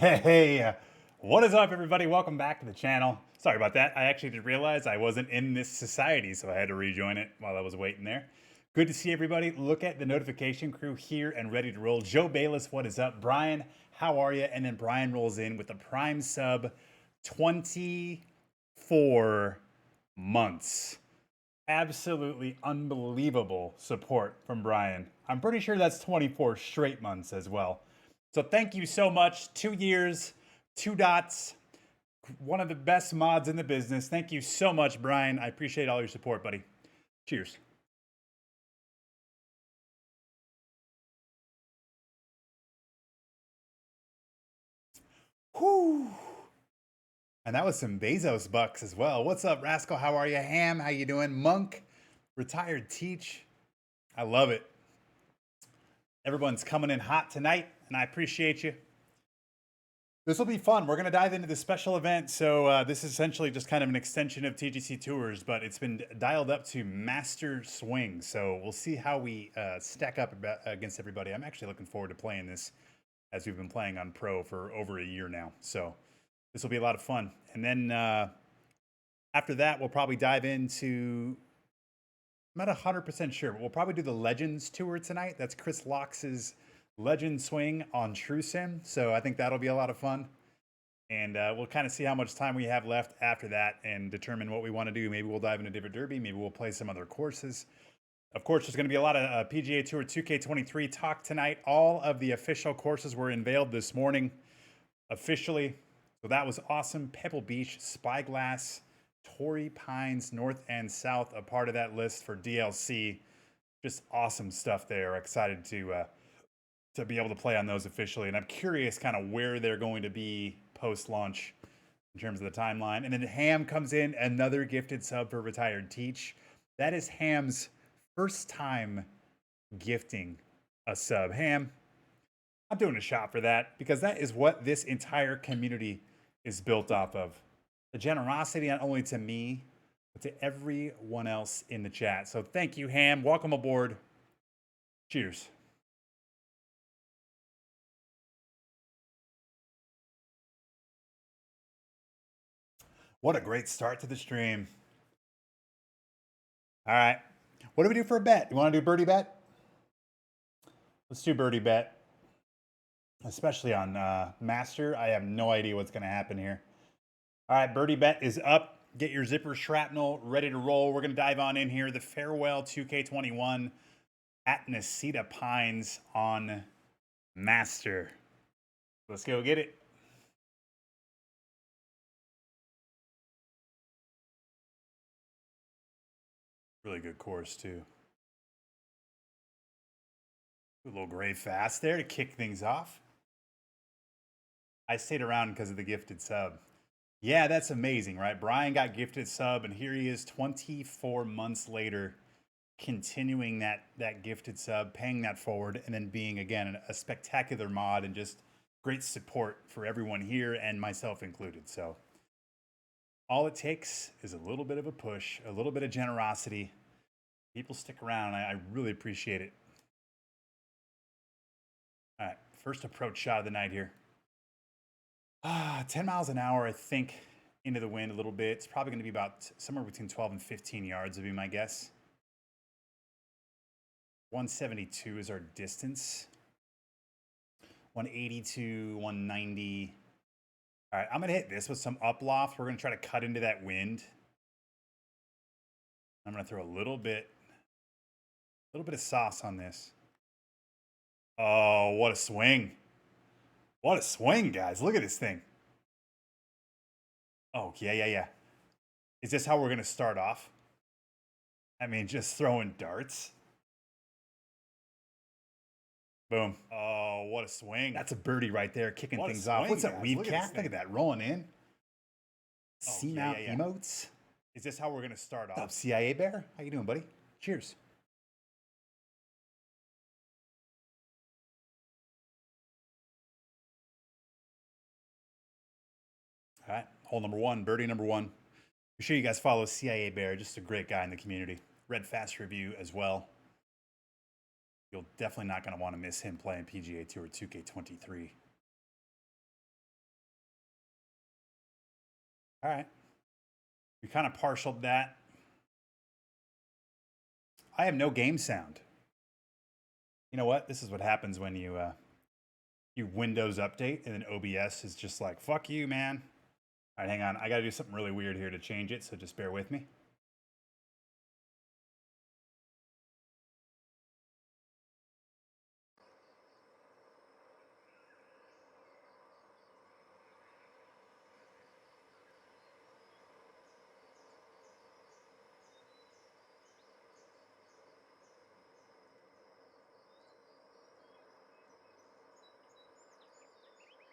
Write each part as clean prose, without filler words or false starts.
Hey, what is up, everybody? Welcome back to the channel. Sorry about that. I actually did realize I wasn't in this society, so I had to rejoin it while I was waiting there. Good to see everybody. Look at the notification crew here and ready to roll. Joe Bayless, what is up? Brian, how are you? And then Brian rolls in with the Prime sub 24 months. Absolutely unbelievable support from Brian. I'm pretty sure that's 24 straight months as well. So thank you so much. 2 years, 2 dots, one of the best mods in the business. Thank you so much, Brian. I appreciate all your support, buddy. Cheers. Whew. And that was some Bezos bucks as well. What's up, Rascal? How are you? Ham, how you doing? Monk, retired teach. I love it. Everyone's coming in hot tonight, and I appreciate you. This will be fun. We're going to dive into the special event. So this is essentially just kind of an extension of TGCTours, but it's been dialed up to Master Swing. So we'll see how we stack up against everybody. I'm actually looking forward to playing this, as we've been playing on Pro for over a year now. So this will be a lot of fun. And then after that, we'll probably dive into, I'm not 100% sure, but we'll probably do the Legends Tour tonight. That's Chris Lox's Legend Swing on TrueSim. So I think that'll be a lot of fun. And we'll kind of see how much time we have left after that and determine what we want to do. Maybe we'll dive into different derby. Maybe we'll play some other courses. Of course, there's going to be a lot of PGA Tour 2K23 talk tonight. All of the official courses were unveiled this morning officially. So that was awesome. Pebble Beach, Spyglass, Torrey Pines, North and South, a part of that list for DLC. Just awesome stuff there. Excited to be able to play on those officially. And I'm curious kind of where they're going to be post-launch in terms of the timeline. And then Ham comes in, another gifted sub for Retired Teach. That is Ham's first time gifting a sub. Ham, I'm doing a shot for that because that is what this entire community is built off of. The generosity not only to me, but to everyone else in the chat. So thank you, Ham. Welcome aboard. Cheers. What a great start to the stream. All right. What do we do for a bet? You want to do birdie bet? Let's do birdie bet. Especially on Master. I have no idea what's going to happen here. All right, birdie bet is up. Get your zipper shrapnel ready to roll. We're going to dive on in here. The Farewell 2K21 at Nacita Pines on Master. Let's go get it. Really good course, too. A little gray fast there to kick things off. I stayed around because of the gifted sub. Yeah, that's amazing, right? Brian got gifted sub, and here he is 24 months later, continuing that gifted sub, paying that forward, and then being, again, a spectacular mod and just great support for everyone here and myself included. So all it takes is a little bit of a push, a little bit of generosity. People stick around, and I really appreciate it. All right, first approach shot of the night here. 10 miles an hour, I think, into the wind a little bit. It's probably going to be about somewhere between 12 and 15 yards would be my guess. 172 is our distance. 180 to 190. All right, I'm going to hit this with some uploft. We're going to try to cut into that wind. I'm going to throw a little bit of sauce on this. Oh, what a swing. What a swing, guys. Look at this thing. Oh, yeah. Is this how we're going to start off? I mean, just throwing darts. Boom. Oh, what a swing. That's a birdie right there, kicking things off. What's that, weave cat? Look at that, rolling in. C-mount emotes. Is this how we're going to start off? What's up, CIA Bear? How you doing, buddy? Cheers. All right, hole number one, birdie number one. Be sure you guys follow CIA Bear, just a great guy in the community. Read Fast Review as well. You'll definitely not going to want to miss him playing PGA Tour 2K23. All right. We kind of partialed that. I have no game sound. You know what? This is what happens when you Windows update and then OBS is just like, fuck you, man. All right, hang on. I got to do something really weird here to change it, so just bear with me.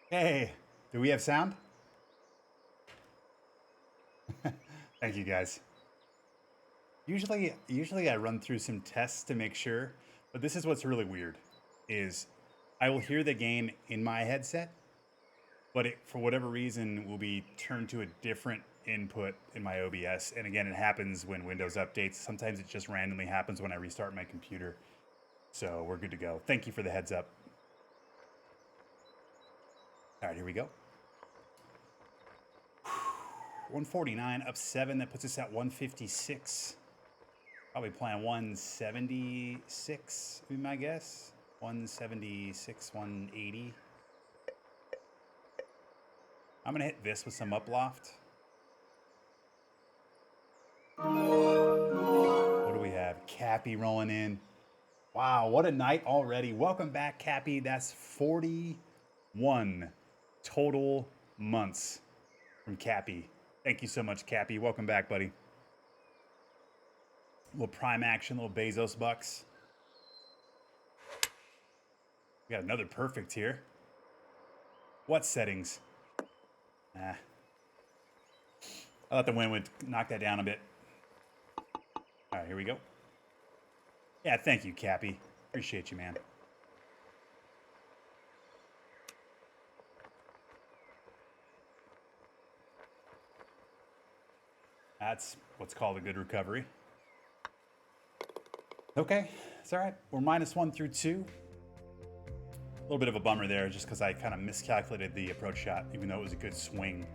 Hey, do we have sound? Thank you, guys. Usually I run through some tests to make sure, but this is what's really weird is I will hear the game in my headset, but it, for whatever reason, will be turned to a different input in my OBS. And again, it happens when Windows updates. Sometimes it just randomly happens when I restart my computer. So we're good to go. Thank you for the heads up. All right, here we go. 149 up 7. That puts us at 156. Probably playing 176, would be my guess. 176, 180. I'm gonna hit this with some uploft. What do we have? Cappy rolling in. Wow, what a night already. Welcome back, Cappy. That's 41 total months from Cappy. Thank you so much, Cappy. Welcome back, buddy. A little prime action, little Bezos bucks. We got another perfect here. What settings? I thought the wind would knock that down a bit. All right, here we go. Yeah, thank you, Cappy. Appreciate you, man. That's what's called a good recovery. Okay, it's all right. We're -1 through 2. A little bit of a bummer there just because I kind of miscalculated the approach shot, even though it was a good swing.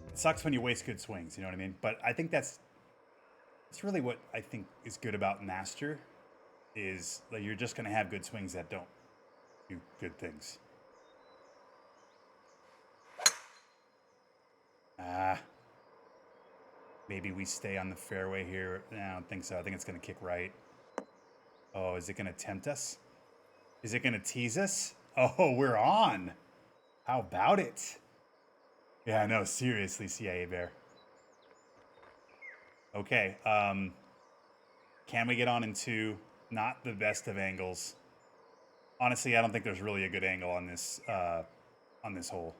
It sucks when you waste good swings, you know what I mean? But I think that's really what I think is good about Master is that you're just going to have good swings that don't do good things. Maybe we stay on the fairway here. No, I don't think so. I think it's going to kick right. Oh, is it going to tempt us? Is it going to tease us? Oh, we're on. How about it? Yeah, no, seriously, CIA Bear. Okay, can we get on in 2? Not the best of angles. Honestly, I don't think there's really a good angle on this hole.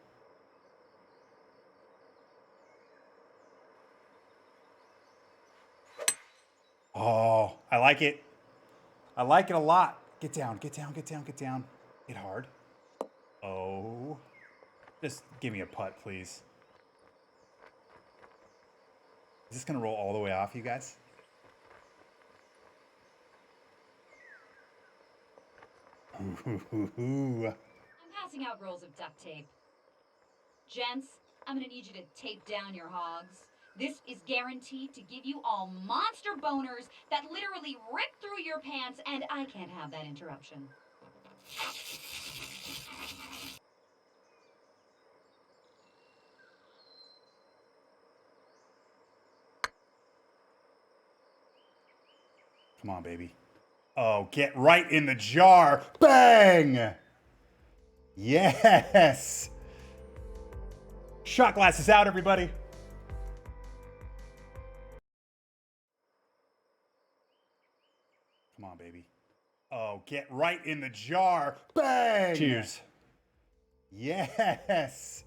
Oh, I like it. I like it a lot. Get down, get down, get down, get down. Hit hard. Oh. Just give me a putt, please. Is this going to roll all the way off, you guys? I'm passing out rolls of duct tape. Gents, I'm going to need you to tape down your hogs. This is guaranteed to give you all monster boners that literally rip through your pants, and I can't have that interruption. Come on, baby. Oh, get right in the jar. Bang! Yes! Shot glasses out, everybody. Come on, baby. Oh, get right in the jar. Bang! Cheers. Yes!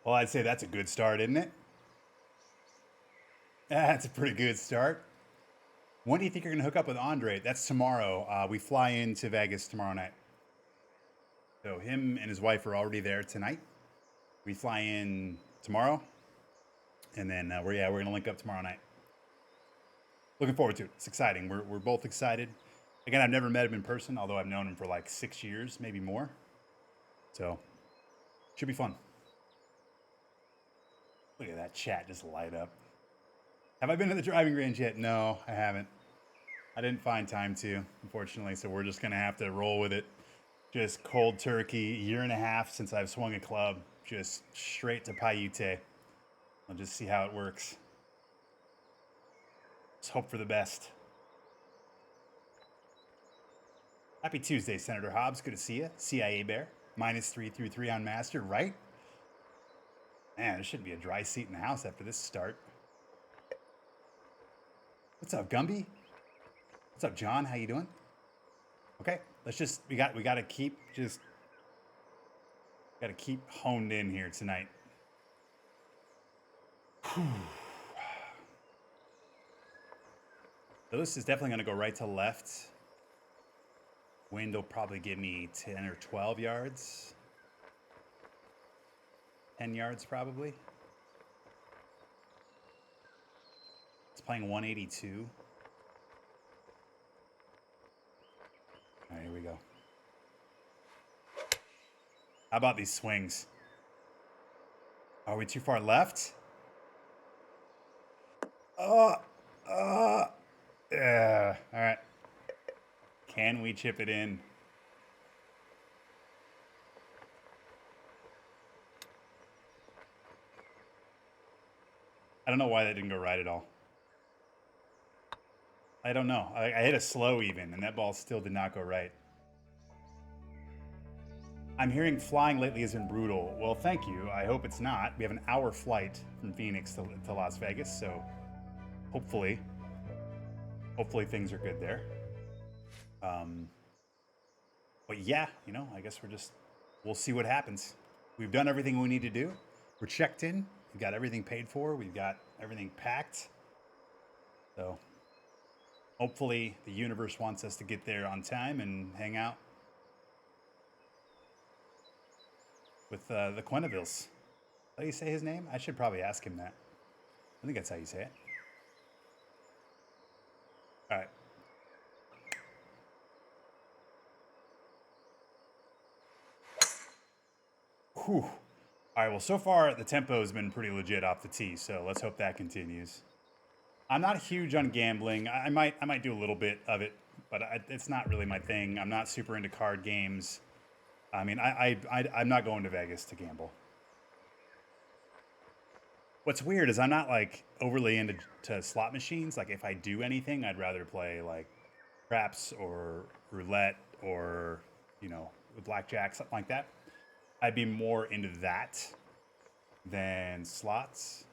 Well, I'd say that's a good start, isn't it? That's a pretty good start. When do you think you're going to hook up with Andre? That's tomorrow. We fly into Vegas tomorrow night. So him and his wife are already there tonight. We fly in tomorrow, and then we're going to link up tomorrow night. Looking forward to it. It's exciting. We're both excited. Again, I've never met him in person, although I've known him for like 6 years, maybe more. So, should be fun. Look at that chat just light up. Have I been to the driving range yet? No, I haven't. I didn't find time to, unfortunately, so we're just going to have to roll with it. Just cold turkey, year and a half since I've swung a club, just straight to Paiute. I'll just see how it works. Let's hope for the best. Happy Tuesday, Senator Hobbs. Good to see you. CIA Bear, -3 through 3 on Master, right? Man, there shouldn't be a dry seat in the house after this start. What's up, Gumby? What's up, John? How you doing? Okay, let's just we got to keep honed in here tonight. So this is definitely going to go right to left. Wind will probably give me 10 or 12 yards. 10 yards probably. It's playing 182. All right, here we go. How about these swings? Are we too far left? Yeah. All right. Can we chip it in? I don't know why that didn't go right at all. I don't know. I hit a slow even, and that ball still did not go right. I'm hearing flying lately has been brutal. Well, thank you. I hope it's not. We have an hour flight from Phoenix to Las Vegas, so hopefully things are good there. But yeah, you know, I guess we'll see what happens. We've done everything we need to do. We're checked in. We've got everything paid for. We've got everything packed. So hopefully the universe wants us to get there on time and hang out with the Quennevilles. How do you say his name? I should probably ask him that. I think that's how you say it. All right. Whew. All right, well, so far the tempo has been pretty legit off the tee, so let's hope that continues. I'm not huge on gambling. I might do a little bit of it, but it's not really my thing. I'm not super into card games. I mean, I'm not going to Vegas to gamble. What's weird is I'm not like overly into slot machines. Like if I do anything, I'd rather play like craps or roulette or, you know, blackjack, something like that. I'd be more into that than slots.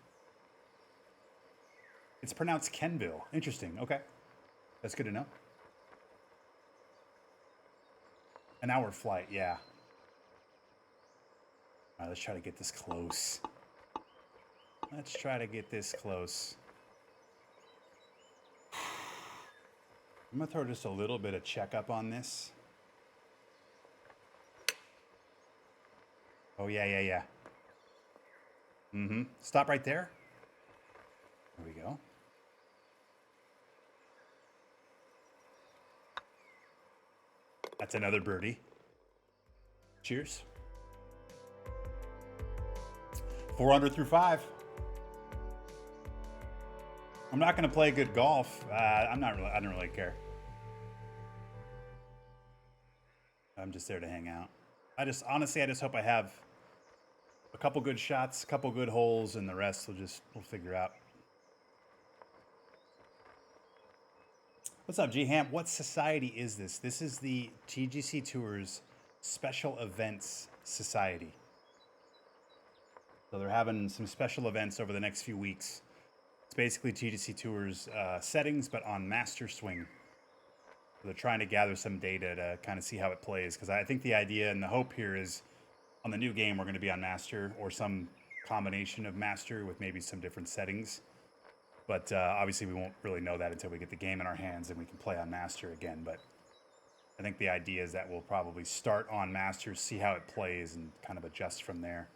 It's pronounced Kenville. Interesting. Okay. That's good to know. An hour flight, yeah. All right, let's try to get this close. Let's try to get this close. I'm going to throw just a little bit of checkup on this. Oh, yeah. Mm-hmm. Stop right there. There we go. That's another birdie. Cheers. 4 under through 5. I'm not going to play good golf. I don't really care. I'm just there to hang out. I just hope I have a couple good shots, a couple good holes, and the rest we'll figure out. What's up, G-Ham? What society is this? This is the TGCTours Special Events Society. So they're having some special events over the next few weeks. It's basically TGCTours settings, but on Master Swing. So they're trying to gather some data to kind of see how it plays. Because I think the idea and the hope here is on the new game, we're going to be on Master or some combination of Master with maybe some different settings. But obviously we won't really know that until we get the game in our hands and we can play on Master again. But I think the idea is that we'll probably start on Master, see how it plays, and kind of adjust from there.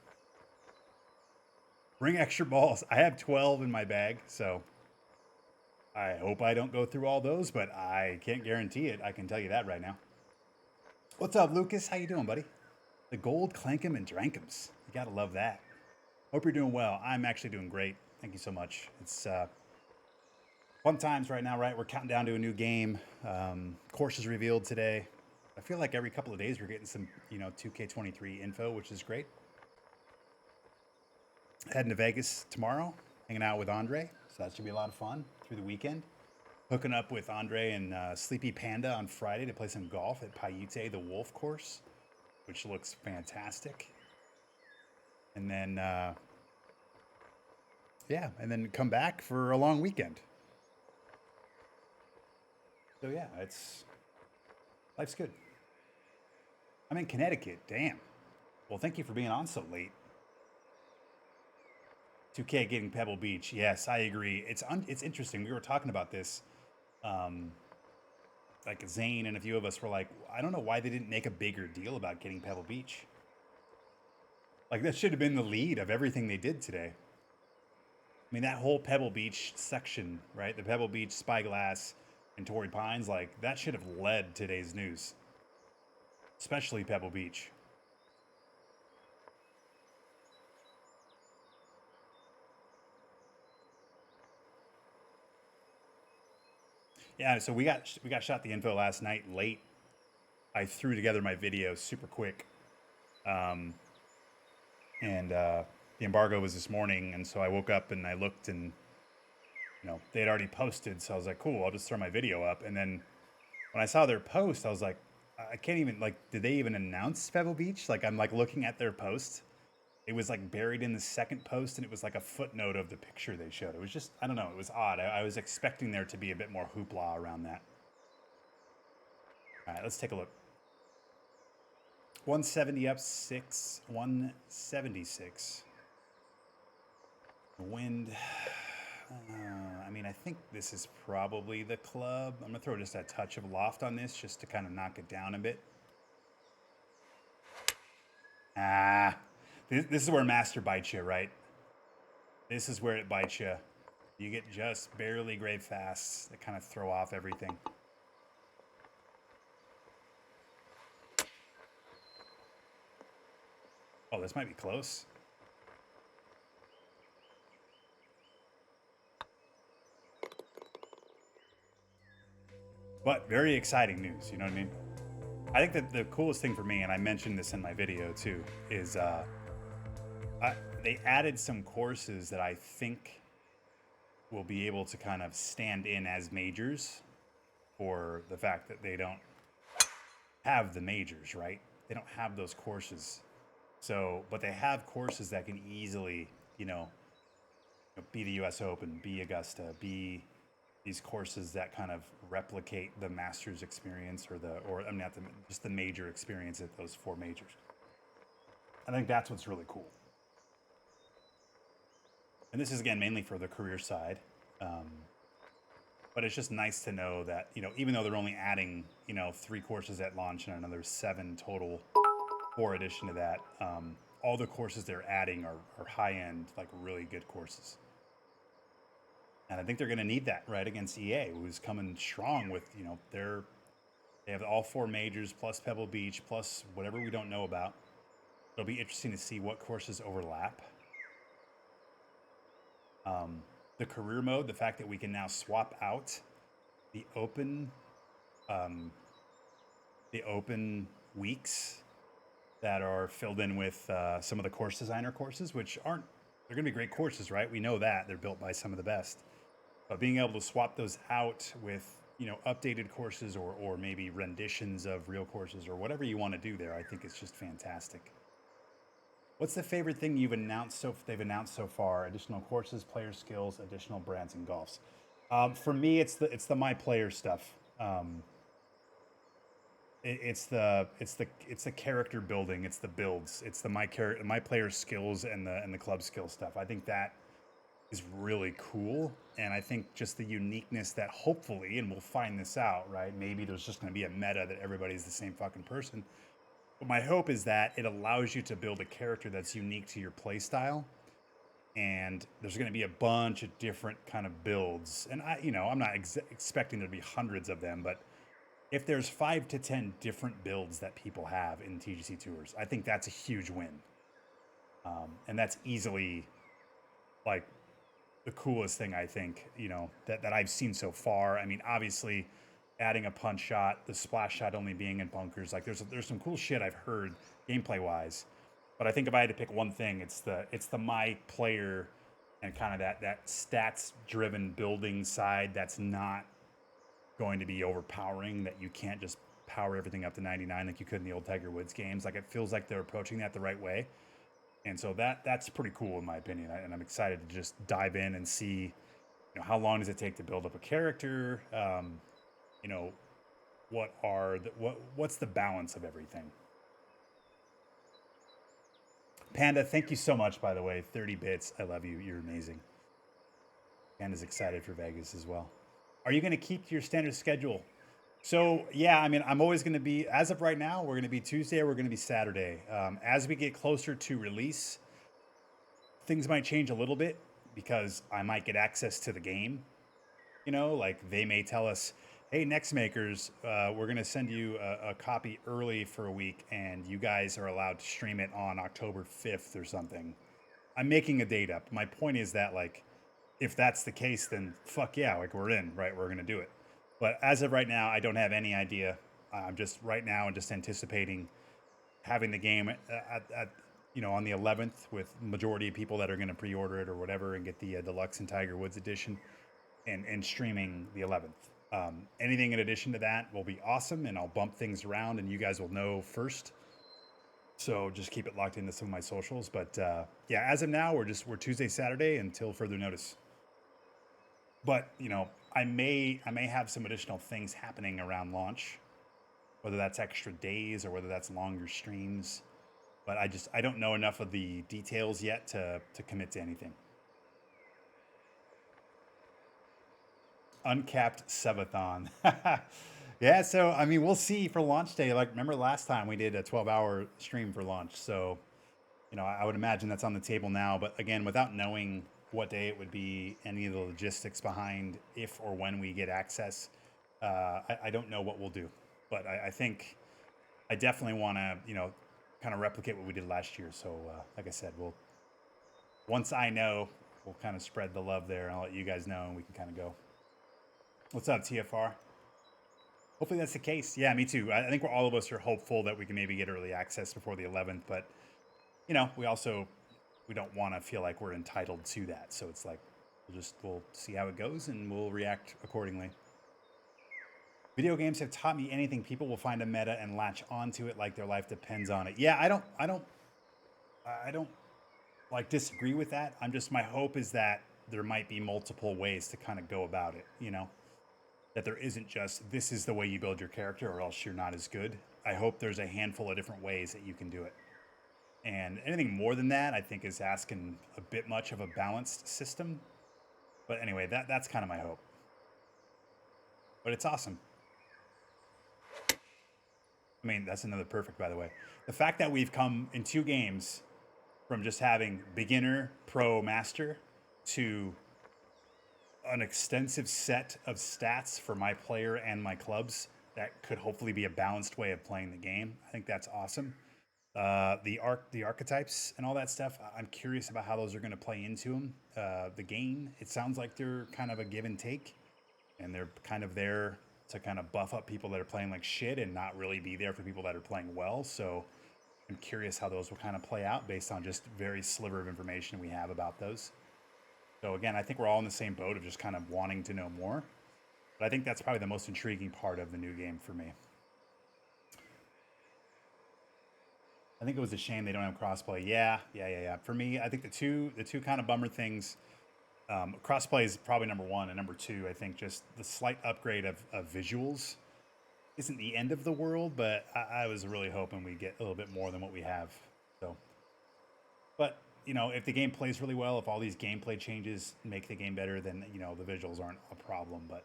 Bring extra balls. I have 12 in my bag, so I hope I don't go through all those, but I can't guarantee it. I can tell you that right now. What's up, Lucas? How you doing, buddy? The gold clankum and drankums. You gotta love that. Hope you're doing well. I'm actually doing great. Thank you so much. It's fun times right now, right? We're counting down to a new game. Courses revealed today. I feel like every couple of days we're getting some, 2K23 info, which is great. Heading to Vegas tomorrow, hanging out with Andre. So that should be a lot of fun through the weekend. Hooking up with Andre and Sleepy Panda on Friday to play some golf at Paiute, the Wolf course, which looks fantastic. And then, and then come back for a long weekend. So yeah, life's good. I'm in Connecticut. Damn. Well, thank you for being on so late. 2K getting Pebble Beach. Yes, I agree. It's interesting. We were talking about this. Like Zane and a few of us were like, I don't know why they didn't make a bigger deal about getting Pebble Beach. Like that should have been the lead of everything they did today. I mean, that whole Pebble Beach section, right? The Pebble Beach, Spyglass, and Torrey Pines, like that should have led today's news. Especially Pebble Beach. Yeah, so we got shot the info last night late. I threw together my video super quick. And the embargo was this morning, and so I woke up and I looked, and they had already posted. So I was like, cool, I'll just throw my video up. And then when I saw their post, I was like, I can't even, like, did they even announce Pebble Beach? Like, I'm like looking at their post. It was like buried in the second post, and it was like a footnote of the picture they showed. It was just, I don't know, it was odd. I was expecting there to be a bit more hoopla around that. All right, let's take a look. 170 up 6, 176. The wind. I mean, I think this is probably the club. I'm going to throw just a touch of loft on this just to kind of knock it down a bit. This is where Master bites you, right? This is where it bites you. You get just barely grave fasts that kind of throw off everything. Oh, this might be close. But very exciting news, you know what I mean? I think that the coolest thing for me, and I mentioned this in my video too, is they added some courses that I think will be able to kind of stand in as majors for the fact that they don't have the majors, right? They don't have those courses. So, but they have courses that can easily, be the US Open, be Augusta, be these courses that kind of replicate the Masters experience just the major experience at those four majors. I think that's what's really cool. And this is again mainly for the career side, but it's just nice to know that even though they're only adding 3 courses at launch and another 7 total for addition to that, all the courses they're adding are high end, like really good courses. And I think they're going to need that, right, against EA, who's coming strong with, they have all 4 majors plus Pebble Beach plus whatever we don't know about. It'll be interesting to see what courses overlap. The career mode, the fact that we can now swap out the open weeks that are filled in with some of the course designer courses, which they're going to be great courses, right? We know that they're built by some of the best. But being able to swap those out with, updated courses or maybe renditions of real courses or whatever you want to do there, I think it's just fantastic. What's the favorite thing they've announced so far? Additional courses, player skills, additional brands and golfs. For me, it's the my player stuff. It's the character building. It's the builds. It's the my player skills and the club skill stuff. I think that is really cool, and I think just the uniqueness that hopefully, and we'll find this out, right? Maybe there's just going to be a meta that everybody's the same fucking person. But my hope is that it allows you to build a character that's unique to your play style, and there's going to be a bunch of different kind of builds. And I'm not expecting there to be hundreds of them, but if there's 5 to 10 different builds that people have in TGC Tours, I think that's a huge win. And that's easily like the coolest thing I think, that I've seen so far. I mean, obviously adding a punch shot, the splash shot only being in bunkers, like there's some cool shit I've heard gameplay wise. But I think if I had to pick one thing, it's the my player and kind of that stats driven building side that's not going to be overpowering, that you can't just power everything up to 99 like you could in the old Tiger Woods games. Like it feels like they're approaching that the right way. And so that's pretty cool in my opinion. And I'm excited to just dive in and see, how long does it take to build up a character? You know, what's the balance of everything? Panda, thank you so much, by the way. 30 bits. I love you. You're amazing. Panda's excited for Vegas as well. Are you going to keep your standard schedule? So, yeah, I mean, I'm always going to be, as of right now, we're going to be Tuesday or we're going to be Saturday. As we get closer to release, things might change a little bit because I might get access to the game. Like they may tell us, hey, Next Makers, we're going to send you a copy early for a week and you guys are allowed to stream it on October 5th or something. I'm making a date up. My point is that, like, if that's the case, then fuck yeah, like we're in, right? We're going to do it. But as of right now, I don't have any idea. I'm just right now and just anticipating having the game on the 11th with majority of people that are going to pre-order it or whatever and get the deluxe and Tiger Woods edition, and streaming the 11th. Anything in addition to that will be awesome, and I'll bump things around, and you guys will know first. So just keep it locked into some of my socials. But yeah, as of now, we're Tuesday, Saturday until further notice. But I may have some additional things happening around launch, whether that's extra days or whether that's longer streams. But I don't know enough of the details yet to commit to anything. Uncapped subathon. Yeah, so I mean, we'll see for launch day. Like, remember last time we did a 12-hour stream for launch, so I would imagine that's on the table now. But again, without knowing what day it would be, any of the logistics behind if or when we get access, I don't know what we'll do. But I think I definitely want to, kind of replicate what we did last year. So, like I said, once I know, we'll kind of spread the love there, and I'll let you guys know, and we can kind of go. What's up, TFR? Hopefully that's the case. Yeah, me too. I think all of us are hopeful that we can maybe get early access before the 11th, but we don't want to feel like we're entitled to that. So it's like we'll see how it goes and we'll react accordingly. Video games have taught me anything. People will find a meta and latch onto it like their life depends on it. Yeah, I don't like disagree with that. My hope is that there might be multiple ways to kind of go about it, that there isn't just this is the way you build your character or else you're not as good. I hope there's a handful of different ways that you can do it. And anything more than that, I think, is asking a bit much of a balanced system. But anyway, that's kind of my hope. But it's awesome. I mean, that's another perfect, by the way. The fact that we've come in 2 games from just having beginner, pro, master to an extensive set of stats for my player and my clubs that could hopefully be a balanced way of playing the game. I think that's awesome. The archetypes and all that stuff, I'm curious about how those are going to play into them. The game, it sounds like they're kind of a give and take, and they're kind of there to kind of buff up people that are playing like shit and not really be there for people that are playing well. So I'm curious how those will kind of play out based on just very sliver of information we have about those. So again, I think we're all in the same boat of just kind of wanting to know more. But I think that's probably the most intriguing part of the new game for me. I think it was a shame they don't have crossplay. Yeah. For me, I think the two kind of bummer things. Crossplay is probably number one, and number two, I think just the slight upgrade of visuals isn't the end of the world, but I was really hoping we get a little bit more than what we have. So, but if the game plays really well, if all these gameplay changes make the game better, then the visuals aren't a problem. But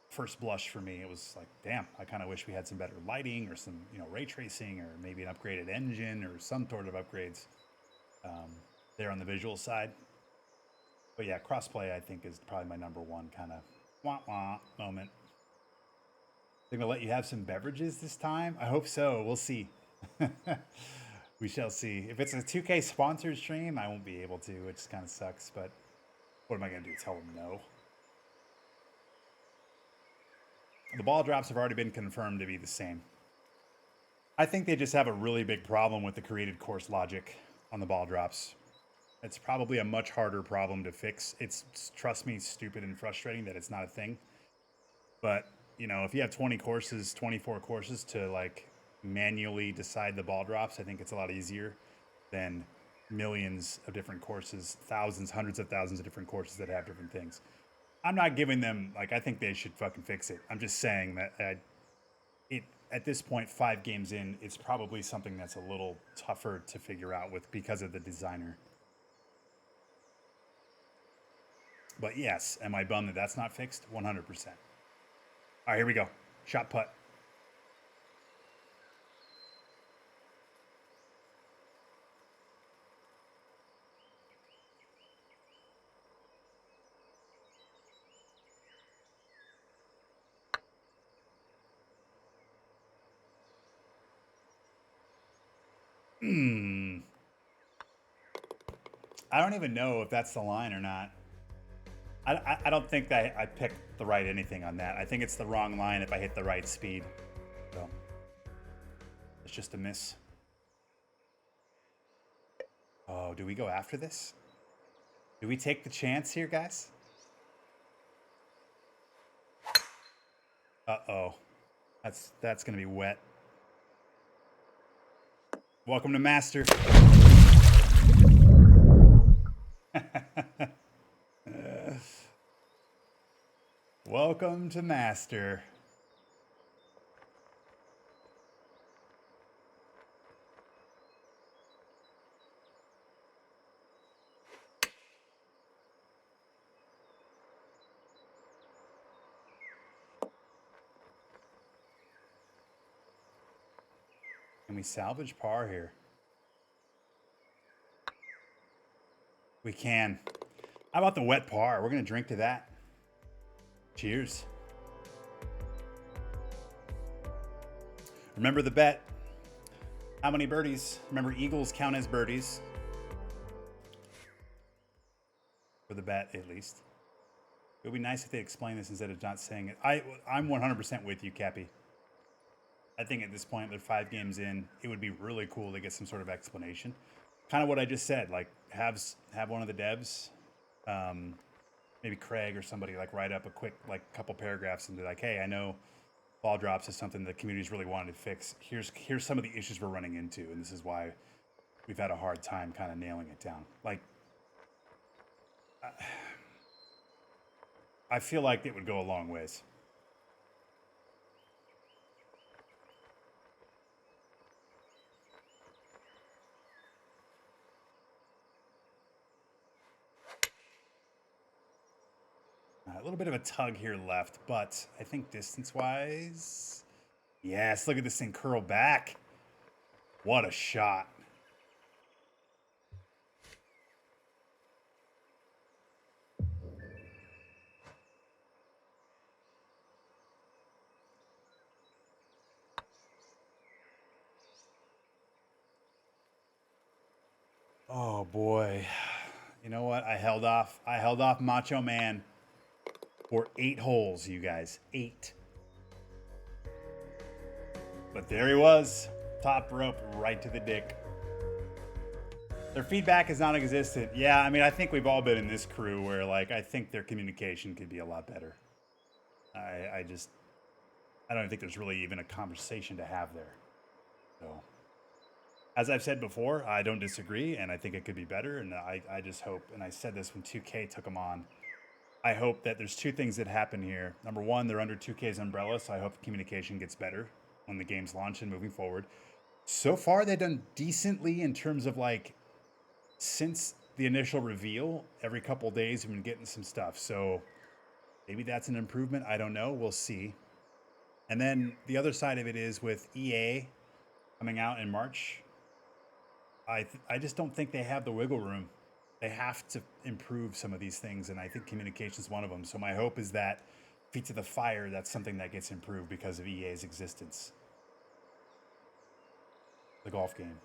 first blush for me, it was like, damn, I kind of wish we had some better lighting or some ray tracing or maybe an upgraded engine or some sort of upgrades there on the visual side. But yeah, crossplay I think is probably my number one kind of wah-wah moment. They're gonna let you have some beverages this time. I hope so. We'll see. We shall see. If it's a 2K sponsored stream, I won't be able to, which kind of sucks. But what am I gonna do? Tell them no? The ball drops have already been confirmed to be the same. I think they just have a really big problem with the created course logic on the ball drops. It's probably a much harder problem to fix. It's, trust me, stupid and frustrating that it's not a thing. But, you know, if you have 20 courses, 24 courses to like manually decide the ball drops, I think it's a lot easier than millions of different courses, thousands, hundreds of thousands of different courses that have different things. I'm not giving them, like, I think they should fucking fix it. I'm just saying that at this point, 5 games in, it's probably something that's a little tougher to figure out with because of the designer. But yes, am I bummed that that's not fixed? 100%. All right, here we go. Shot putt. I don't even know if that's the line or not. I don't think that I picked the right anything on that. I think it's the wrong line if I hit the right speed. So it's just a miss. Oh, do we go after this? Do we take the chance here, guys? Uh-oh. That's gonna be wet. Welcome to Master. Welcome to Master. Can we salvage par here? We can. How about the wet par? We're going to drink to that. Cheers. Remember the bet. How many birdies? Remember, eagles count as birdies. For the bet, at least. It would be nice if they explain this instead of not saying it. I'm 100% with you, Cappy. I think at this point, they're 5 games in. It would be really cool to get some sort of explanation. Kind of what I just said. Like, have one of the devs, maybe Craig or somebody, like write up a quick, like, couple paragraphs and be like, hey, I know ball drops is something the community's really wanted to fix. Here's some of the issues we're running into, and this is why we've had a hard time kind of nailing it down. Like, I feel like it would go a long ways. A little bit of a tug here left, but I think distance-wise, yes, look at this thing curl back. What a shot. Oh boy. You know what? I held off Macho Man for 8 holes, you guys. 8. But there he was. Top rope right to the dick. Their feedback is non-existent. Yeah, I mean, I think we've all been in this crew where, like, I think their communication could be a lot better. I don't think there's really even a conversation to have there. So, as I've said before, I don't disagree, and I think it could be better. And I just hope, and I said this when 2K took them on, I hope that there's 2 things that happen here. Number 1, they're under 2K's umbrella, so I hope the communication gets better when the game's launch and moving forward. So far, they've done decently in terms of, like, since the initial reveal, every couple days we've been getting some stuff. So maybe that's an improvement. I don't know. We'll see. And then the other side of it is with EA coming out in March, I just don't think they have the wiggle room. They have to improve some of these things, and I think communication is one of them. So my hope is that feet to the fire, that's something that gets improved because of EA's existence. The golf game.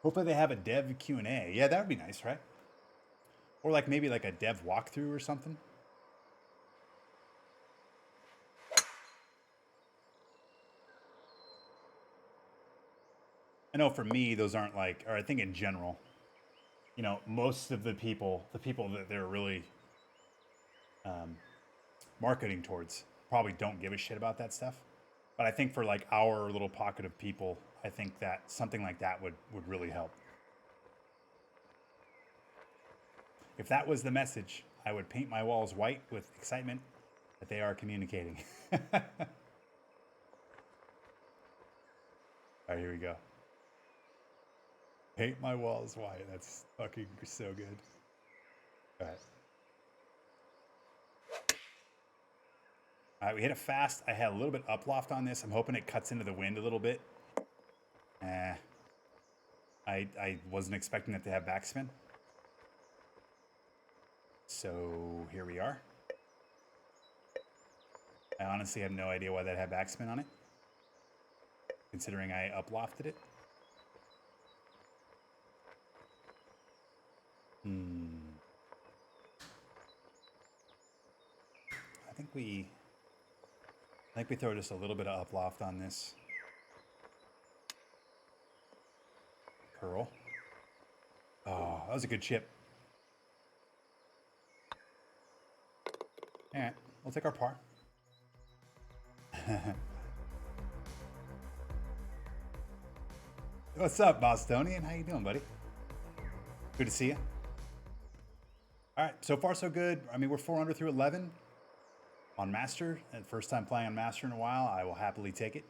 Hopefully they have a dev Q&A. Yeah, that would be nice, right? Or like maybe like a dev walkthrough or something. I know for me, those aren't like, or I think in general, you know, most of the people that they're really marketing towards probably don't give a shit about that stuff. But I think for like our little pocket of people, I think that something like that would really help. If that was the message, I would paint my walls white with excitement that they are communicating. All right, here we go. Paint my walls white. That's fucking so good. All right. All right, we hit it fast. I had a little bit uploft on this. I'm hoping it cuts into the wind a little bit. I wasn't expecting it to have backspin. So here we are. I honestly have no idea why that had backspin on it, considering I uplofted it. I think we throw just a little bit of uploft on this. Curl. Oh, that was a good chip. All right, we'll take our par. What's up, Bostonian? How you doing, buddy? Good to see you. All right, so far so good. I mean, we're 4 under through 11 on Master. And first time playing on Master in a while. I will happily take it.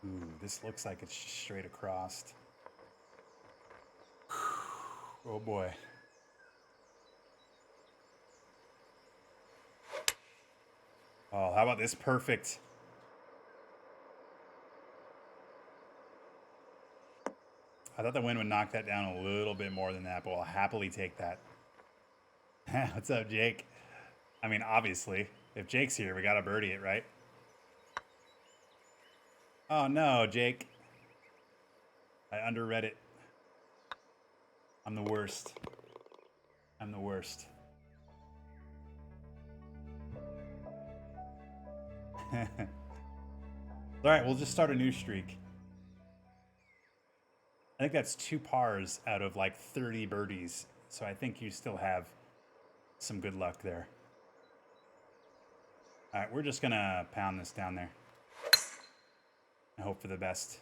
Ooh, this looks like it's straight across. Oh boy. Oh, how about this perfect? I thought the wind would knock that down a little bit more than that, but I'll happily take that. What's up, Jake? I mean, obviously, if Jake's here, we gotta birdie it, right? Oh no, Jake. I underread it. I'm the worst. I'm the worst. All right, we'll just start a new streak. I think that's 2 pars out of like 30 birdies. So I think you still have some good luck there. All right, we're just gonna pound this down there. I hope for the best.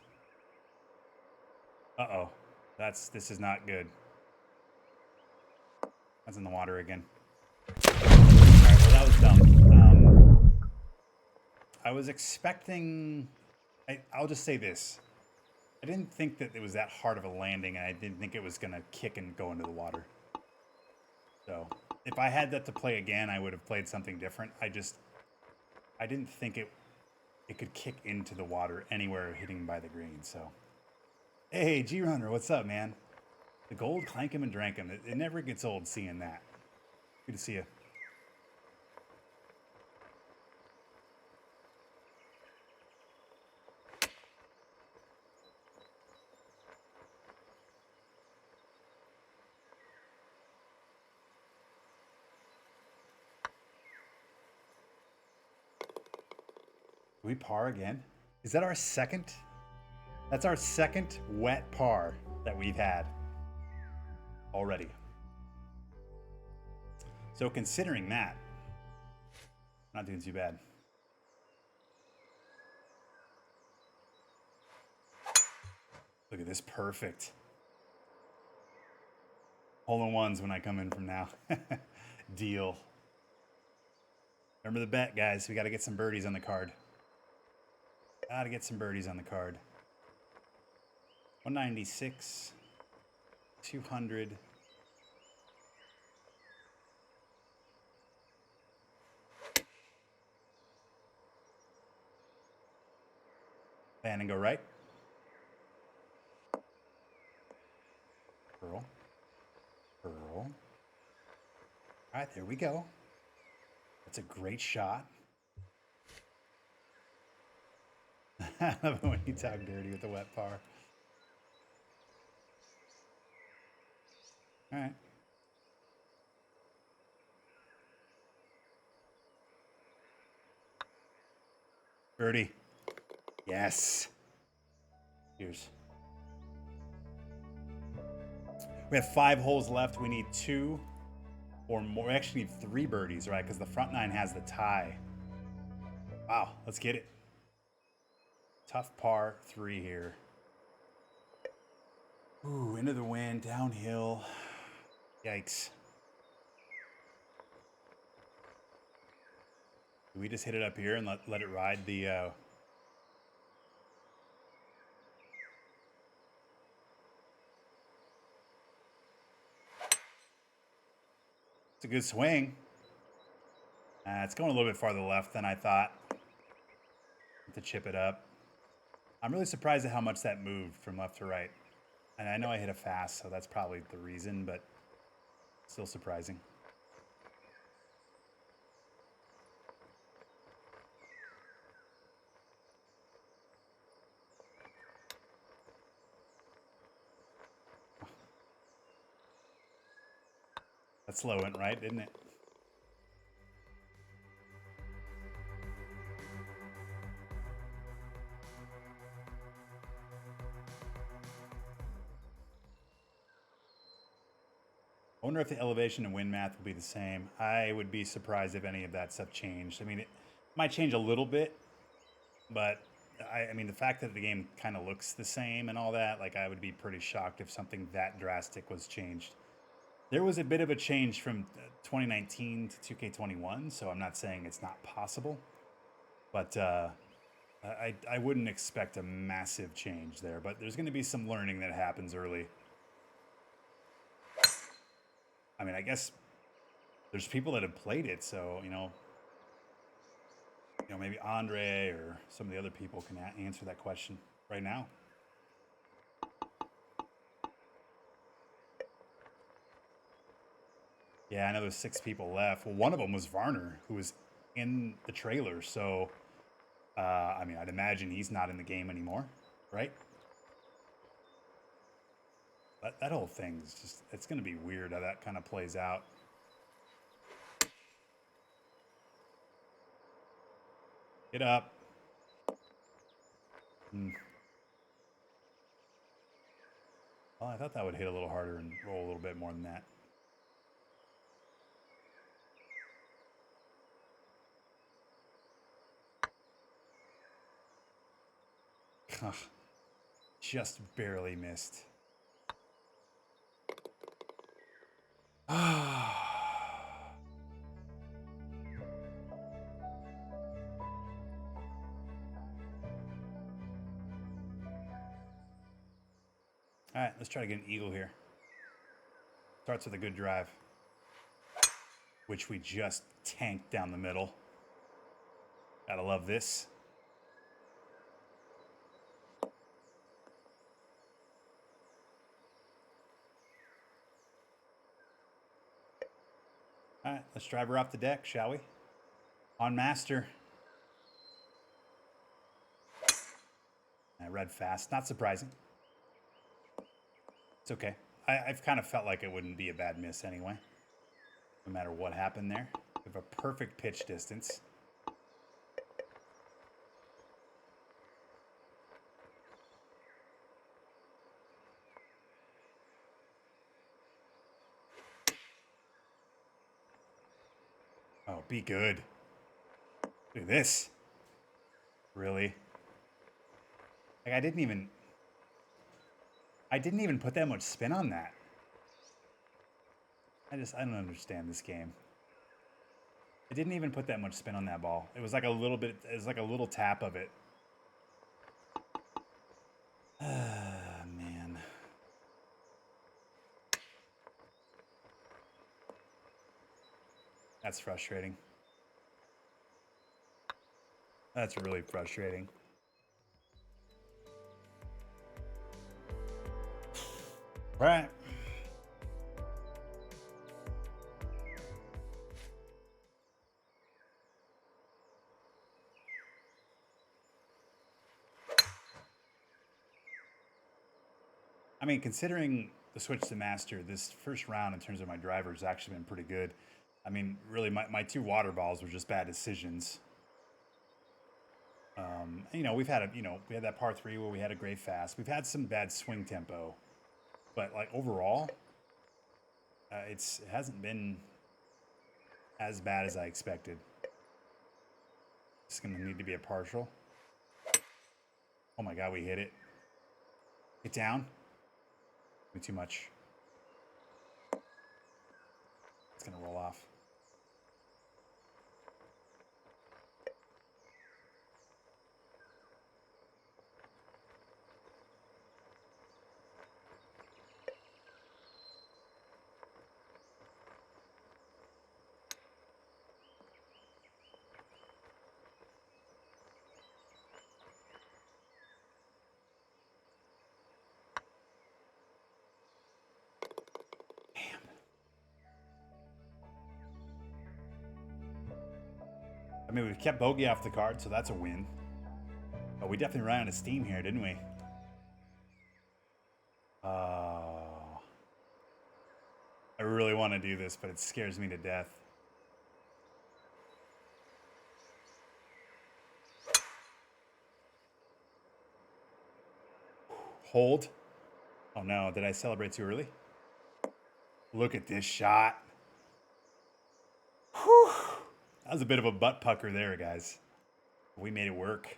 Uh-oh, this is not good. That's in the water again. All right, well that was dumb. I was expecting, I'll just say this. I didn't think that it was that hard of a landing, and I didn't think it was gonna kick and go into the water. So if I had that to play again, I would have played something different. I didn't think it could kick into the water anywhere hitting by the green. So, hey, G-Runner, what's up, man? The gold, clank 'em and drank 'em. It never gets old seeing that. Good to see you. Do we par again? Is that our second? That's our second wet par that we've had already. So considering that, not doing too bad. Look at this, perfect. Hole-in-ones when I come in from now. Deal. Remember the bet, guys. We got to get some birdies on the card. Got to get some birdies on the card. 196, 200. Land and go right. Curl. Curl. All right, there we go. That's a great shot. I love it when you talk dirty with the wet par. All right. Birdie. Yes. Cheers. We have 5 holes left. We need 2 or more. We actually need 3 birdies, right? Because the front 9 has the tie. Wow, let's get it. Tough par 3 here. Ooh, into the wind, downhill. Yikes. Do we just hit it up here and let it ride the... It's a good swing. It's going a little bit farther left than I thought. To chip it up. I'm really surprised at how much that moved from left to right. And I know I hit it fast, so that's probably the reason, but still surprising. That slow went right, didn't it? I wonder if the elevation and wind math will be the same. I would be surprised if any of that stuff changed. I mean, it might change a little bit, but I mean, the fact that the game kind of looks the same and all that, like, I would be pretty shocked if something that drastic was changed. There was a bit of a change from 2019 to 2K21, so I'm not saying it's not possible, but I wouldn't expect a massive change there. But there's going to be some learning that happens early. I mean, I guess there's people that have played it, so you know, maybe Andre or some of the other people can answer that question right now. Yeah, I know there's 6 people left. Well, one of them was Varner, who was in the trailer. So, I mean, I'd imagine he's not in the game anymore, right? That whole thing's just, it's going to be weird how that kind of plays out. Get up. Well, I thought that would hit a little harder and roll a little bit more than that. Just barely missed. All right, let's try to get an eagle here. Starts with a good drive, which we just tanked down the middle. Gotta love this. All right, let's drive her off the deck, shall we? On master. I read fast, not surprising. It's okay. I've kind of felt like it wouldn't be a bad miss anyway, no matter what happened there. We have a perfect pitch distance. Oh, be good. Look at this. Really? Like, I didn't even put that much spin on that. I don't understand this game. I didn't even put that much spin on that ball. It was like a little bit, it was like a little tap of it. Man. That's frustrating. That's really frustrating. Right. I mean, considering the switch to master, this first round in terms of my driver has actually been pretty good. I mean, really, my two water balls were just bad decisions. You know, we had that par 3 where we had a great fast. We've had some bad swing tempo, but like overall, it hasn't been as bad as I expected. It's gonna need to be a partial. Oh my god, we hit it. Get down. Way too much. It's gonna roll off. I mean, we've kept bogey off the card, so that's a win. But we definitely ran out of steam here, didn't we? I really want to do this, but it scares me to death. Hold. Oh no, did I celebrate too early? Look at this shot. Whew. That was a bit of a butt pucker there, guys. We made it work.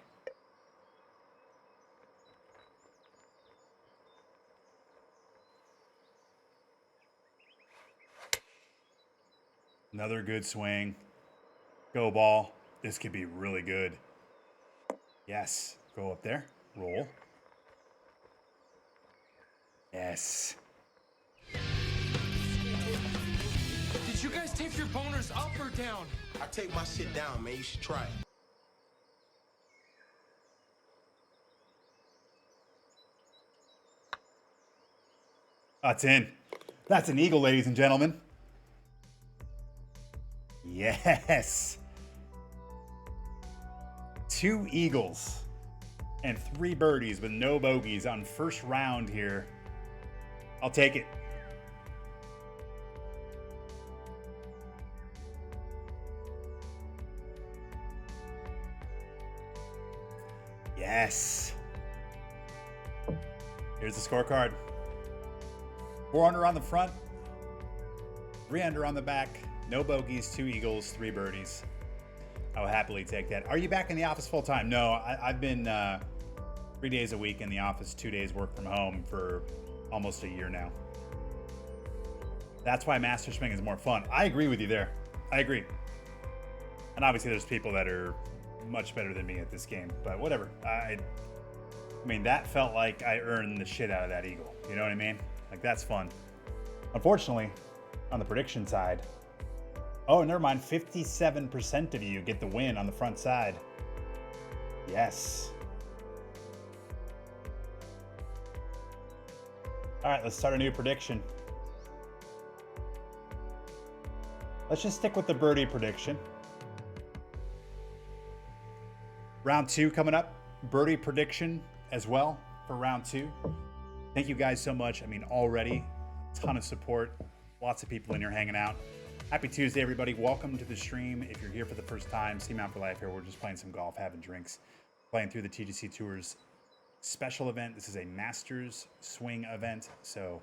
Another good swing. Go ball. This could be really good. Yes. Go up there. Roll. Yes. Did you guys tape your boners up or down? I take my shit down, man. You should try it. That's in. That's an eagle, ladies and gentlemen. Yes. 2 eagles and 3 birdies with no bogeys on first round here. I'll take it. Yes. Here's the scorecard. 4 under on the front, 3 under on the back, no bogeys, 2 eagles, 3 birdies. I will happily take that. Are you back in the office full time? No, I've been 3 days a week in the office, 2 days work from home for almost a year now. That's why Master Swing is more fun. I agree with you there. I agree. And obviously there's people that are much better than me at this game, but whatever. I mean, that felt like I earned the shit out of that eagle. You know what I mean? Like, that's fun. Unfortunately, on the prediction side, oh, never mind. 57% of you get the win on the front side. Yes. All right, let's start a new prediction. Let's just stick with the birdie prediction. Round 2 coming up. Birdie prediction as well for round 2. Thank you guys so much. I mean, already a ton of support. Lots of people in here hanging out. Happy Tuesday, everybody. Welcome to the stream. If you're here for the first time, Steam Out for Life here. We're just playing some golf, having drinks, playing through the TGCTours special event. This is a Masters Swing event, so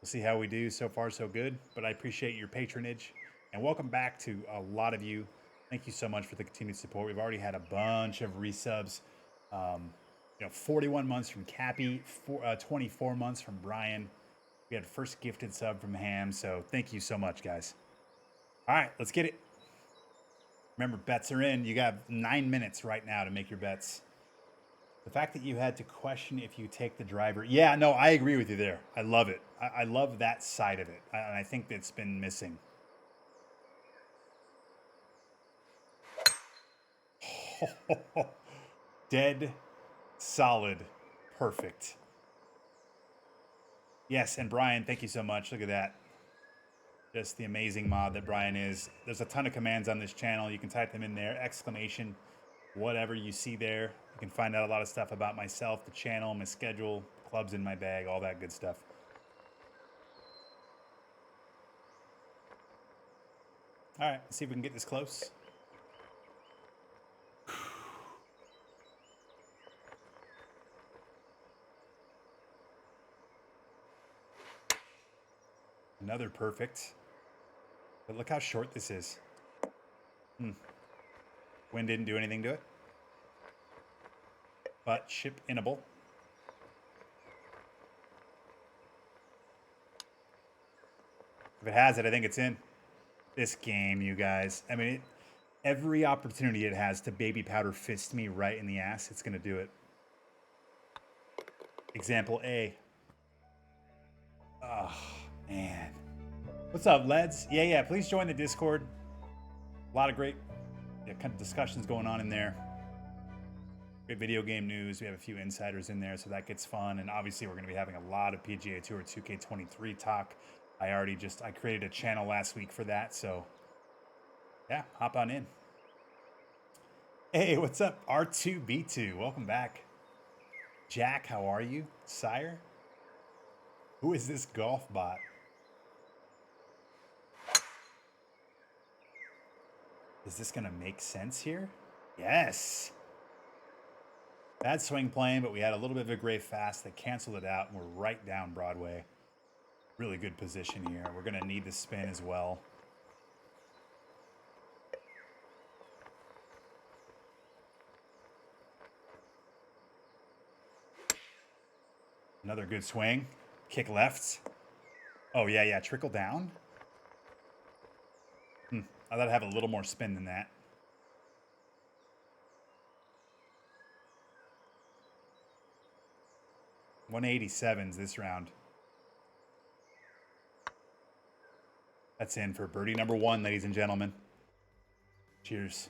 we'll see how we do. So far, so good. But I appreciate your patronage. And welcome back to a lot of you. Thank you so much for the continued support. We've already had a bunch of resubs. 41 months from Cappy, 24 months from Brian. We had first gifted sub from Ham, so thank you so much, guys. All right, let's get it. Remember, bets are in. You got 9 minutes right now to make your bets. The fact that you had to question if you take the driver. Yeah, no, I agree with you there. I love it. I love that side of it. And I think that's been missing. Dead solid. Perfect. Yes, and Brian, thank you so much. Look at that. Just the amazing mod that Brian is. There's a ton of commands on this channel. You can type them in there. Exclamation, whatever you see there. You can find out a lot of stuff about myself, the channel, my schedule, clubs in my bag, all that good stuff. All right, let's see if we can get this close. Another perfect. But look how short this is. Wind didn't do anything to it. But ship-inable. If it has it, I think it's in. This game, you guys. I mean, every opportunity it has to baby powder fist me right in the ass, it's going to do it. Example A. Oh, man. What's up, Leds? Yeah, please join the Discord. A lot of great kind of discussions going on in there. Great video game news. We have a few insiders in there, so that gets fun. And obviously, we're going to be having a lot of PGA Tour 2K23 talk. I created a channel last week for that, so yeah, hop on in. Hey, what's up, R2B2? Welcome back. Jack, how are you? Sire? Who is this golf bot? Is this going to make sense here? Yes. Bad swing playing, but we had a little bit of a gray fast that canceled it out, and we're right down Broadway. Really good position here. We're going to need the spin as well. Another good swing. Kick left. Oh, yeah, trickle down. I thought I'd have a little more spin than that. .187s this round. That's in for birdie number 1, ladies and gentlemen. Cheers.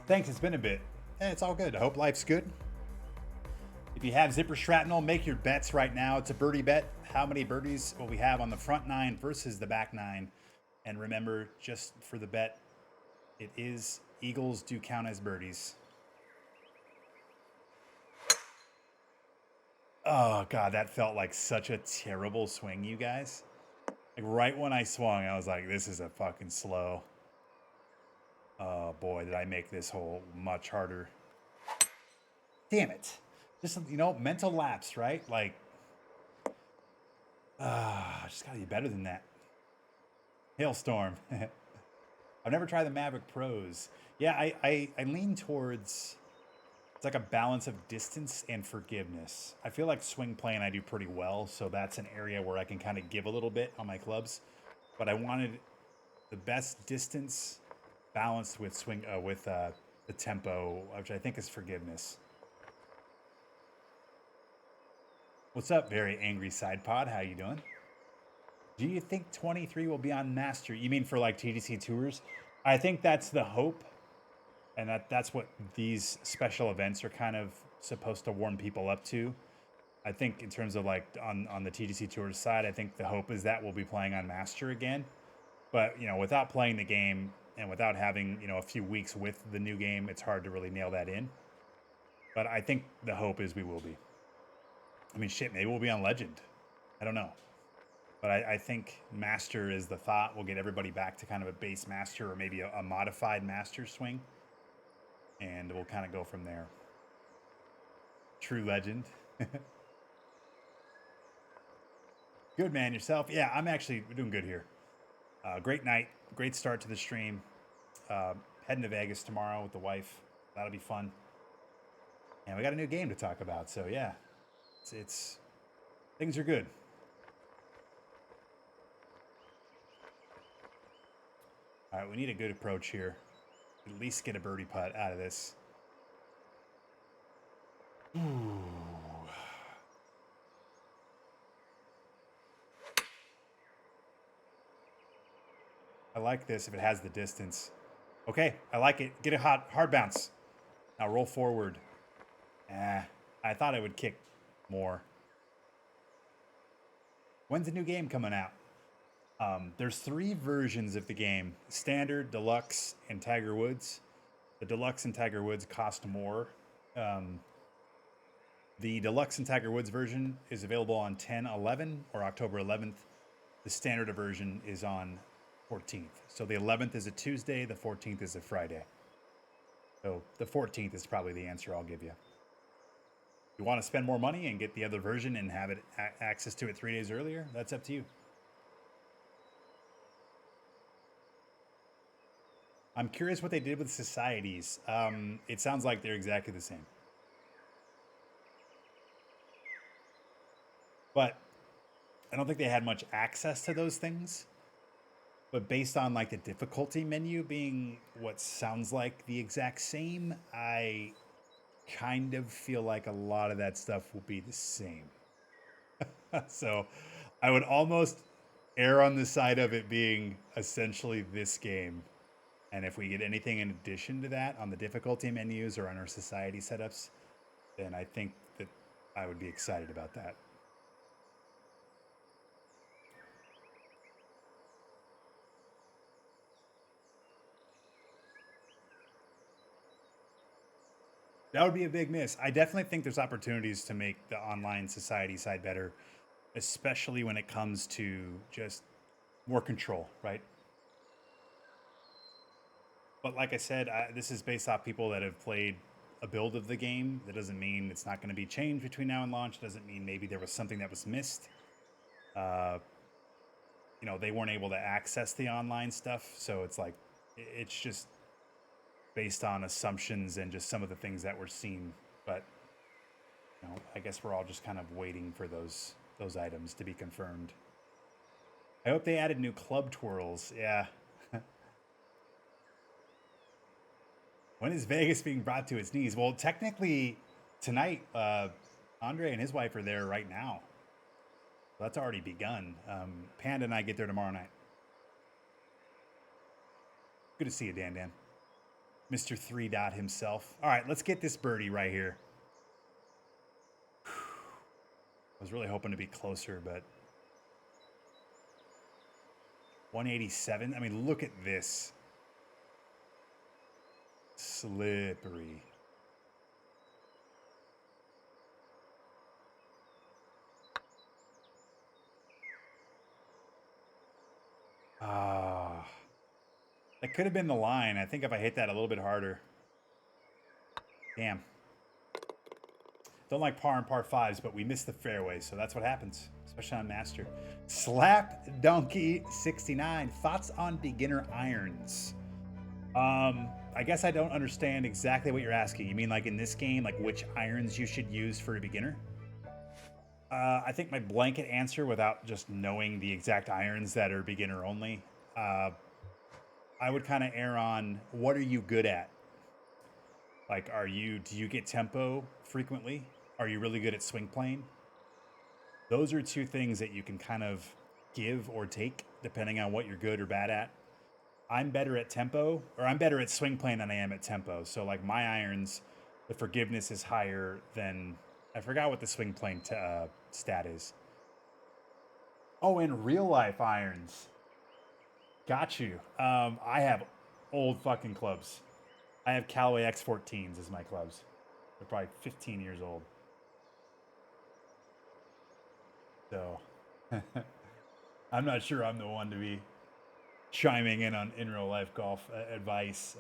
Thanks, it's been a bit. It's all good. I hope life's good. If you have zipper shrapnel, make your bets right now. It's a birdie bet. How many birdies will we have on the front 9 versus the back 9? And remember, just for the bet, it is eagles do count as birdies. Oh, God, that felt like such a terrible swing, you guys. Like, right when I swung, I was like, this is a fucking slow. Oh, boy, did I make this hole much harder. Damn it. Just, mental lapse, right? Like, just gotta be better than that. Hailstorm. I've never tried the Maverick Pros. Yeah, I lean towards... It's like a balance of distance and forgiveness. I feel like swing playing I do pretty well, so that's an area where I can kind of give a little bit on my clubs. But I wanted the best distance balanced with the tempo, which I think is forgiveness. What's up, very angry side pod? How you doing? Do you think 23 will be on Master? You mean for like TGCTours? I think that's the hope. And that's what these special events are kind of supposed to warm people up to. I think in terms of like on the TGCTours side, I think the hope is that we'll be playing on Master again. But, without playing the game and without having, a few weeks with the new game, it's hard to really nail that in. But I think the hope is we will be. I mean, shit, maybe we'll be on Legend. I don't know. But I think Master is the thought. We'll get everybody back to kind of a base Master or maybe a modified Master swing. And we'll kind of go from there. True legend. Good, man. Yourself? Yeah, I'm actually doing good here. Great night. Great start to the stream. Heading to Vegas tomorrow with the wife. That'll be fun. And we got a new game to talk about. So, yeah. It's things are good. All right, we need a good approach here. At least get a birdie putt out of this. Ooh. I like this if it has the distance. Okay, I like it. Get a hard bounce. Now roll forward. I thought I would kick more. When's the new game coming out? There's 3 versions of the game: Standard, Deluxe, and Tiger Woods. The Deluxe and Tiger Woods cost more The deluxe and Tiger Woods version is available on 10/11 or October 11th. The standard version is on 14th. So the 11th is a Tuesday, the 14th is a Friday. So the 14th is probably the answer I'll give you. If you want to spend more money and get the other version and have it access to it 3 days earlier, that's up to you. I'm curious what they did with societies. It sounds like they're exactly the same. But I don't think they had much access to those things. But based on like the difficulty menu being what sounds like the exact same, I kind of feel like a lot of that stuff will be the same. So I would almost err on the side of it being essentially this game. And if we get anything in addition to that on the difficulty menus or on our society setups, then I think that I would be excited about that. That would be a big miss. I definitely think there's opportunities to make the online society side better, especially when it comes to just more control, right? But like I said, this is based off people that have played a build of the game. That doesn't mean it's not going to be changed between now and launch. It doesn't mean maybe there was something that was missed. You know, they weren't able to access the online stuff. So it's like, it's just based on assumptions and just some of the things that were seen. But, you know, I guess we're all just kind of waiting for those items to be confirmed. I hope they added new club twirls. Yeah. When is Vegas being brought to its knees? Well, technically, tonight, Andre and his wife are there right now. That's already begun. Panda and I get there tomorrow night. Good to see you, Dan. Mr. 3 Dot himself. All right, let's get this birdie right here. I was really hoping to be closer, but 187. I mean, look at this. Slippery. That could have been the line. I think if I hit that a little bit harder. Damn. Don't like par and par fives, but we missed the fairway, so that's what happens, especially on Master. Slap Donkey 69. Thoughts on beginner irons? I guess I don't understand exactly what you're asking. You mean like in this game, like which irons you should use for a beginner? I think my blanket answer, without just knowing the exact irons that are beginner only, I would kind of err on what are you good at? Like, do you get tempo frequently? Are you really good at swing playing? Those are two things that you can kind of give or take depending on what you're good or bad at. I'm better at tempo, or I'm better at swing playing than I am at tempo. So like my irons, the forgiveness is higher than, I forgot what the swing playing stat is. Oh, in real life irons. Got you. I have old fucking clubs. I have Callaway X14s as my clubs. They're probably 15 years old. So I'm not sure I'm the one to be chiming in on in real life golf advice.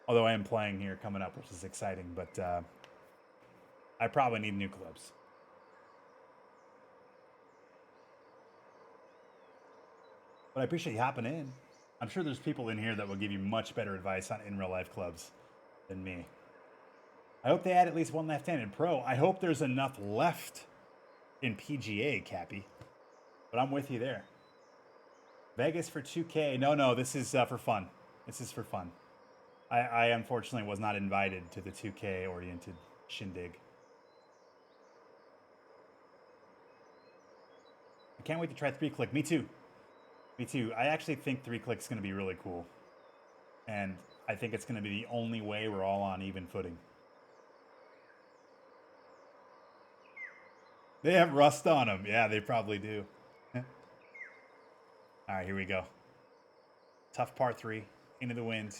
Although I am playing here coming up, which is exciting, but I probably need new clubs. But I appreciate you hopping in. I'm sure there's people in here that will give you much better advice on in real life clubs than me. I hope they add at least one left-handed pro. I hope there's enough left in PGA, Cappy. But I'm with you there. Vegas for 2K. No, this is for fun. This is for fun. I unfortunately was not invited to the 2K-oriented shindig. I can't wait to try 3-click. Me too. Me too. I actually think 3-click is going to be really cool. And I think it's going to be the only way we're all on even footing. They have rust on them. Yeah, they probably do. All right, here we go. Tough par 3. Into the wind.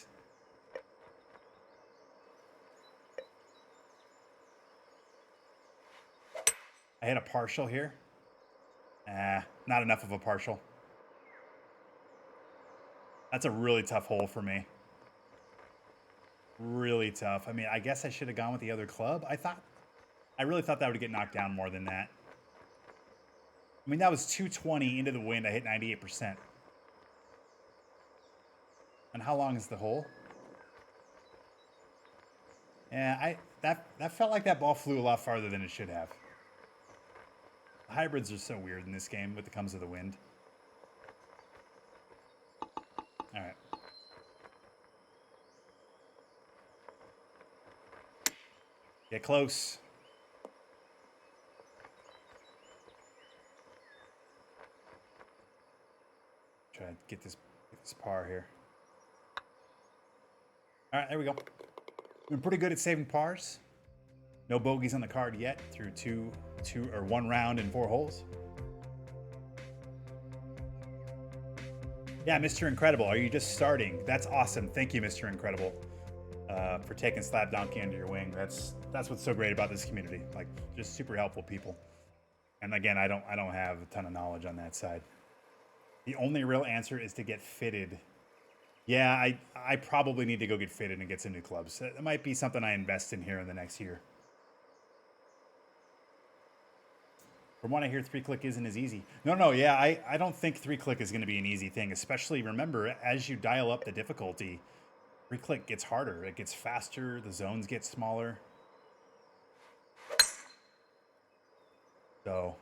I hit a partial here. Not enough of a partial. That's a really tough hole for me. Really tough. I mean, I guess I should have gone with the other club. I really thought that would get knocked down more than that. I mean, that was 220 into the wind. I hit 98%. And how long is the hole? Yeah, that felt like that ball flew a lot farther than it should have. The hybrids are so weird in this game when it comes to the wind. All right. Get close. Try to get this par here. All right, there we go. Been pretty good at saving pars. No bogeys on the card yet through one round and 4 holes. Yeah, Mr. Incredible, are you just starting? That's awesome. Thank you, Mr. Incredible, for taking Slap Donkey under your wing. That's what's so great about this community. Like, just super helpful people. And again, I don't have a ton of knowledge on that side. The only real answer is to get fitted. Yeah, I probably need to go get fitted and get some new clubs. That might be something I invest in here in the next year. From what I hear, 3-click isn't as easy. No, yeah, I don't think 3-click is going to be an easy thing, especially, remember, as you dial up the difficulty, 3-click gets harder. It gets faster, the zones get smaller. So,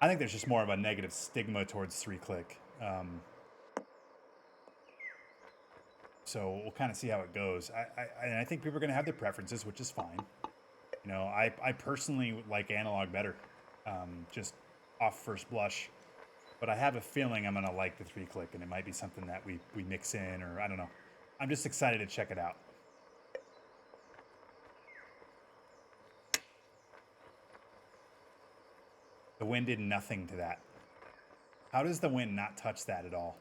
I think there's just more of a negative stigma towards 3-click. So we'll kind of see how it goes. I think people are going to have their preferences, which is fine. You know, I personally like analog better, just off first blush. But I have a feeling I'm going to like the 3-click, and it might be something that we mix in, or I don't know. I'm just excited to check it out. The wind did nothing to that. How does the wind not touch that at all?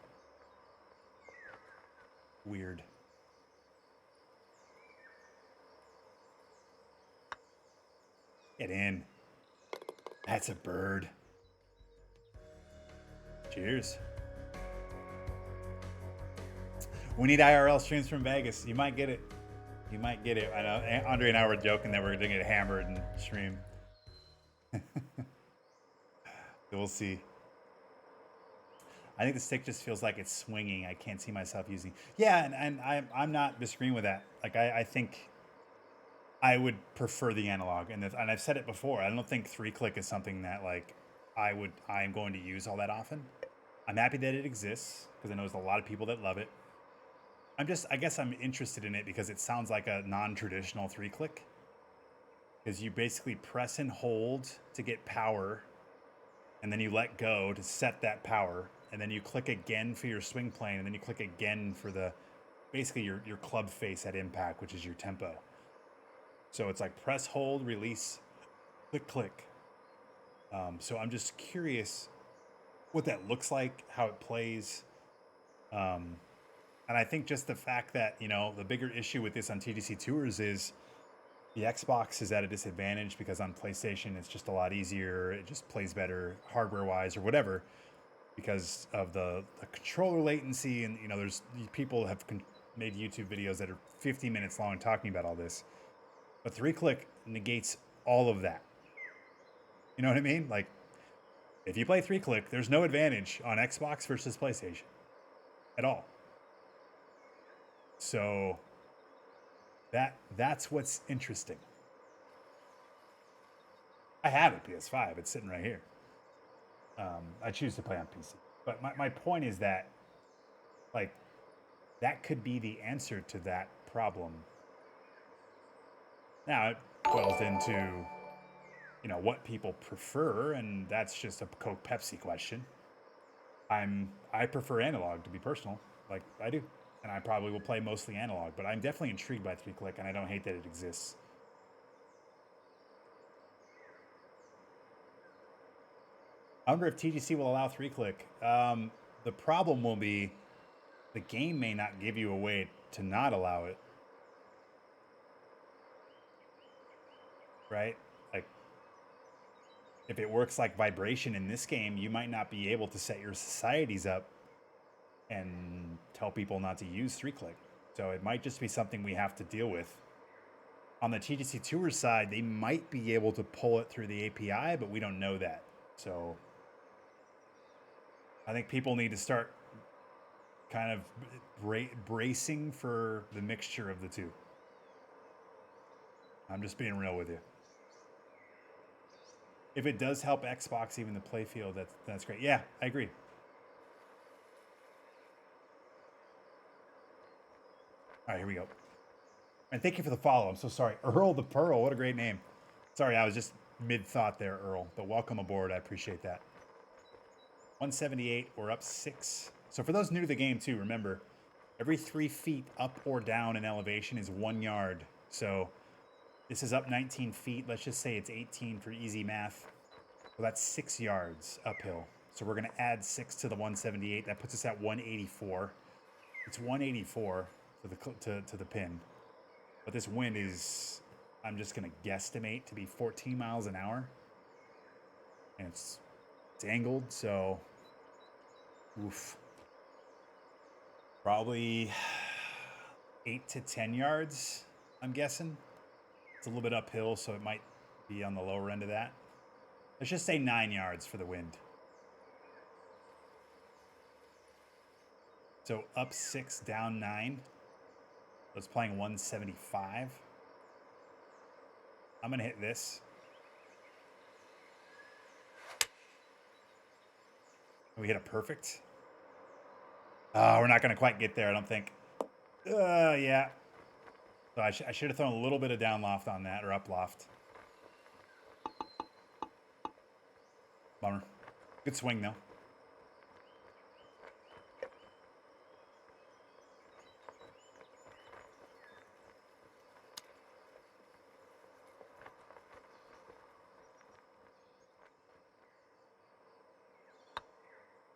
Weird. Get in. That's a bird. Cheers. We need IRL streams from Vegas. You might get it. You might get it. I know Andre and I were joking that we're going to get hammered and stream. We'll see. I think the stick just feels like it's swinging. I can't see myself using. Yeah, and I'm not disagreeing with that. Like I think I would prefer the analog, and I've said it before. I don't think 3-click is something that like I am going to use all that often. I'm happy that it exists because I know there's a lot of people that love it. I guess I'm interested in it because it sounds like a non-traditional 3-click. Because you basically press and hold to get power, and then you let go to set that power, and then you click again for your swing plane, and then you click again for basically your club face at impact, which is your tempo. So it's like press, hold, release, click, click. So I'm just curious what that looks like, how it plays. And I think just the fact that, you know, the bigger issue with this on TGCTours is the Xbox is at a disadvantage because on PlayStation it's just a lot easier. It just plays better hardware-wise or whatever because of the controller latency. And, you know, there's people have made YouTube videos that are 50 minutes long talking about all this. But 3-click negates all of that. You know what I mean? Like, if you play 3-click, there's no advantage on Xbox versus PlayStation at all. So that's what's interesting. I have a PS5. It's sitting right here. I choose to play on PC. But my point is that, like, that could be the answer to that problem. Now, it boils into, you know, what people prefer, and that's just a Coke Pepsi question. I prefer analog, to be personal. Like, I do. And I probably will play mostly analog, but I'm definitely intrigued by 3-click, and I don't hate that it exists. I wonder if TGC will allow 3-click. The problem will be the game may not give you a way to not allow it. Right? Like, if it works like vibration in this game, you might not be able to set your societies up and tell people not to use 3-click. So it might just be something we have to deal with. On the TGCTours side, they might be able to pull it through the API, but we don't know that. So I think people need to start kind of bracing for the mixture of the two. I'm just being real with you. If it does help Xbox, even the playfield, that's great. Yeah, I agree. All right, here we go. And thank you for the follow. I'm so sorry. Earl the Pearl, what a great name. Sorry, I was just mid-thought there, Earl. But welcome aboard. I appreciate that. 178, we're up 6. So for those new to the game too, remember, every 3 feet up or down in elevation is 1 yard. So this is up 19 feet. Let's just say it's 18 for easy math. Well, that's 6 yards uphill. So we're going to add 6 to the 178. That puts us at 184. It's 184 to the pin. But this wind is, I'm just going to guesstimate to be 14 miles an hour. And it's angled, so oof. Probably 8 to 10 yards, I'm guessing. It's a little bit uphill, so it might be on the lower end of that. Let's just say 9 yards for the wind. So up 6, down 9. So it's playing 175. I'm going to hit this. We hit a perfect. We're not going to quite get there, I don't think. Yeah. So I should have thrown a little bit of down loft on that, or up loft. Bummer. Good swing, though.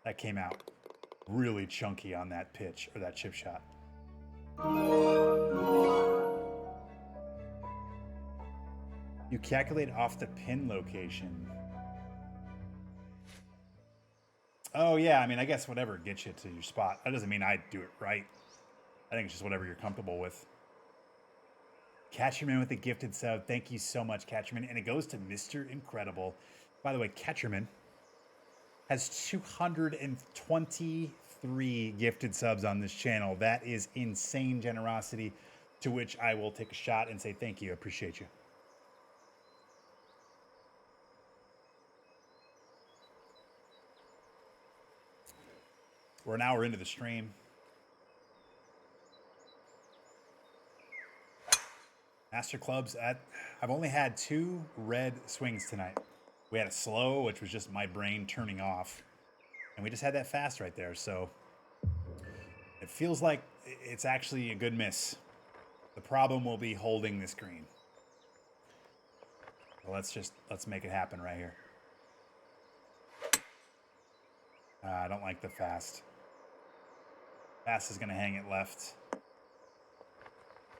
That came out really chunky on that pitch, or that chip shot. You calculate off the pin location. Oh, yeah, I mean, I guess whatever gets you to your spot. That doesn't mean I do it right. I think it's just whatever you're comfortable with. Catcherman with a gifted sub. Thank you so much, Catcherman. And it goes to Mr. Incredible. By the way, Catcherman has 223 gifted subs on this channel. That is insane generosity, to which I will take a shot and say thank you. I appreciate you. We're an hour into the stream. Master clubs I've only had 2 red swings tonight. We had a slow, which was just my brain turning off. And we just had that fast right there. So it feels like it's actually a good miss. The problem will be holding this green. Well, let's make it happen right here. I don't like the fast. Fast is going to hang it left.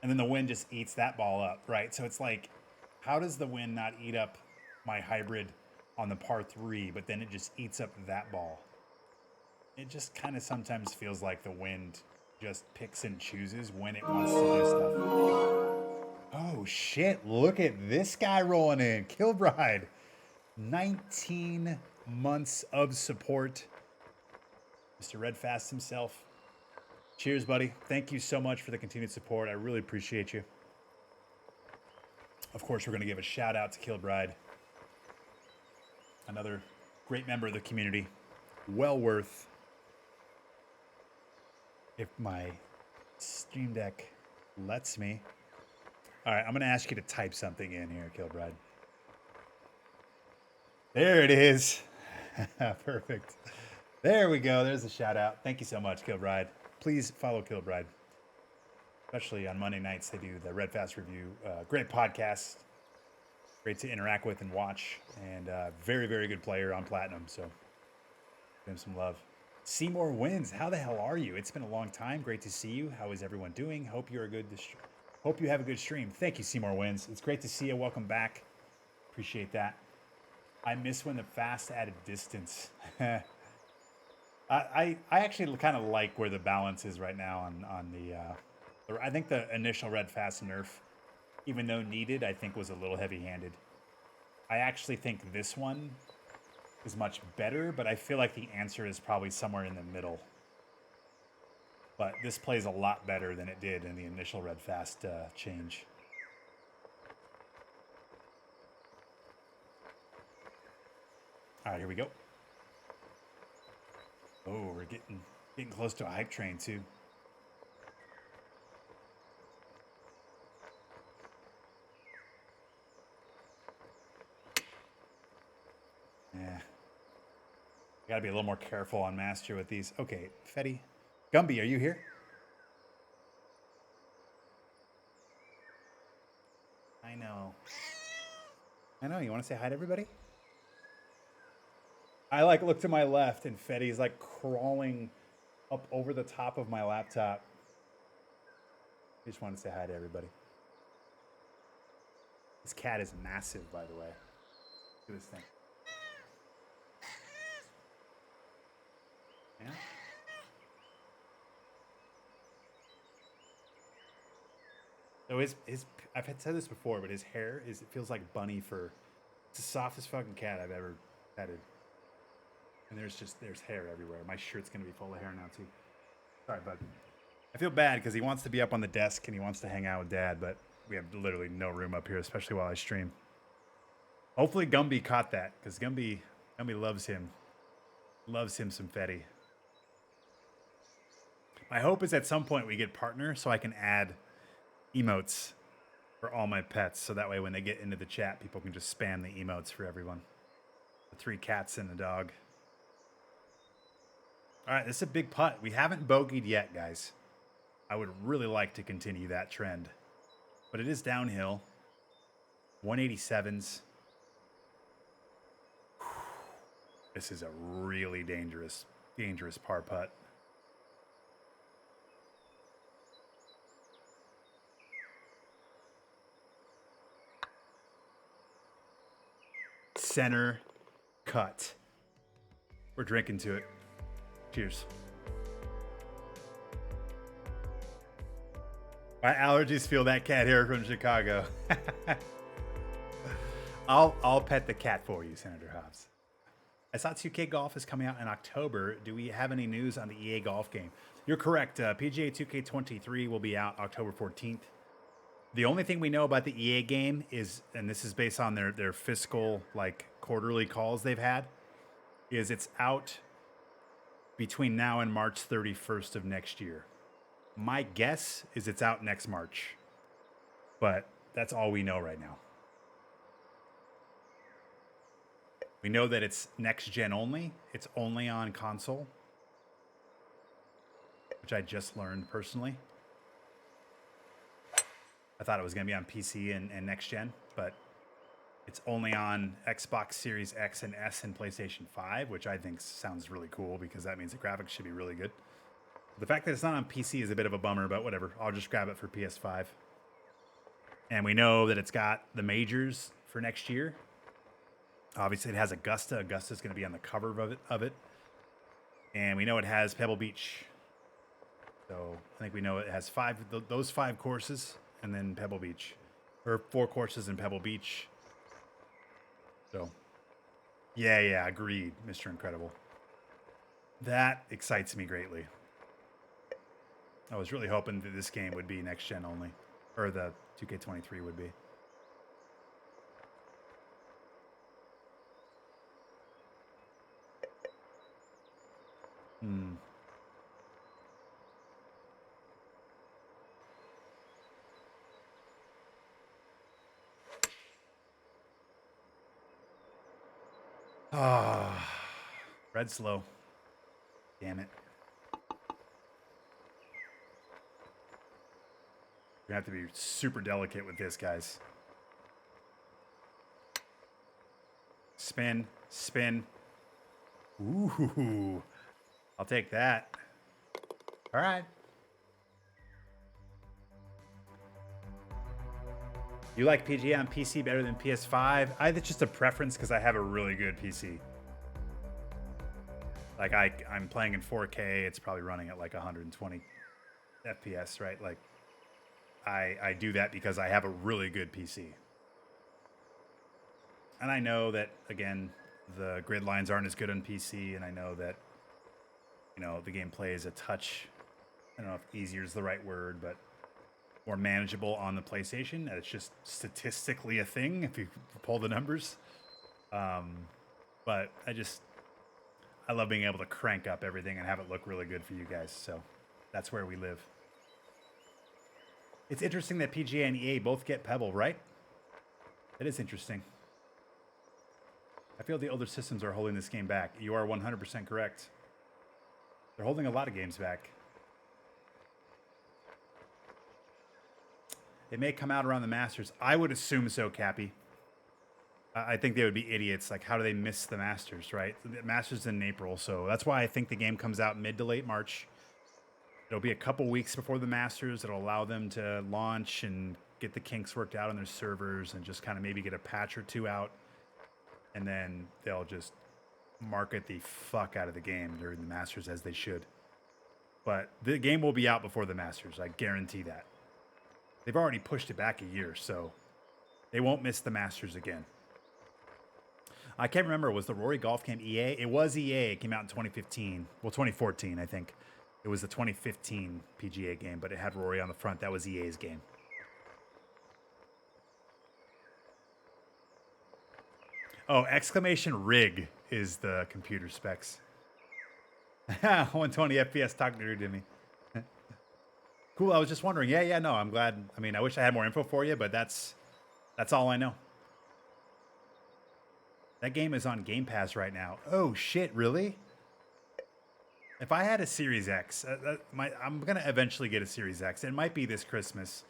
And then the wind just eats that ball up, right? So it's like, how does the wind not eat up my hybrid on the par 3, but then it just eats up that ball? It just kind of sometimes feels like the wind just picks and chooses when it wants to do stuff. Oh, shit. Look at this guy rolling in. Kilbride. 19 months of support. Mr. Redfast himself. Cheers, buddy. Thank you so much for the continued support. I really appreciate you. Of course, we're going to give a shout out to Kilbride. Another great member of the community. Well worth. If my Stream Deck lets me. All right, I'm going to ask you to type something in here, Kilbride. There it is. Perfect. There we go. There's a shout out. Thank you so much, Kilbride. Please follow Kilbride. Especially on Monday nights, they do the Red Fast Review. Great podcast. Great to interact with and watch. And very, very good player on Platinum. So give him some love. Seymour Wins. How the hell are you? It's been a long time. Great to see you. How is everyone doing? Hope you have a good stream. Thank you, Seymour Wins. It's great to see you. Welcome back. Appreciate that. I miss when the fast added distance. I actually kind of like where the balance is right now on the I think the initial red fast nerf, even though needed, I think was a little heavy-handed. I actually think this one is much better, but I feel like the answer is probably somewhere in the middle. But this plays a lot better than it did in the initial red fast change. All right, here we go. Oh, we're getting close to a hype train too. Yeah. Gotta be a little more careful on Master with these. Okay, Fetty. Gumby, are you here? I know. I know, you wanna say hi to everybody? I like look to my left and Fetty's like crawling up over the top of my laptop. I just want to say hi to everybody. This cat is massive, by the way. Look at this thing. Yeah. So I've had said this before, but his hair it feels like bunny fur. It's the softest fucking cat I've ever petted. And there's hair everywhere. My shirt's gonna be full of hair now too. Sorry, bud. I feel bad because he wants to be up on the desk and he wants to hang out with Dad, but we have literally no room up here, especially while I stream. Hopefully Gumby caught that, because Gumby loves him. Loves him some Fetty. My hope is at some point we get partner so I can add emotes for all my pets, so that way when they get into the chat, people can just spam the emotes for everyone. The 3 cats and the dog. All right, this is a big putt. We haven't bogeyed yet, guys. I would really like to continue that trend. But it is downhill. 187s. This is a really dangerous par putt. Center cut. We're drinking to it. Cheers. My allergies feel that cat hair from Chicago. I'll pet the cat for you, Senator Hobbs. I saw 2K Golf is coming out in October. Do we have any news on the EA Golf game? You're correct. PGA2K23 will be out October 14th. The only thing we know about the EA game is, and this is based on their fiscal, like, quarterly calls they've had, is it's out between now and March 31st of next year. My guess is it's out next March, but that's all we know right now. We know that it's next gen only. It's only on console, which I just learned personally. I thought it was going to be on PC and next gen, but it's only on Xbox Series X and S and PlayStation 5, which I think sounds really cool because that means the graphics should be really good. The fact that it's not on PC is a bit of a bummer, but whatever. I'll just grab it for PS5. And we know that it's got the majors for next year. Obviously, it has Augusta. Augusta's going to be on the cover of it. And we know it has Pebble Beach. So I think we know it has those 5 courses and then Pebble Beach. Or 4 courses in Pebble Beach. So, yeah, agreed, Mr. Incredible. That excites me greatly. I was really hoping that this game would be next gen only, or the 2K23 would be. Red slow. Damn it. We're going to have to be super delicate with this, guys. Spin, spin. Ooh, I'll take that. All right. You like PGA on PC better than PS5? It's just a preference because I have a really good PC. Like I'm playing in 4K. It's probably running at like 120 FPS, right? Like I do that because I have a really good PC. And I know that, again, the grid lines aren't as good on PC, and I know that, the gameplay is a touch, I don't know if easier is the right word, but more manageable on the PlayStation. It's just statistically a thing if you pull the numbers. But I love being able to crank up everything and have it look really good for you guys. So that's where we live. It's interesting that PGA and EA both get Pebble, right? It is interesting. I feel the older systems are holding this game back. You are 100% correct. They're holding a lot of games back. It may come out around the Masters. I would assume so, Cappy. I think they would be idiots. Like, how do they miss the Masters, right? The Masters in April, so that's why I think the game comes out mid to late March. It'll be a couple weeks before the Masters. It'll allow them to launch and get the kinks worked out on their servers and just kind of maybe get a patch or two out. And then they'll just market the fuck out of the game during the Masters, as they should. But the game will be out before the Masters. I guarantee that. They've already pushed it back a year, so they won't miss the Masters again. I can't remember. Was the Rory Golf Camp EA? It was EA. It came out in 2015. Well, 2014, I think. It was the 2015 PGA game, but it had Rory on the front. That was EA's game. Oh, exclamation rig is the computer specs. 120 FPS talking to me. Cool. I was just wondering. Yeah, no, I'm glad. I mean, I wish I had more info for you, but that's all I know. That game is on Game Pass right now. Oh, shit, really? If I had a Series X, I'm going to eventually get a Series X. It might be this Christmas.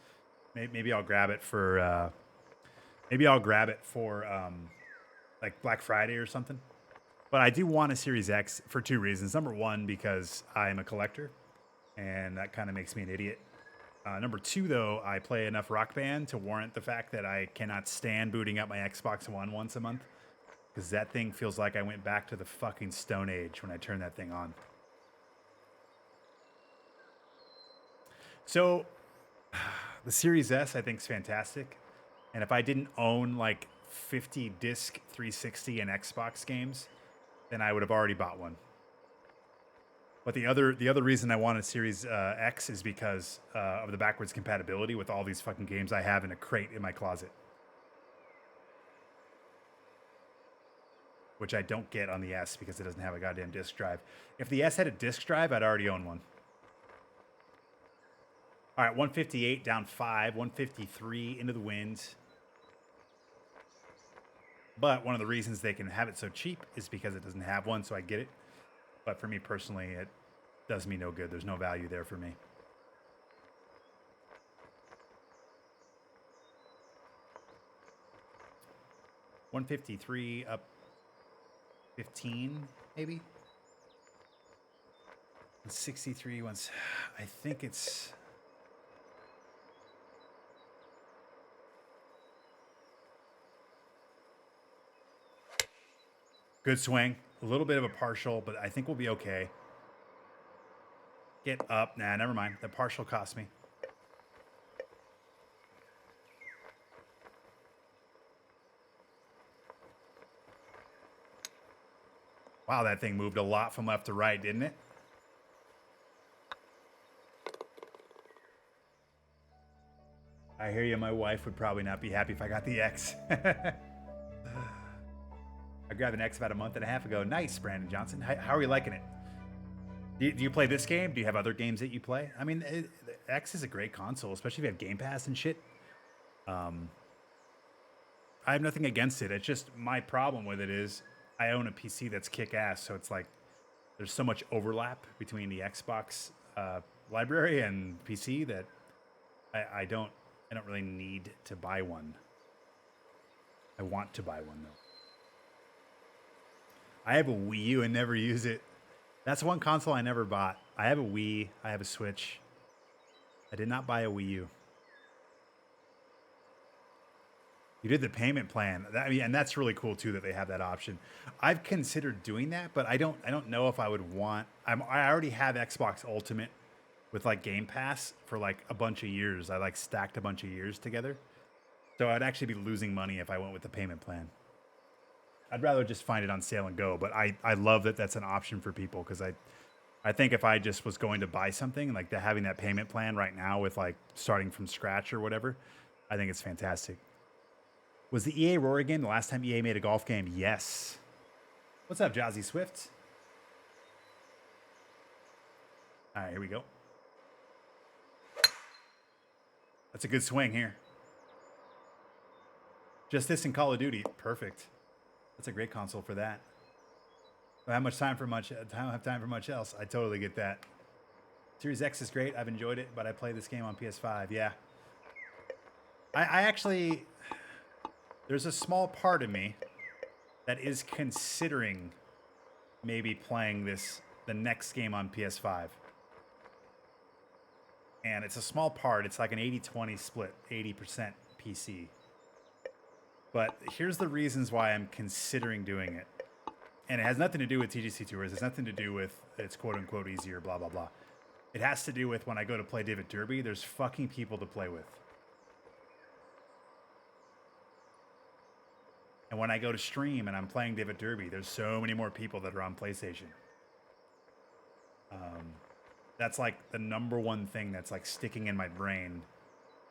Maybe I'll grab it for, like Black Friday or something. But I do want a Series X for two reasons. Number one, because I'm a collector, and that kind of makes me an idiot. Number two, though, I play enough Rock Band to warrant the fact that I cannot stand booting up my Xbox One once a month. Because that thing feels like I went back to the fucking Stone Age when I turned that thing on. So, the Series S, I think, is fantastic. And if I didn't own like 50 disc 360 and Xbox games, then I would have already bought one. But the other reason I want a Series X is because of the backwards compatibility with all these fucking games I have in a crate in my closet. Which I don't get on the S because it doesn't have a goddamn disc drive. If the S had a disc drive, I'd already own one. All right, 158 down 5, 153 into the wind. But one of the reasons they can have it so cheap is because it doesn't have one, so I get it. But for me personally, it does me no good. There's no value there for me. $153 up 15, maybe? 63 once. I think it's... Good swing. A little bit of a partial, but I think we'll be okay. Get up. Nah, never mind. The partial cost me. Wow, that thing moved a lot from left to right, didn't it? I hear you. My wife would probably not be happy if I got the X. I grabbed an X about a month and a half ago. Nice, Brandon Johnson. How are you liking it? Do you play this game? Do you have other games that you play? I mean, the X is a great console, especially if you have Game Pass and shit. I have nothing against it. It's just my problem with it is I own a PC that's kick-ass, so it's like there's so much overlap between the Xbox library and PC that I don't really need to buy one. I want to buy one, though. I have a Wii U and never use it. That's one console I never bought. I have a Wii. I have a Switch. I did not buy a Wii U. You did the payment plan. I mean, and that's really cool too that they have that option. I've considered doing that, but I don't know if I would want. I already have Xbox Ultimate with like Game Pass for like a bunch of years. I like stacked a bunch of years together. So I'd actually be losing money if I went with the payment plan. I'd rather just find it on sale and go, but I love that that's an option for people because I think if I just was going to buy something like having that payment plan right now with like starting from scratch or whatever, I think it's fantastic. Was the EA Rory game the last time EA made a golf game? Yes. What's up, Jazzy Swift? All right, here we go. That's a good swing here. Just this in Call of Duty. Perfect. That's a great console for that. I don't have much time for much. I don't have time for much else. I totally get that. Series X is great. I've enjoyed it, but I play this game on PS5. Yeah. I actually, there's a small part of me that is considering maybe playing the next game on PS5. And it's a small part. It's like an 80-20 split, 80% PC. But here's the reasons why I'm considering doing it. And it has nothing to do with TGCTours. It's nothing to do with it's quote-unquote easier, blah, blah, blah. It has to do with when I go to play David Derby, there's fucking people to play with. And when I go to stream and I'm playing David Derby, there's so many more people that are on PlayStation. That's like the number one thing that's like sticking in my brain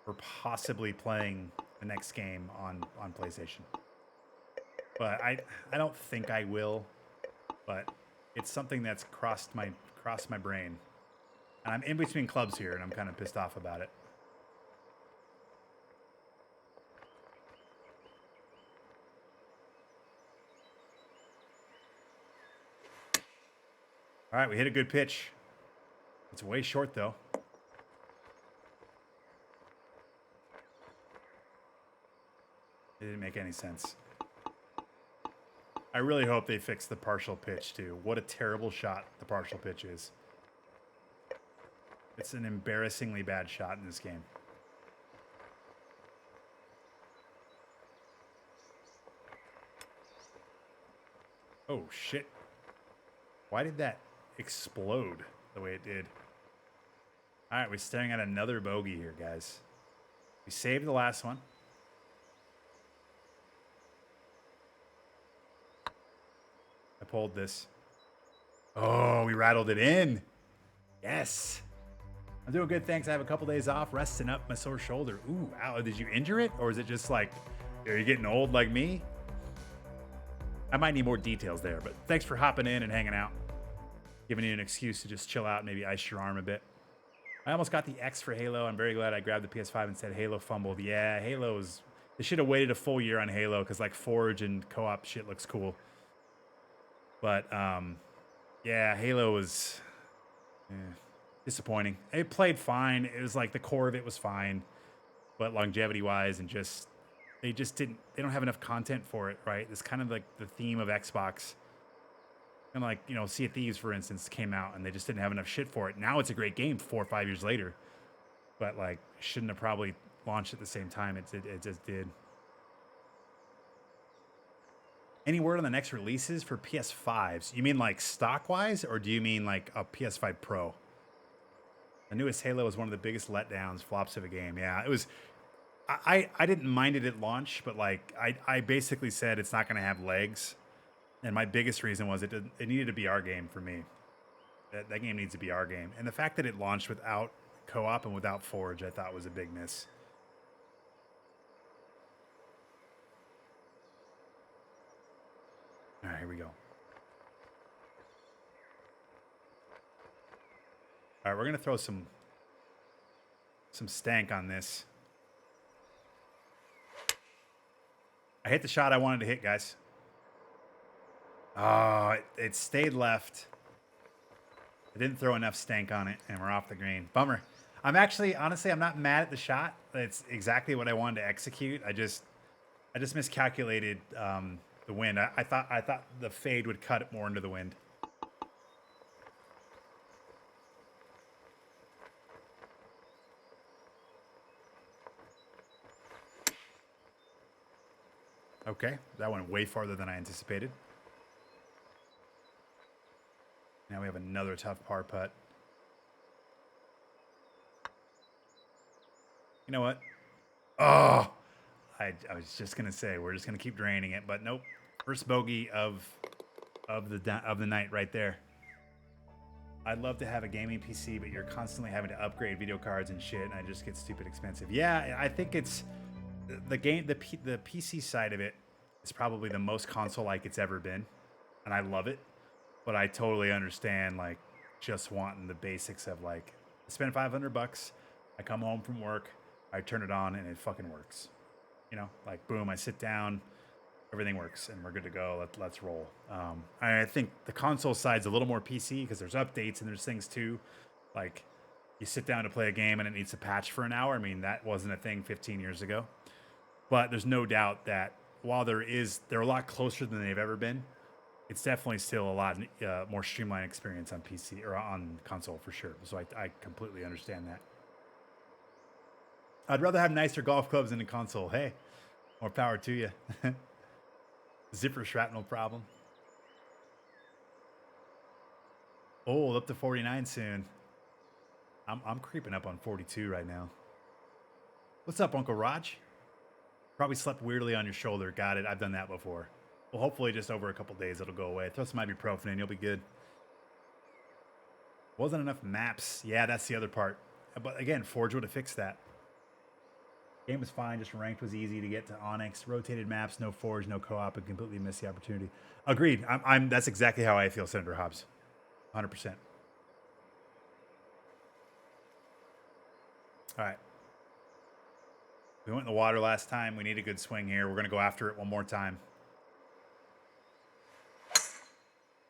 for possibly playing the next game on PlayStation. But I don't think I will, but it's something that's crossed my brain. And I'm in between clubs here and I'm kind of pissed off about it. All right, we hit a good pitch. It's way short, though. It didn't make any sense. I really hope they fix the partial pitch, too. What a terrible shot the partial pitch is. It's an embarrassingly bad shot in this game. Oh, shit. Why did that explode the way it did? All right, we're staring at another bogey here, guys. We saved the last one. I pulled this. Oh, we rattled it in. Yes. I'm doing good, thanks. I have a couple days off, resting up my sore shoulder. Ooh, ow, did you injure it? Or is it just like, are you getting old like me? I might need more details there, but thanks for hopping in and hanging out. Giving you an excuse to just chill out and maybe ice your arm a bit. I almost got the X for Halo. I'm very glad I grabbed the PS5 and said Halo fumbled. Yeah, Halo is... They should have waited a full year on Halo because like Forge and co-op shit looks cool. But, yeah, Halo was disappointing. It played fine. It was like the core of it was fine. But longevity-wise and just... They just didn't... They don't have enough content for it, right? It's kind of like the theme of Xbox. And like, you know, Sea of Thieves, for instance, came out and they just didn't have enough shit for it. Now it's a great game 4 or 5 years later. But like, shouldn't have probably launched at the same time. It just did. Any word on the next releases for PS5s? You mean like stock-wise, or do you mean like a PS5 Pro? The newest Halo was one of the biggest letdowns, flops of a game. Yeah, it was... I didn't mind it at launch, but like, I basically said it's not going to have legs. And my biggest reason was it needed to be our game for me. That game needs to be our game. And the fact that it launched without co-op and without Forge, I thought was a big miss. All right, here we go. All right, we're going to throw some stank on this. I hit the shot I wanted to hit, guys. Oh, it stayed left. I didn't throw enough stank on it, and we're off the green. Bummer. I'm actually, honestly, I'm not mad at the shot. It's exactly what I wanted to execute. I just miscalculated the wind. I thought the fade would cut it more into the wind. Okay, that went way farther than I anticipated. Now we have another tough par putt. You know what? Oh, I was just gonna say we're just gonna keep draining it, but nope. First bogey of the night right there. I'd love to have a gaming PC, but you're constantly having to upgrade video cards and shit, and I just get stupid expensive. Yeah, I think it's the PC side of it is probably the most console-like it's ever been, and I love it. But I totally understand like just wanting the basics of like I spend $500. I come home from work, I turn it on, and it fucking works. You know, like boom, I sit down, everything works, and we're good to go. Let's roll. I think the console side's a little more PC because there's updates and there's things too. Like you sit down to play a game and it needs a patch for an hour. I mean, that wasn't a thing 15 years ago. But there's no doubt that while they're a lot closer than they've ever been. It's definitely still a lot more streamlined experience on PC or on console for sure. So I completely understand that. I'd rather have nicer golf clubs than a console. Hey, more power to you. Zipper shrapnel problem. Oh, up to 49 soon. I'm creeping up on 42 right now. What's up, Uncle Raj? Probably slept weirdly on your shoulder. Got it. I've done that before. Well, hopefully just over a couple days it'll go away. Throw some ibuprofen in, you'll be good. Wasn't enough maps. Yeah, that's the other part. But again, Forge would have fixed that. Game was fine, just ranked was easy to get to Onyx. Rotated maps, no Forge, no co-op, and completely missed the opportunity. Agreed. That's exactly how I feel, Senator Hobbs. 100%. All right. We went in the water last time. We need a good swing here. We're going to go after it one more time.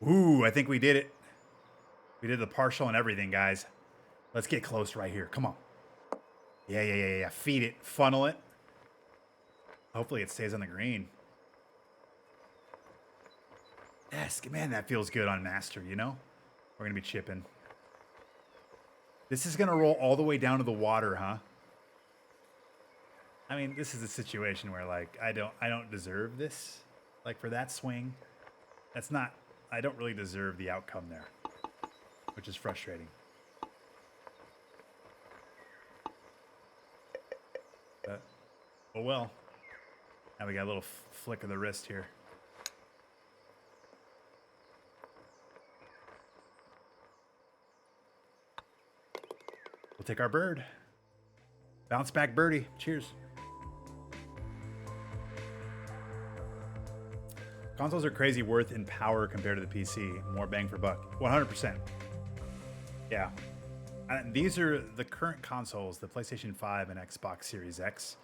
Ooh, I think we did it. We did the partial and everything, guys. Let's get close right here. Come on. Yeah. Feed it. Funnel it. Hopefully it stays on the green. Yes, man, that feels good on Master, you know? We're going to be chipping. This is going to roll all the way down to the water, huh? I mean, this is a situation where, like, I don't deserve this. Like, for that swing, that's not... I don't really deserve the outcome there, which is frustrating. Oh well. Now we got a little flick of the wrist here. We'll take our bird. Bounce back birdie. Cheers. Consoles are crazy worth in power compared to the PC. More bang for buck. 100%. Yeah. And these are the current consoles, the PlayStation 5 and Xbox Series X.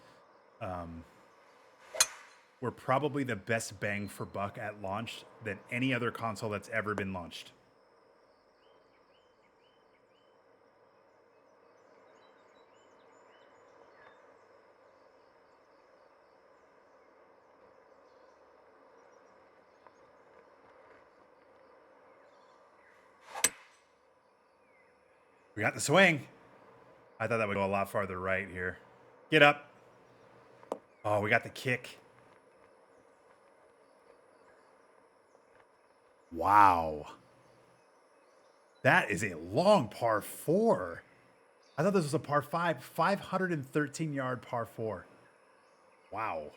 Were probably the best bang for buck at launch than any other console that's ever been launched. We got the swing. I thought that would go a lot farther right here. Get up. Oh, we got the kick. Wow. That is a long par 4. I thought this was a par 5. 513-yard par 4. Wow.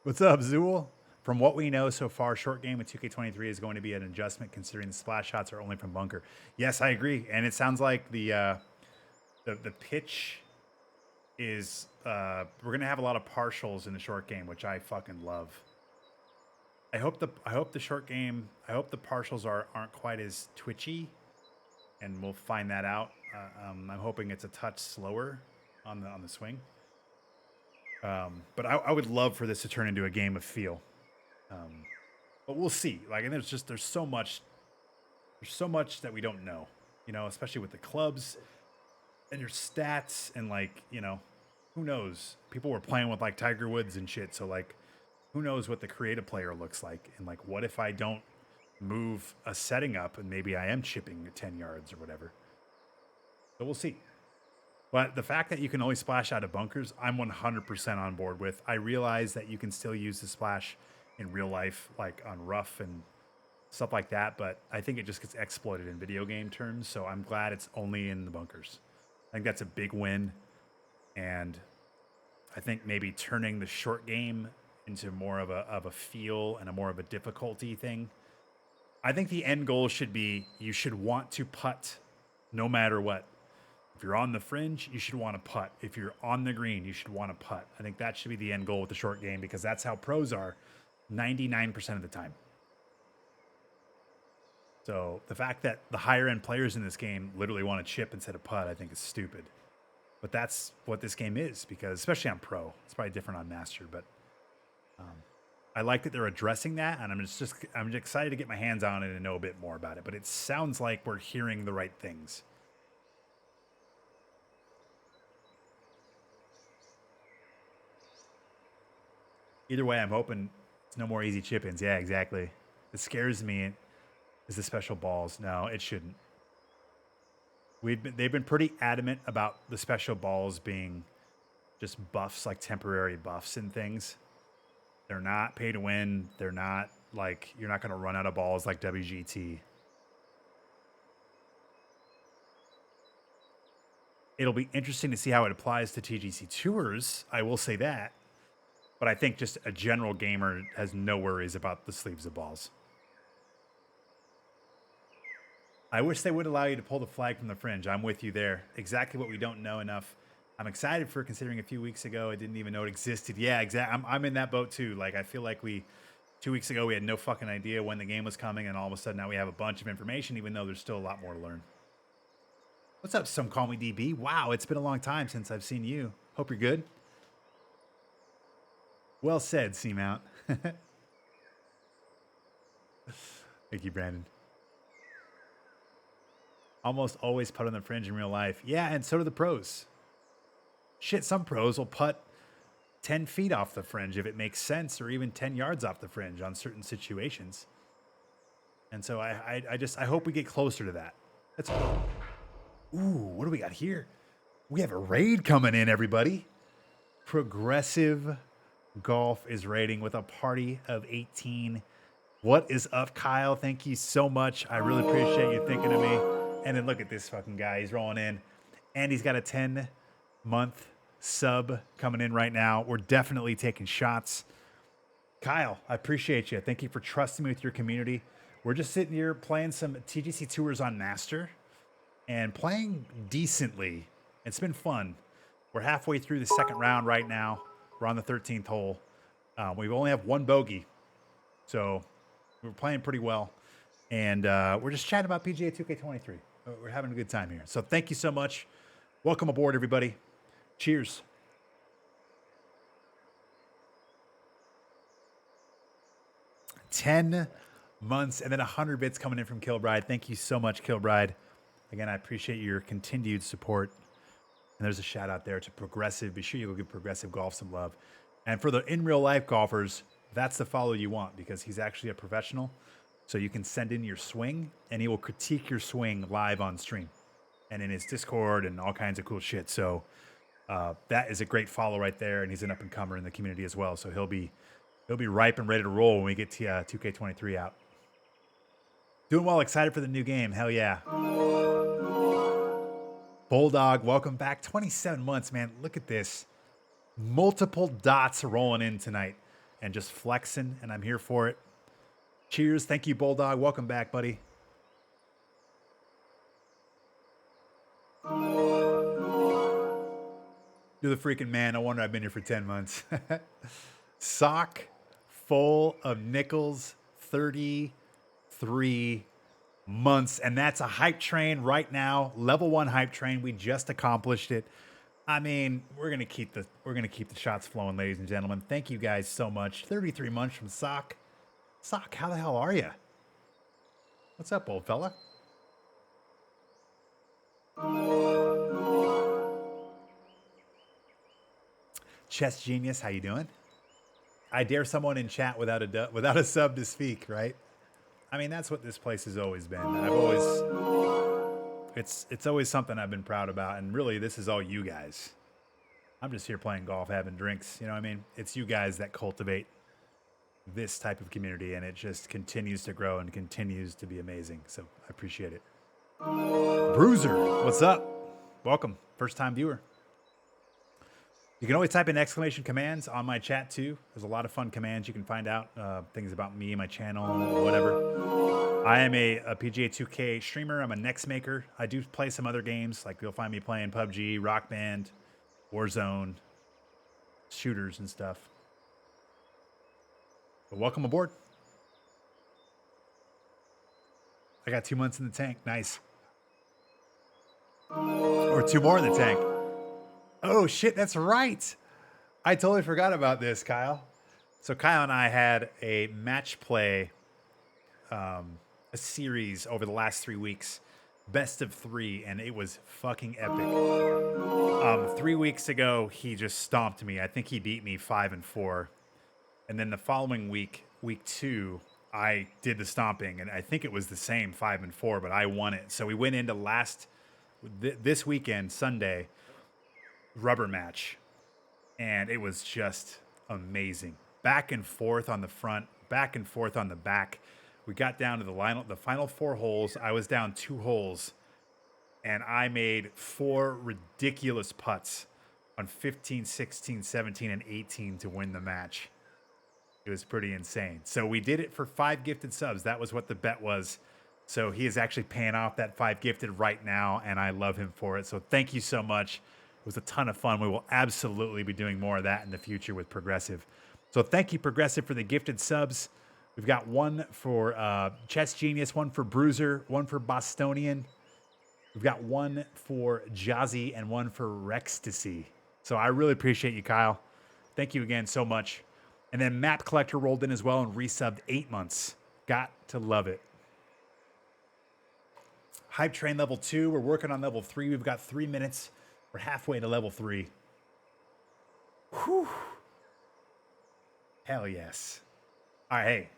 What's up, Zool? From what we know so far, short game with 2K23 is going to be an adjustment considering the splash shots are only from bunker. Yes, I agree. And it sounds like the pitch is we're going to have a lot of partials in the short game, which I fucking love. I hope the short game, I hope the partials aren't quite as twitchy, and we'll find that out. I'm hoping it's a touch slower on the swing. But I would love for this to turn into a game of feel. But we'll see. Like, and there's so much that we don't know, you know, especially with the clubs and your stats and, like, you know, who knows? People were playing with like Tiger Woods and shit, so like, who knows what the creative player looks like, and like, what if I don't move a setting up and maybe I am chipping 10 yards or whatever. So we'll see. But the fact that you can only splash out of bunkers, I'm 100% on board with. I realize that you can still use the splash in real life, like on rough and stuff like that, but I think it just gets exploited in video game terms. So I'm glad it's only in the bunkers. I think that's a big win. And I think maybe turning the short game into more of a feel and a more of a difficulty thing. I think the end goal should be you should want to putt no matter what. If you're on the fringe, you should want to putt. If you're on the green, you should want to putt. I think that should be the end goal with the short game because that's how pros are 99% of the time. So the fact that the higher end players in this game literally want to chip instead of putt, I think is stupid. But that's what this game is because, especially on pro, it's probably different on master. But I like that they're addressing that, and I'm excited to get my hands on it and know a bit more about it. But it sounds like we're hearing the right things. Either way, I'm hoping it's no more easy chip-ins. Yeah, exactly. It scares me is the special balls. No, it shouldn't. They've been pretty adamant about the special balls being just buffs, like temporary buffs and things. They're not pay to win. They're not like you're not going to run out of balls like WGT. It'll be interesting to see how it applies to TGCTours. I will say that. But I think just a general gamer has no worries about the sleeves of balls. I wish they would allow you to pull the flag from the fringe. I'm with you there. Exactly what we don't know enough. I'm excited for considering a few weeks ago I didn't even know it existed. Yeah, exactly. I'm in that boat too. Like I feel like 2 weeks ago we had no fucking idea when the game was coming, and all of a sudden now we have a bunch of information, even though there's still a lot more to learn. What's up, Some Call Me DB? Wow, it's been a long time since I've seen you. Hope you're good. Well said, Seamount. Thank you, Brandon. Almost always putt on the fringe in real life. Yeah, and so do the pros. Shit, some pros will putt 10 feet off the fringe if it makes sense, or even 10 yards off the fringe on certain situations. And so I hope we get closer to that. Let's go. Ooh, what do we got here? We have a raid coming in, everybody. Progressive Golf is raiding with a party of 18. What is up, Kyle? Thank you so much. I really appreciate you thinking of me. And then look at this fucking guy. He's rolling in. And he's got a 10-month sub coming in right now. We're definitely taking shots. Kyle, I appreciate you. Thank you for trusting me with your community. We're just sitting here playing some TGCTours on Master and playing decently. It's been fun. We're halfway through the second round right now. We're on the 13th hole. We only have one bogey. So we're playing pretty well. And we're just chatting about PGA2K23. We're having a good time here. So thank you so much. Welcome aboard, everybody. Cheers. $10 months and then 100 bits coming in from Kilbride. Thank you so much, Kilbride. Again, I appreciate your continued support. And there's a shout out there to Progressive. Be sure you go give Progressive Golf some love. And for the in real life golfers, that's the follow you want because he's actually a professional. So you can send in your swing and he will critique your swing live on stream and in his Discord and all kinds of cool shit. So that is a great follow right there. And he's an up and comer in the community as well. So he'll be ripe and ready to roll when we get to 2K23 out. Doing well, excited for the new game. Hell yeah. Bulldog, welcome back. 27 months, man. Look at this. Multiple dots rolling in tonight and just flexing, and I'm here for it. Cheers. Thank you, Bulldog. Welcome back, buddy. You're the freaking man. No wonder I've been here for 10 months. Sock full of nickels, 33 months. And that's a hype train right now. Level 1 hype train. We just accomplished it. I mean, we're gonna keep the shots flowing, ladies and gentlemen. Thank you guys so much. 33 months from Sock. Sock, how the hell are you? What's up, old fella? Chess Genius, how you doing? I dare someone in chat without a sub to speak, right? I mean, that's what this place has always been. It's always something I've been proud about, and really, this is all you guys. I'm just here playing golf, having drinks. You know what I mean? It's you guys that cultivate this type of community, and it just continues to grow and continues to be amazing. So I appreciate it. Bruiser, what's up? Welcome, first time viewer. You can always type in exclamation commands on my chat too. There's a lot of fun commands you can find out, things about me, my channel, whatever. I am a PGA 2K streamer. I'm a next maker. I do play some other games, like you'll find me playing PUBG, Rock Band, Warzone, shooters and stuff. But welcome aboard. I got 2 months in the tank. Nice. Or 2 more in the tank. Oh, shit, that's right. I totally forgot about this, Kyle. So Kyle and I had a match play, a series over the last 3 weeks, best of 3, and it was fucking epic. 3 weeks ago, he just stomped me. I think he beat me 5-4. And then the following week, week 2, I did the stomping, and I think it was the same 5-4, but I won it. So we went into this weekend, Sunday, rubber match, and it was just amazing. Back and forth on the front, back and forth on the back. We got down to the final 4 holes. I was down 2 holes, and I made 4 ridiculous putts on 15, 16, 17, and 18 to win the match. It was pretty insane. So we did it for 5 gifted subs. That was what the bet was. So he is actually paying off that 5 gifted right now, and I love him for it. So thank you so much. It was a ton of fun. We will absolutely be doing more of that in the future with Progressive. So thank you, Progressive, for the gifted subs. We've got one for Chess Genius, one for Bruiser, one for Bostonian. We've got one for Jazzy and one for Rextasy. So I really appreciate you, Kyle. Thank you again so much. And then Map Collector rolled in as well and resubbed 8 months. Got to love it. Hype Train level 2. We're working on level 3. We've got 3 minutes. We're halfway to level 3. Whew. Hell yes. All right, hey,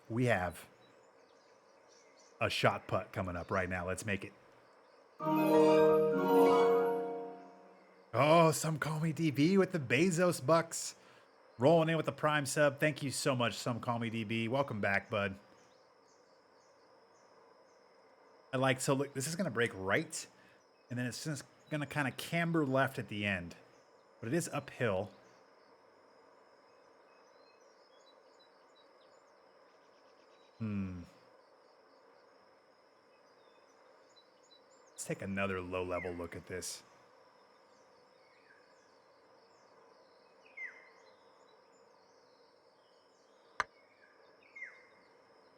we have a shot putt coming up right now. Let's make it. Oh, some call me DB with the Bezos bucks. Rolling in with the Prime sub. Thank you so much, some call me DB. Welcome back, bud. So look, this is going to break right, and then it's just going to kind of camber left at the end. But it is uphill. Let's take another low-level look at this.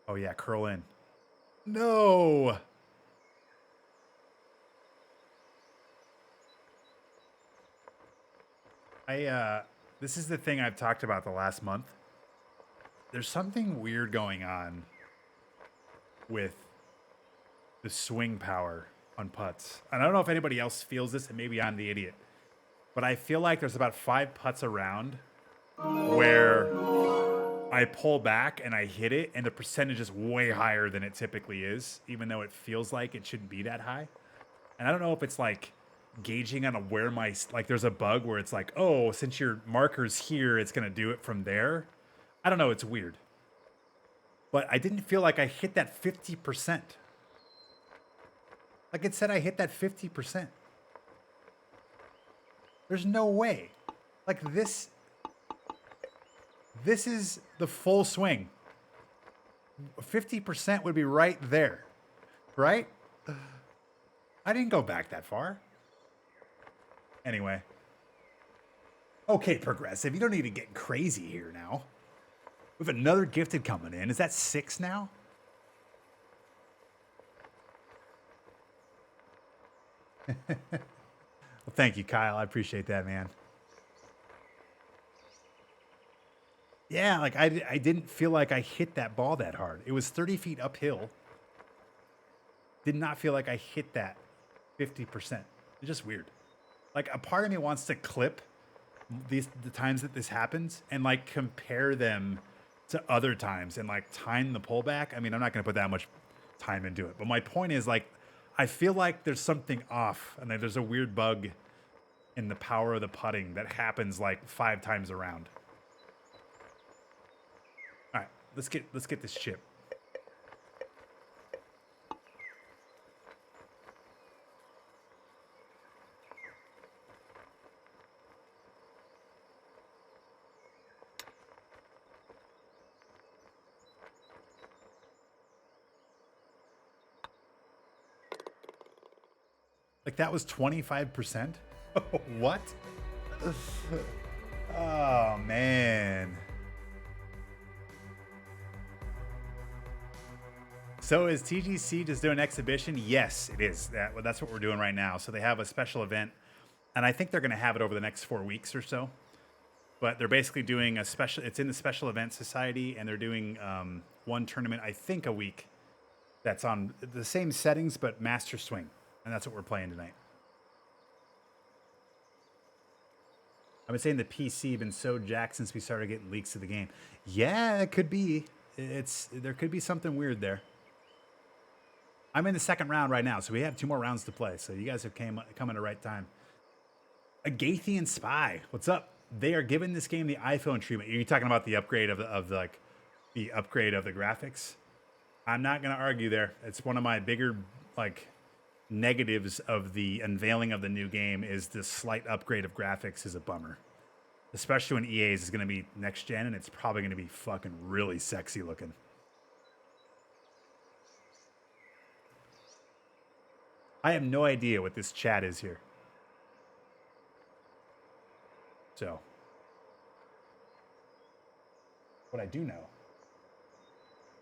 Oh, yeah, curl in. No! This is the thing I've talked about the last month. There's something weird going on with the swing power on putts. And I don't know if anybody else feels this, and maybe I'm the idiot. But I feel like there's about 5 putts around where I pull back and I hit it, and the percentage is way higher than it typically is, even though it feels like it shouldn't be that high. And I don't know if it's like gauging on where there's a bug where it's like, oh, since your marker's here, it's going to do it from there. I don't know. It's weird. But I didn't feel like I hit that 50%. Like it said I hit that 50%. There's no way. Like this is the full swing. 50% would be right there. Right? I didn't go back that far. Anyway. Okay, Progressive. You don't need to get crazy here now. We have another gifted coming in. Is that 6 now? Well, thank you, Kyle. I appreciate that, man. Yeah, like I didn't feel like I hit that ball that hard. It was 30 feet uphill. Did not feel like I hit that 50%. It's just weird. Like a part of me wants to clip the times that this happens and like compare them to other times and like time the pullback. I mean, I'm not going to put that much time into it, but my point is like, I feel like there's something off, and there's a weird bug in the power of the putting that happens like 5 times around. All right, let's get this chip. Like that was 25%? What? Oh, man. So is TGC just doing an exhibition? Yes, it is. That's what we're doing right now. So they have a special event, and I think they're going to have it over the next 4 weeks or so. But they're basically doing a special, it's in the Special Event Society, and they're doing one tournament, I think, a week that's on the same settings, but Master Swing. And that's what we're playing tonight. I've been saying the PC been so jacked since we started getting leaks of the game. Yeah, it could be. There could be something weird there. I'm in the second round right now, so we have 2 more rounds to play. So you guys have come at the right time. A Gathian Spy, what's up? They are giving this game the iPhone treatment. Are you talking about the upgrade of the upgrade of the graphics? I'm not going to argue there. It's one of my bigger negatives of the unveiling of the new game is the slight upgrade of graphics is a bummer. Especially when EA's is going to be next gen, and it's probably going to be fucking really sexy looking. I have no idea what this chat is here. So, what I do know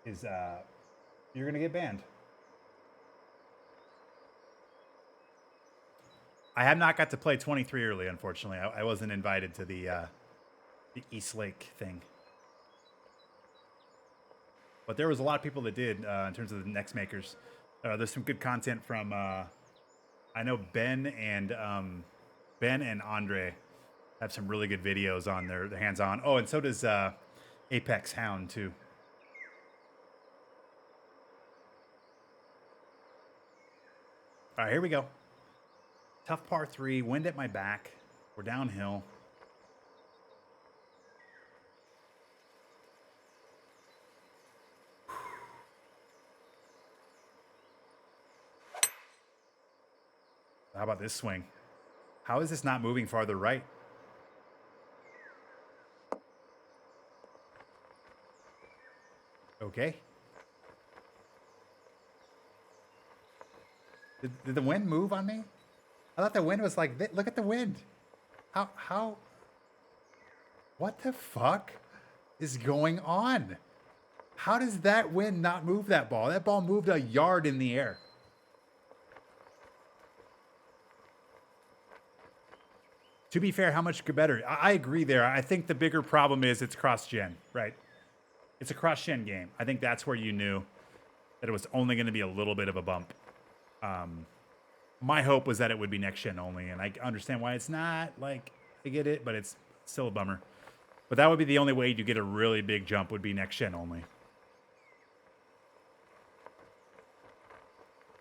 is you're going to get banned. I have not got to play 23 early, unfortunately. I wasn't invited to the East Lake thing. But there was a lot of people that did in terms of the next makers. There's some good content from, I know Ben and Andre have some really good videos on their hands-on. Oh, and so does Apex Hound, too. All right, here we go. Tough par 3, wind at my back. We're downhill. How about this swing? How is this not moving farther right? Okay. Did the wind move on me? I thought the wind was like this. Look at the wind. How? What the fuck is going on? How does that wind not move that ball? That ball moved a yard in the air. To be fair, how much better? I agree there. I think the bigger problem is it's cross-gen, right? It's a cross-gen game. I think that's where you knew that it was only going to be a little bit of a bump. My hope was that it would be next-gen only, and I understand why it's not. Like, I get it, but it's still a bummer. But that would be the only way you get a really big jump would be next-gen only.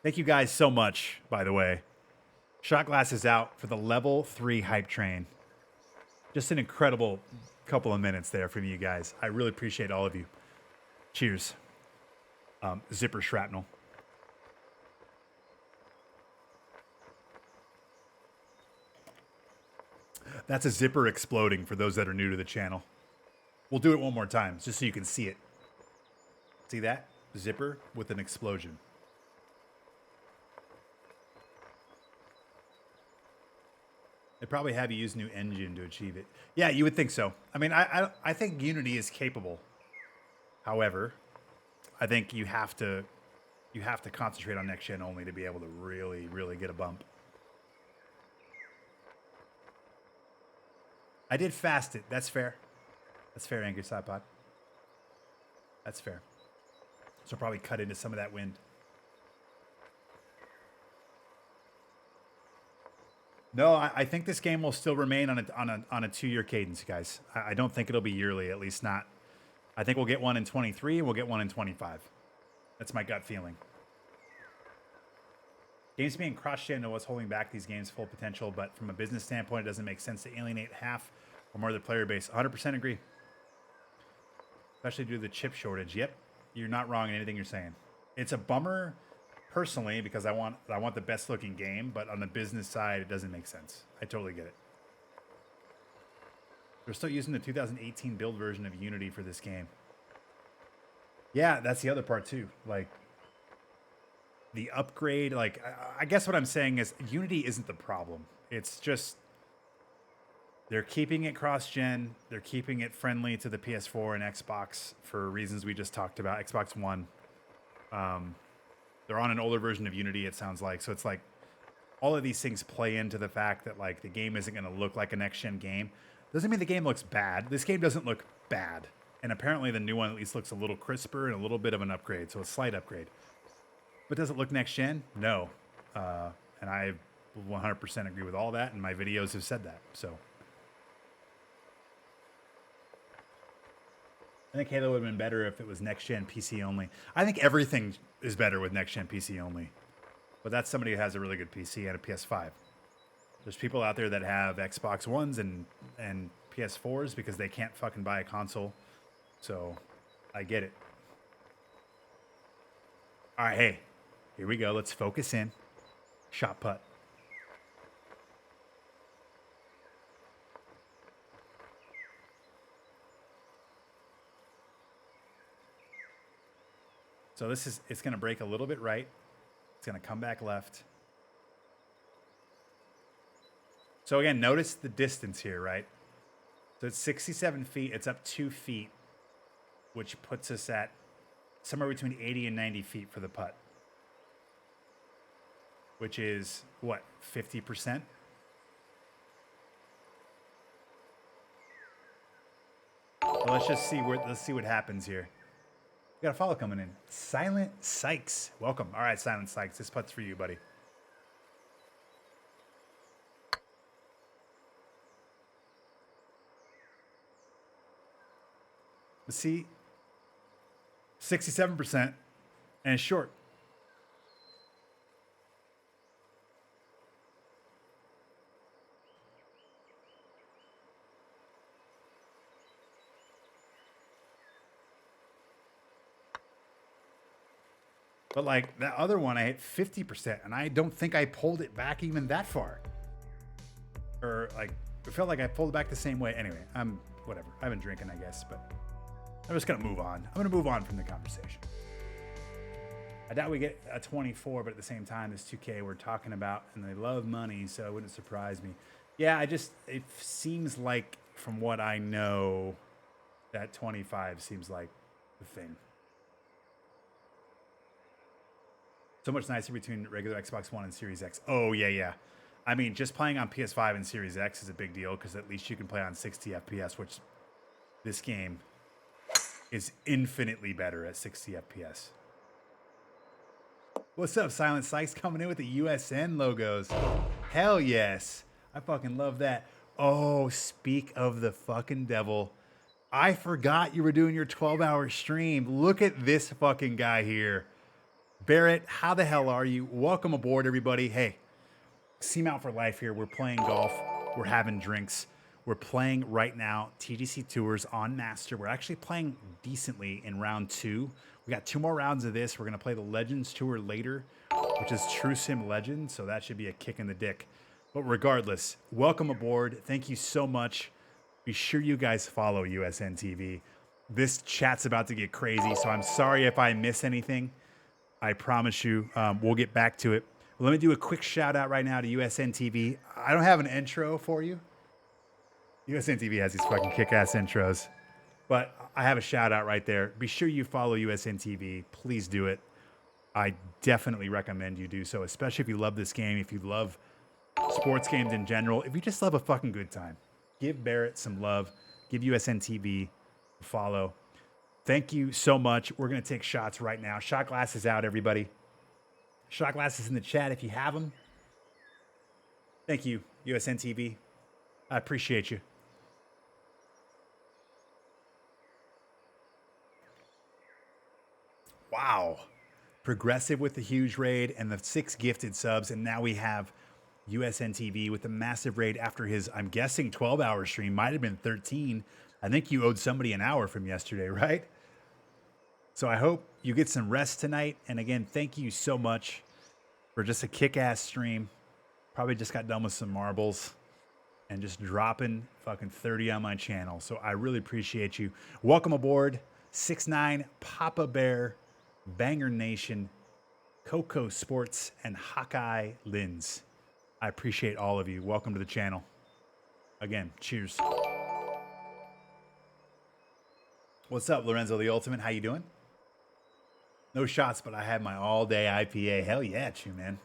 Thank you guys so much, by the way. Shot glass is out for the level 3 hype train. Just an incredible couple of minutes there from you guys. I really appreciate all of you. Cheers. Zipper shrapnel. That's a zipper exploding for those that are new to the channel. We'll do it one more time just so you can see it. See that? Zipper with an explosion. They probably have you use a new engine to achieve it. Yeah, you would think so. I mean, I think Unity is capable. However, I think you have to concentrate on next gen only to be able to really, really get a bump. I did fast it. That's fair. That's fair, Angry Sidepod. That's fair. So probably cut into some of that wind. No, I think this game will still remain on a 2-year cadence, guys. I don't think it'll be yearly, at least not. I think we'll get one in 23 and we'll get one in 25. That's my gut feeling. Games being cross-gen is what's holding back these games' full potential, but from a business standpoint, it doesn't make sense to alienate half or more of the player base. 100% agree. Especially due to the chip shortage. Yep, you're not wrong in anything you're saying. It's a bummer personally because I want the best looking game, but on the business side, it doesn't make sense. I totally get it. They're still using the 2018 build version of Unity for this game. Yeah, that's the other part too. Like the upgrade, like I guess what I'm saying is Unity isn't the problem. It's just they're keeping it cross-gen. They're keeping it friendly to the PS4 and Xbox for reasons we just talked about. Xbox One. They're on an older version of Unity, it sounds like. So it's like all of these things play into the fact that like the game isn't going to look like a next-gen game. Doesn't mean the game looks bad. This game doesn't look bad. And apparently the new one at least looks a little crisper and a little bit of an upgrade. So a slight upgrade. But does it look next-gen? No. And I 100% agree with all that. And my videos have said that. So I think Halo would have been better if it was next-gen PC only. I think everything is better with next-gen PC only. But that's somebody who has a really good PC and a PS5. There's people out there that have Xbox Ones and PS4s because they can't fucking buy a console. So I get it. All right, hey, here we go. Let's focus in. Shot putt. So it's going to break a little bit right. It's going to come back left. So again, notice the distance here, right? So it's 67 feet. It's up 2 feet, which puts us at somewhere between 80 and 90 feet for the putt, which is what, 50%? Well, let's see what happens here. We got a follow coming in. Silent Sykes. Welcome. All right, Silent Sykes. This putt's for you, buddy. Let's see. 67% and it's short. But like that other one, I hit 50%, and I don't think I pulled it back even that far. Or like, it felt like I pulled it back the same way. Anyway, whatever. I've been drinking, I guess, but I'm just gonna move on. I'm gonna move on from the conversation. I doubt we get a 24, but at the same time, this 2K we're talking about, and they love money, so it wouldn't surprise me. Yeah, it seems like, from what I know, that 25 seems like the thing. So much nicer between regular Xbox One and Series X. Oh, yeah. I mean, just playing on PS5 and Series X is a big deal because at least you can play on 60 FPS, which this game is infinitely better at 60 FPS. What's up, Silent Sykes coming in with the USN logos? Hell yes. I fucking love that. Oh, speak of the fucking devil. I forgot you were doing your 12-hour stream. Look at this fucking guy here. Barrett, how the hell are you? Welcome aboard, everybody. Hey, Seam Out for Life here. We're playing golf. We're having drinks. We're playing right now TGCTours on Master. We're actually playing decently in round 2. We got 2 more rounds of this. We're going to play the Legends Tour later, which is True Sim Legends, so that should be a kick in the dick. But regardless, welcome aboard. Thank you so much. Be sure you guys follow USN TV. This chat's about to get crazy, so I'm sorry if I miss anything. I promise you, we'll get back to it. Let me do a quick shout out right now to USN TV. I don't have an intro for you. USN TV has these fucking kick-ass intros, but I have a shout out right there. Be sure you follow USN TV. Please do it. I definitely recommend you do so, especially if you love this game, if you love sports games in general, if you just love a fucking good time. Give Barrett some love. Give USN TV a follow. Thank you so much. We're going to take shots right now. Shot glasses out, everybody. Shot glasses in the chat if you have them. Thank you, USN TV. I appreciate you. Wow. Progressive with the huge raid and the 6 gifted subs. And now we have USNTV with the massive raid after his, I'm guessing, 12-hour stream. Might have been 13. I think you owed somebody an hour from yesterday, right? So I hope you get some rest tonight. And again, thank you so much for just a kick-ass stream. Probably just got done with some marbles and just dropping fucking 30 on my channel. So I really appreciate you. Welcome aboard. 6ix9ine, Papa Bear, Banger Nation, Coco Sports, and Hawkeye Lins. I appreciate all of you. Welcome to the channel. Again, cheers. What's up, Lorenzo the Ultimate? How you doing? No shots, but I had my all-day IPA. Hell yeah, Chew, man.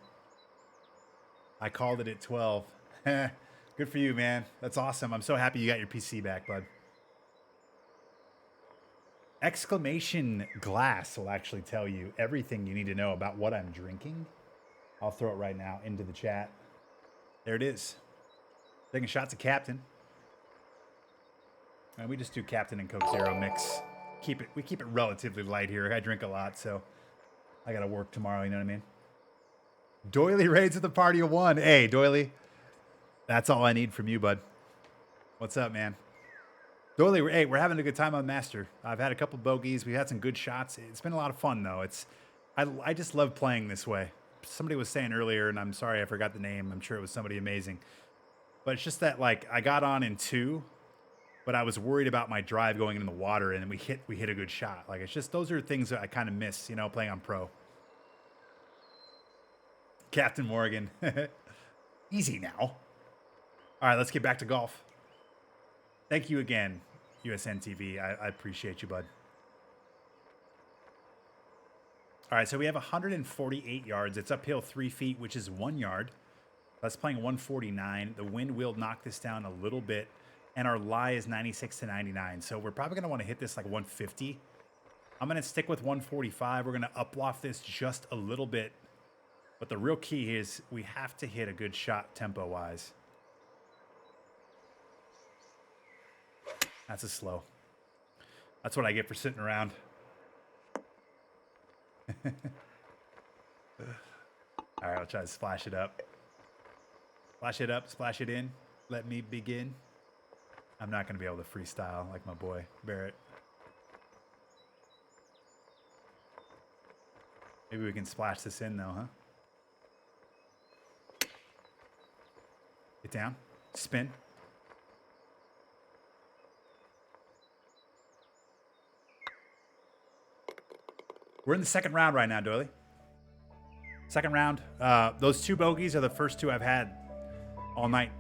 I called it at 12. Good for you, man. That's awesome. I'm so happy you got your PC back, bud. Exclamation glass will actually tell you everything you need to know about what I'm drinking. I'll throw it right now into the chat. There it is. Taking shots of Captain. And we just do Captain and Coke Zero mix. We keep it relatively light here. I drink a lot, so I gotta work tomorrow, you know what I mean? Doily raids at the party of 1. Hey, Doily. That's all I need from you, bud. What's up, man? Doily, hey, we're having a good time on Master. I've had a couple bogeys. We had some good shots. It's been a lot of fun, though. I just love playing this way. Somebody was saying earlier, and I'm sorry I forgot the name. I'm sure it was somebody amazing. But it's just that, like, I got on in 2, but I was worried about my drive going in the water, and then we hit a good shot. Like, it's just, those are things that I kind of miss, you know, playing on Pro. Captain Morgan. Easy now. All right, let's get back to golf. Thank you again, USNTV. I appreciate you, bud. All right, so we have 148 yards. It's uphill 3 feet, which is 1 yard. That's playing 149. The wind will knock this down a little bit, and our lie is 96 to 99. So we're probably going to want to hit this like 150. I'm going to stick with 145. We're going to uploft this just a little bit. But the real key is we have to hit a good shot tempo-wise. That's a slow. That's what I get for sitting around. All right, I'll try to splash it up. Splash it up, splash it in. Let me begin. I'm not going to be able to freestyle like my boy Barrett. Maybe we can splash this in though, huh? Get down. Spin. We're in the second round right now, Doily. Second round. Those 2 bogeys are the first 2 I've had all night.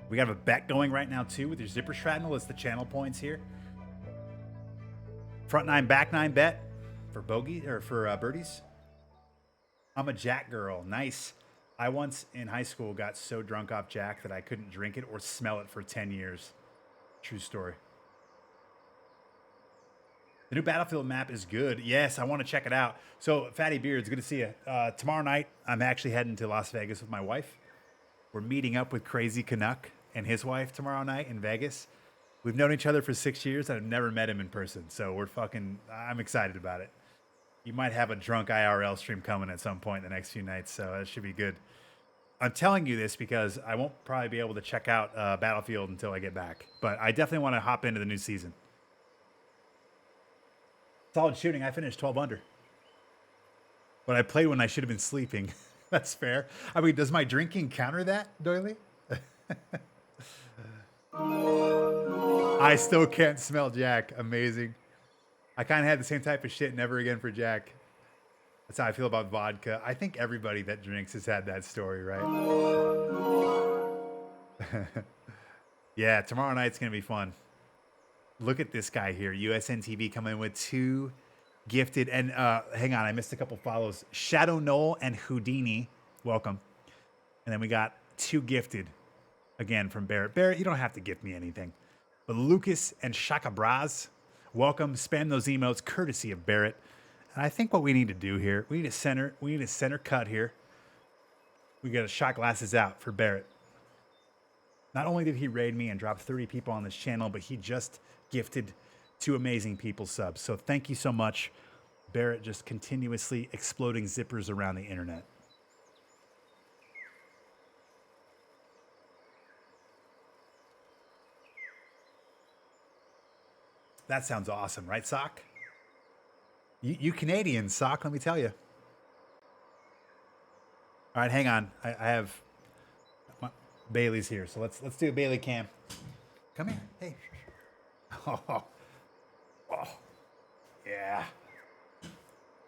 We have a bet going right now, too, with your zipper shrapnel. It's the channel points here. Front 9, back 9 bet for bogey or for birdies. I'm a Jack girl. Nice. I once in high school got so drunk off Jack that I couldn't drink it or smell it for 10 years. True story. The new Battlefield map is good. Yes, I want to check it out. So, Fatty Beards, good to see you. Tomorrow night, I'm actually heading to Las Vegas with my wife. We're meeting up with Crazy Canuck and his wife tomorrow night in Vegas. We've known each other for 6 years. I've never met him in person. So, I'm excited about it. You might have a drunk IRL stream coming at some point in the next few nights. So, that should be good. I'm telling you this because I won't probably be able to check out Battlefield until I get back. But I definitely want to hop into the new season. Solid shooting. I finished 12 under. But I played when I should have been sleeping. That's fair. I mean, does my drinking counter that, Doily? I still can't smell Jack. Amazing. I kind of had the same type of shit. Never again for Jack. That's how I feel about vodka. I think everybody that drinks has had that story, right? Yeah, tomorrow night's going to be fun. Look at this guy here. USNTV coming in with 2 gifted. And hang on, I missed a couple follows. Shadow Knoll and Houdini, welcome. And then we got 2 gifted again from Barrett. Barrett, you don't have to gift me anything. But Lucas and Shaka Braz, welcome. Spam those emotes courtesy of Barrett. And I think what we need to do here, we need a center cut here. We got to shot glasses out for Barrett. Not only did he raid me and drop 30 people on this channel, but he just gifted 2 amazing people subs. So thank you so much. Barrett just continuously exploding zippers around the internet. That sounds awesome, right, Sock? You Canadian, Sock, let me tell you. All right, hang on. I have Bailey's here, so let's do a Bailey cam. Come here. Hey. Oh, yeah.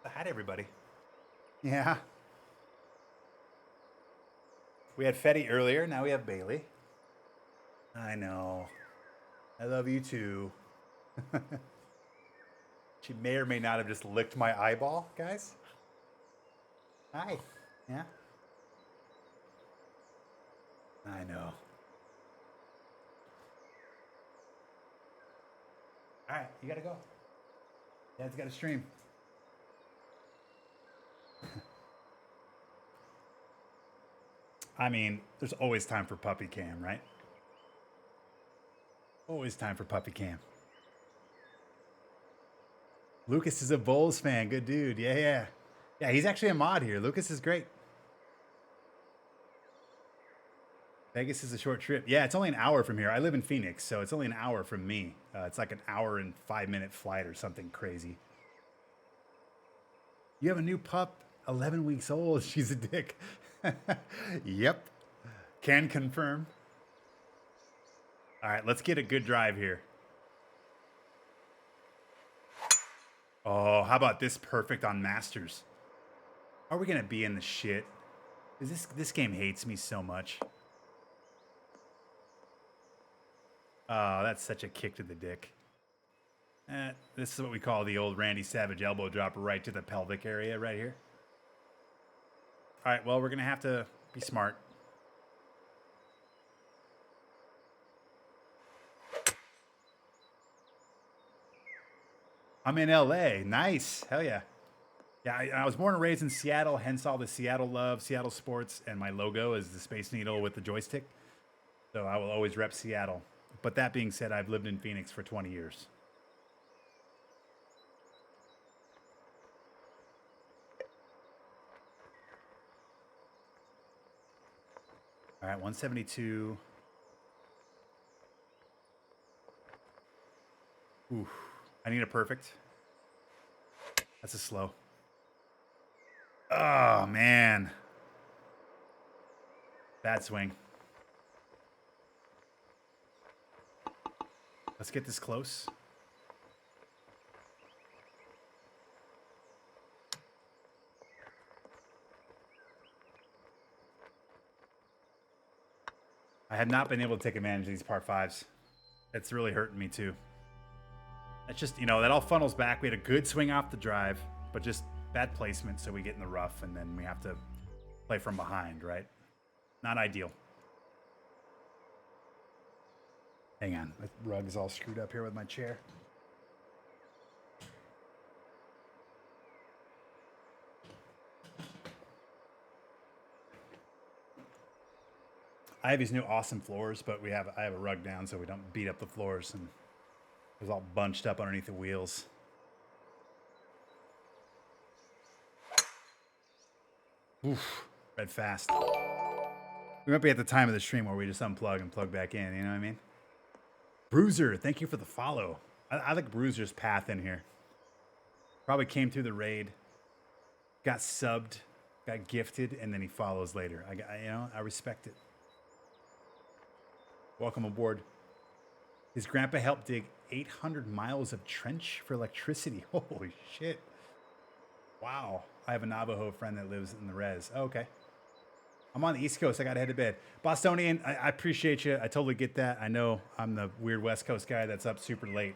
Hi, everybody. Yeah. We had Fetty earlier. Now we have Bailey. I know. I love you too. She may or may not have just licked my eyeball, guys. Hi. Yeah. I know. All right, you gotta go. Dad's got to stream. I mean, there's always time for puppy cam, right? Always time for puppy cam. Lucas is a Bulls fan. Good dude. Yeah. Yeah, he's actually a mod here. Lucas is great. Vegas is a short trip. Yeah, it's only an hour from here. I live in Phoenix, so it's only an hour from me. It's like an hour and 5-minute flight or something crazy. You have a new pup, 11 weeks old. She's a dick. Yep. Can confirm. All right, let's get a good drive here. Oh, how about this perfect on Masters? Are we going to be in the shit? This game hates me so much. Oh, that's such a kick to the dick. This is what we call the old Randy Savage elbow drop right to the pelvic area right here. All right, well, we're going to have to be smart. I'm in LA. Nice. Hell yeah. Yeah, I was born and raised in Seattle, hence all the Seattle love, Seattle sports, and my logo is the Space Needle with the joystick. So I will always rep Seattle. But that being said, I've lived in Phoenix for 20 years. All right, 172. Ooh, I need a perfect. That's a slow. Oh, man. Bad swing. Let's get this close. I have not been able to take advantage of these par fives. It's really hurting me too. It's just, that all funnels back. We had a good swing off the drive, but just bad placement, so we get in the rough, and then we have to play from behind, right? Not ideal. Hang on. My rug is all screwed up here with my chair. I have these new awesome floors, but I have a rug down so we don't beat up the floors, and it was all bunched up underneath the wheels. Oof, red fast. We might be at the time of the stream where we just unplug and plug back in, you know what I mean? Bruiser, thank you for the follow. I like Bruiser's path in here. Probably came through the raid, got subbed, got gifted, and then he follows later. I respect it. Welcome aboard. His grandpa helped dig 800 miles of trench for electricity. Holy shit. Wow. I have a Navajo friend that lives in the res. Oh, okay. I'm on the East Coast. I got to head to bed. Bostonian, I appreciate you. I totally get that. I know I'm the weird West Coast guy that's up super late.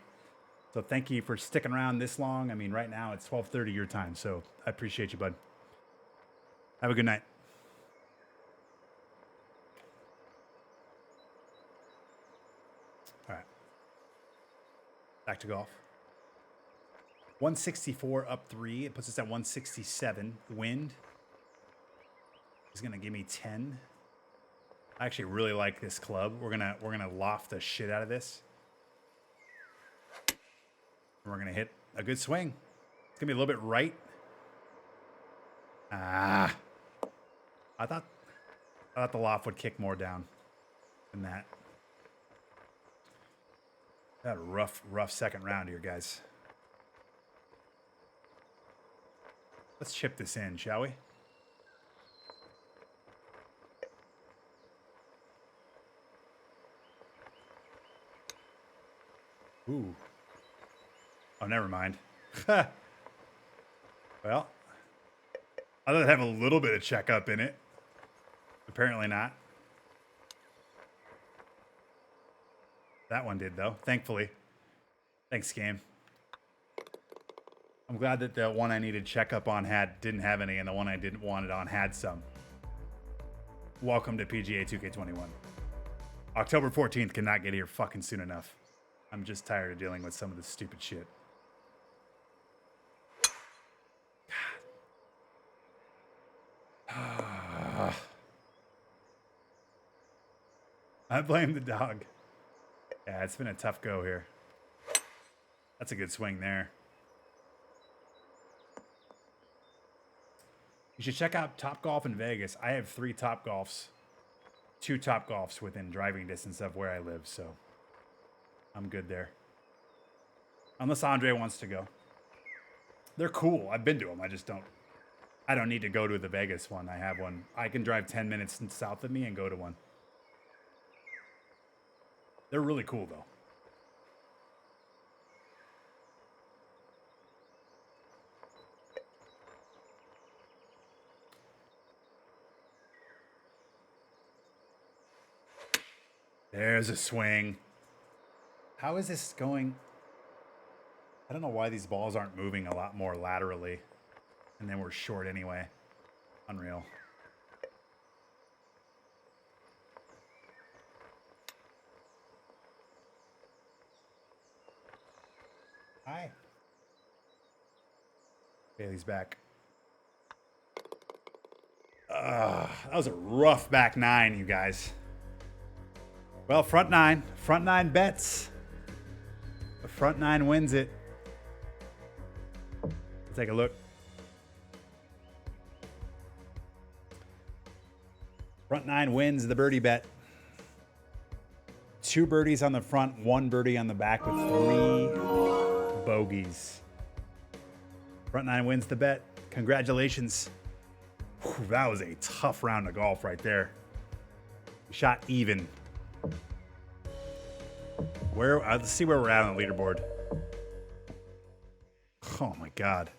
So thank you for sticking around this long. I mean, right now it's 12:30 your time. So I appreciate you, bud. Have a good night. All right. Back to golf. 164 up 3. It puts us at 167. Wind is going to give me 10. I actually really like this club. We're gonna loft the shit out of this. And we're gonna hit a good swing. It's gonna be a little bit right. Ah. I thought the loft would kick more down than that. Had a rough second round here, guys. Let's chip this in, shall we? Ooh. Oh, never mind. Well, I thought it'd have a little bit of checkup in it. Apparently not. That one did, though, thankfully. Thanks, game. I'm glad that the one I needed checkup on didn't have any, and the one I didn't want it on had some. Welcome to PGA2K23. October 14th cannot get here fucking soon enough. I'm just tired of dealing with some of this stupid shit. God. I blame the dog. Yeah, it's been a tough go here. That's a good swing there. You should check out Topgolf in Vegas. I have 3 Topgolfs. 2 Topgolfs within driving distance of where I live, so I'm good there. Unless Andre wants to go. They're cool. I've been to them. I don't need to go to the Vegas one. I have one. I can drive 10 minutes south of me and go to one. They're really cool, though. There's a swing. How is this going? I don't know why these balls aren't moving a lot more laterally. And then we're short anyway. Unreal. Hi. Bailey's back. That was a rough back 9, you guys. Well, front 9 bets. The front 9 wins it. Let's take a look. Front 9 wins the birdie bet. 2 birdies on the front, 1 birdie on the back with 3 bogeys. Front 9 wins the bet. Congratulations. Whew, that was a tough round of golf right there. We shot even. Let's see where we're at on the leaderboard. Oh my God.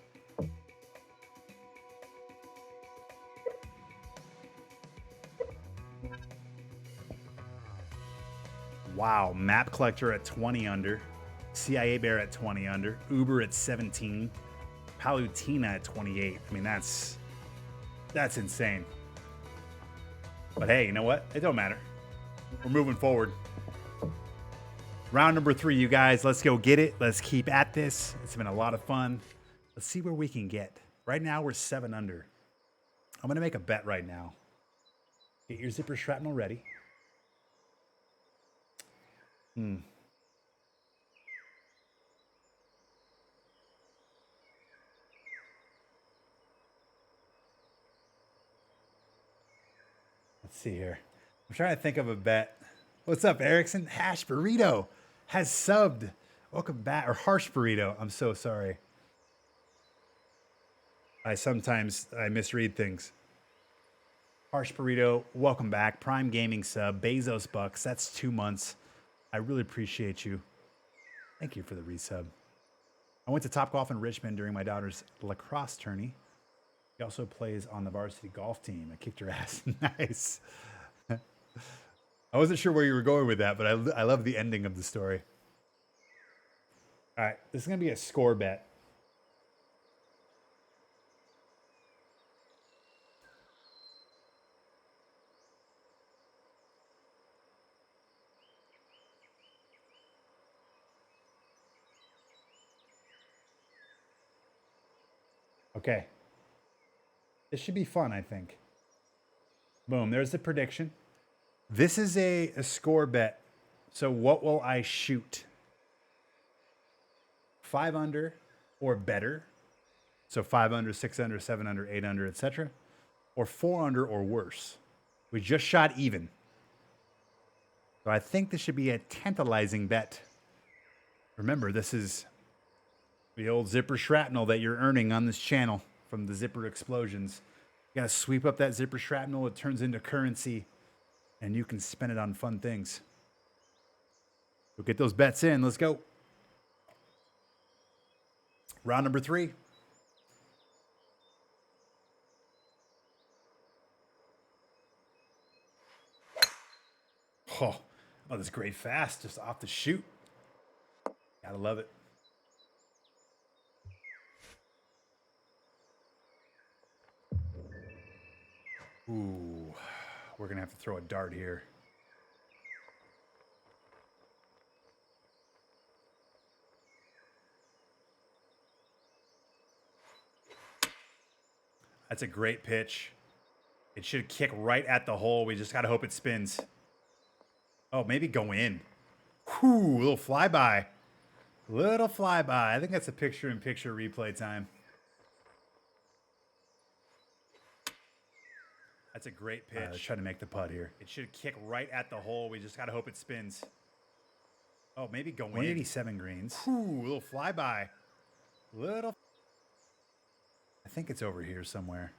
Wow, Map Collector at 20 under, CIA Bear at 20 under, Uber at 17, Palutina at 28. I mean, that's insane. But hey, you know what? It don't matter. We're moving forward. Round number 3, you guys. Let's go get it. Let's keep at this. It's been a lot of fun. Let's see where we can get. Right now, we're 7 under. I'm going to make a bet right now. Get your zipper shrapnel ready. Let's see here. I'm trying to think of a bet. What's up, Erickson? Hash Burrito has subbed. Welcome back. Or Harsh Burrito. I'm so sorry. I misread things. Harsh Burrito, welcome back. Prime Gaming sub. Bezos Bucks. That's 2 months. I really appreciate you. Thank you for the resub. I went to Topgolf in Richmond during my daughter's lacrosse tourney. He also plays on the varsity golf team. I kicked her ass. Nice. I wasn't sure where you were going with that, but I love the ending of the story. All right, this is going to be a score bet. Okay. This should be fun, I think. Boom, there's the prediction. This is a score bet. So what will I shoot? 5 under or better So 5 under, 6 under, 7 under, 8 under, etc. Or 4 under or worse. We just shot even. So I think this should be a tantalizing bet. Remember, this is the old zipper shrapnel that you're earning on this channel from the zipper explosions. You gotta sweep up that zipper shrapnel, it turns into currency, and you can spend it on fun things. So get those bets in, let's go. Round number 3. Oh, this great fast, just off the shoot. Gotta love it. Ooh, we're gonna have to throw a dart here. That's a great pitch. It should kick right at the hole. We just gotta hope it spins. Oh, maybe go in. Whew, little flyby. Little flyby. I think that's a picture-in-picture replay time. That's a great pitch. Let's try to make the putt here. It should kick right at the hole. We just gotta hope it spins. Oh, maybe go in. 187 greens. Whew, little flyby. Little. I think it's over here somewhere.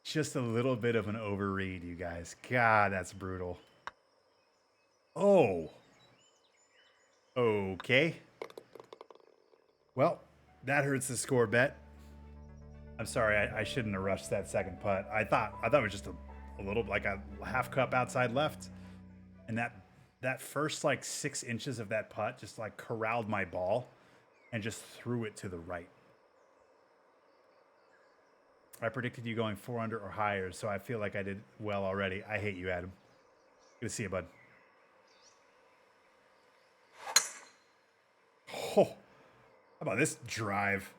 Just a little bit of an overread, you guys. God, that's brutal. Oh. Okay. Well, that hurts the score bet. I'm sorry, I shouldn't have rushed that second putt. I thought it was just a little, like a half cup outside left. And that first like 6 inches of that putt just like corralled my ball and just threw it to the right. I predicted you going 4 under or higher, so I feel like I did well already. I hate you, Adam. Good to see you, bud. Oh, how about this drive?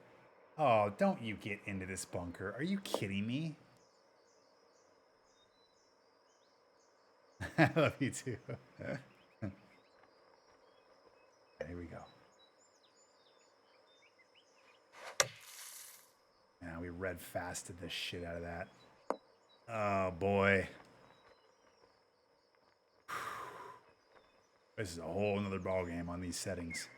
Oh, don't you get into this bunker. Are you kidding me? I love you too. Here we go. Now we red fasted the shit out of that. Oh boy. This is a whole another ball game on these settings.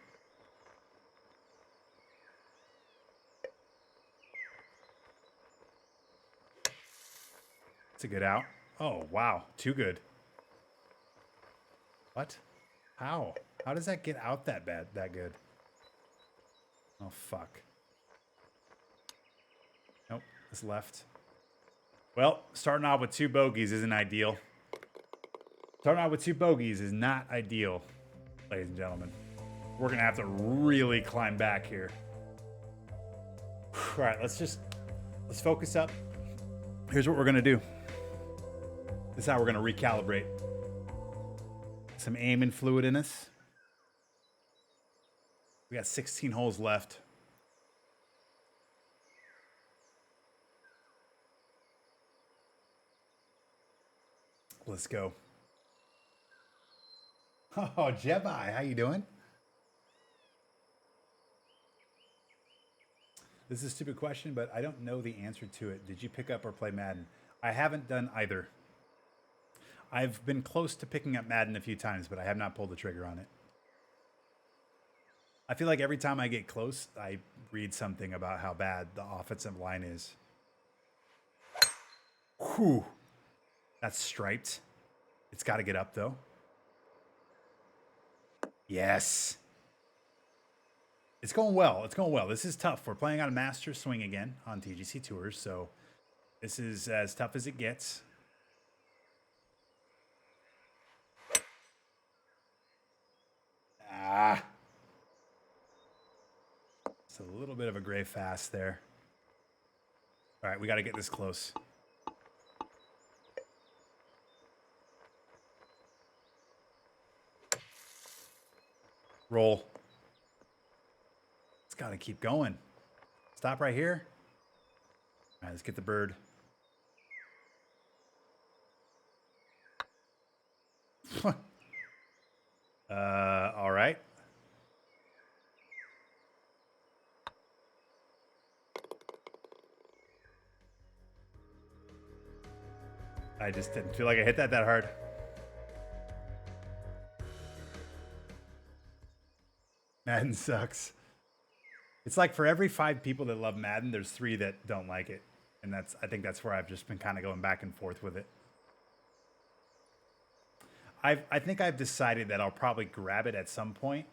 It's a good out. Oh wow, too good. What? How? How does that get out that bad, that good? Oh fuck. Nope, it's left. Well, starting out with 2 bogeys isn't ideal. Starting out with 2 bogeys is not ideal, ladies and gentlemen. We're gonna have to really climb back here. All right, let's focus up. Here's what we're gonna do. This is how we're gonna recalibrate. Some aiming fluid in us. We got 16 holes left. Let's go. Oh, Jebai, how you doing? This is a stupid question, but I don't know the answer to it. Did you pick up or play Madden? I haven't done either. I've been close to picking up Madden a few times, but I have not pulled the trigger on it. I feel like every time I get close, I read something about how bad the offensive line is. Whew. That's striped. It's got to get up, though. Yes. It's going well. It's going well. This is tough. We're playing on a master swing again on TGCTours, so this is as tough as it gets. Ah. It's a little bit of a gray fast there. All right, we got to get this close. Roll. It's got to keep going. Stop right here. All right, let's get the bird. All right. I just didn't feel like I hit that hard. Madden sucks. It's like for every 5 people that love Madden, there's 3 that don't like it. And I think that's where I've just been kind of going back and forth with it. I think I've decided that I'll probably grab it at some point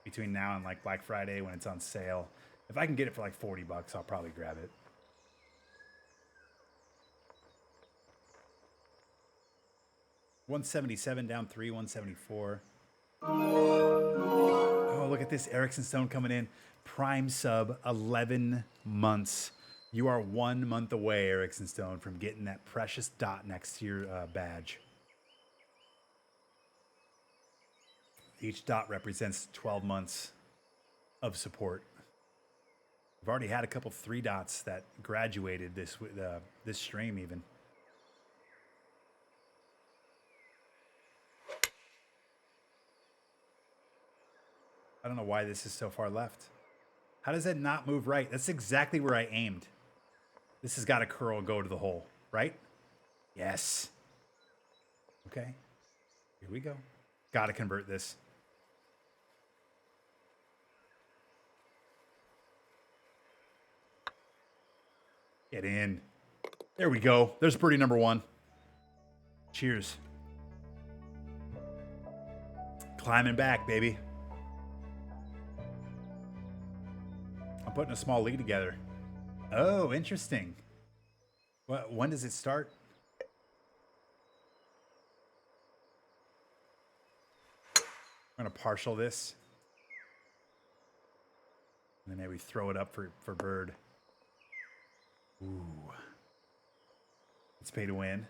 between now and like Black Friday when it's on sale. If I can get it for like $40, I'll probably grab it. $177 down 3, 174. Oh, look at this. Erickson Stone coming in. Prime sub, 11 months. You are 1 month away, Erickson Stone, from getting that precious dot next to your badge. Each dot represents 12 months of support. We've already had a couple 3 dots that graduated this stream even. I don't know why this is so far left. How does that not move right? That's exactly where I aimed. This has got to curl and go to the hole, right? Yes. Okay. Here we go. Got to convert this. Get in. There we go. There's birdie number 1. Cheers. Climbing back, baby. I'm putting a small league together. Oh, interesting. When does it start? I'm going to partial this. And then maybe throw it up for bird. Ooh. It's pay to win.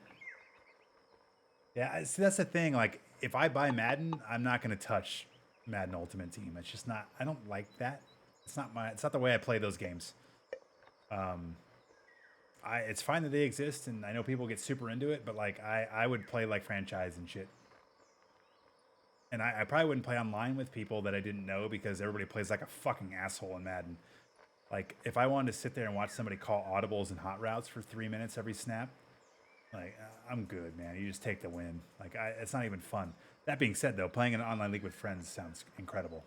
Yeah, see, that's the thing. Like, if I buy Madden, I'm not going to touch Madden Ultimate Team. It's just not, I don't like that. It's not the way I play those games. It's fine that they exist, and I know people get super into it, but like, I would play like franchise and shit. And I probably wouldn't play online with people that I didn't know because everybody plays like a fucking asshole in Madden. Like, if I wanted to sit there and watch somebody call audibles and hot routes for 3 minutes every snap, like, I'm good, man. You just take the win. Like, it's not even fun. That being said, though, playing an online league with friends sounds incredible.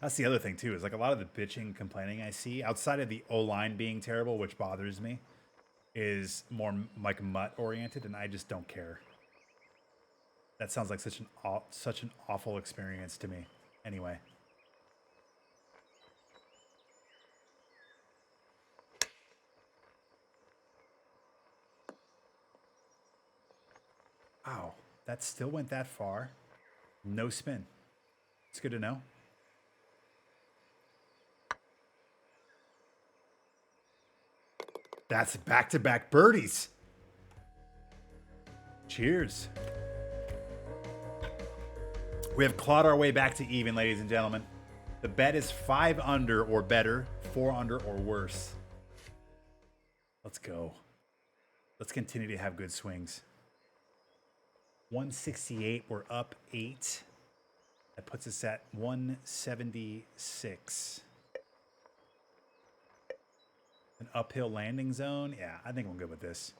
That's the other thing, too, is like a lot of the bitching, complaining I see, outside of the O-line being terrible, which bothers me, is more like mutt-oriented, and I just don't care. That sounds like such an awful experience to me. Anyway. Wow, that still went that far. No spin. It's good to know. That's back-to-back birdies. Cheers. We have clawed our way back to even, ladies and gentlemen. The bet is 5 under or better, 4 under or worse. Let's go. Let's continue to have good swings. 168, we're up 8. That puts us at 176. An uphill landing zone? Yeah, I think we're good with this.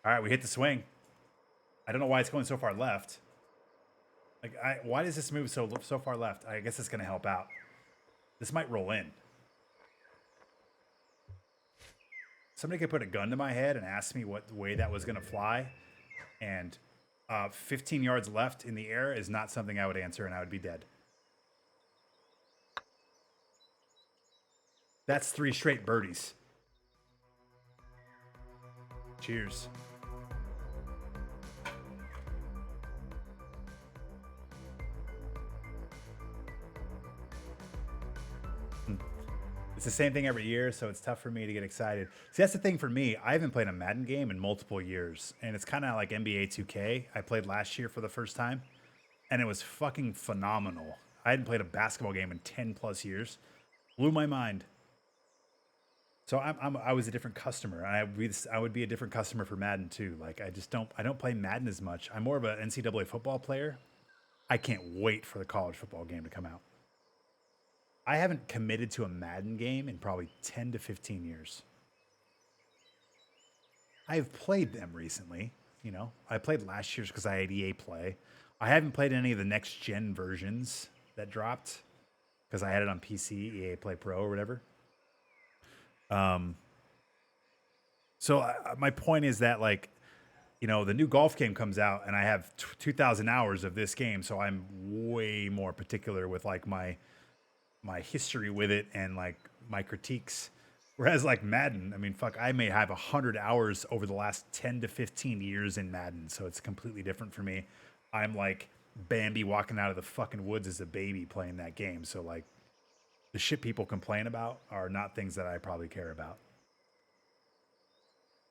All right, we hit the swing. I don't know why it's going so far left. Like, why does this move so far left? I guess it's going to help out. This might roll in. Somebody could put a gun to my head and ask me what way that was going to fly. And 15 yards left in the air is not something I would answer, and I would be dead. That's 3 straight birdies. Cheers. It's the same thing every year, so it's tough for me to get excited. See, that's the thing for me. I haven't played a Madden game in multiple years, and it's kind of like NBA 2K. I played last year for the first time, and it was fucking phenomenal. I hadn't played a basketball game in 10 plus years. Blew my mind. So I was a different customer. I would be a different customer for Madden too. Like I don't play Madden as much. I'm more of an NCAA football player. I can't wait for the college football game to come out. I haven't committed to a Madden game in probably 10 to 15 years. I've played them recently. You know, I played last year's because I had EA Play. I haven't played any of the next gen versions that dropped because I had it on PC, EA Play Pro or whatever. So my point is that, like, you know, the new golf game comes out and I have 2,000 hours of this game, so I'm way more particular with like my history with it and like my critiques. Whereas like Madden, I mean, fuck, I may have 100 hours over the last 10 to 15 years in Madden, so it's completely different for me. I'm like Bambi walking out of the fucking woods as a baby playing that game. So like the shit people complain about are not things that I probably care about.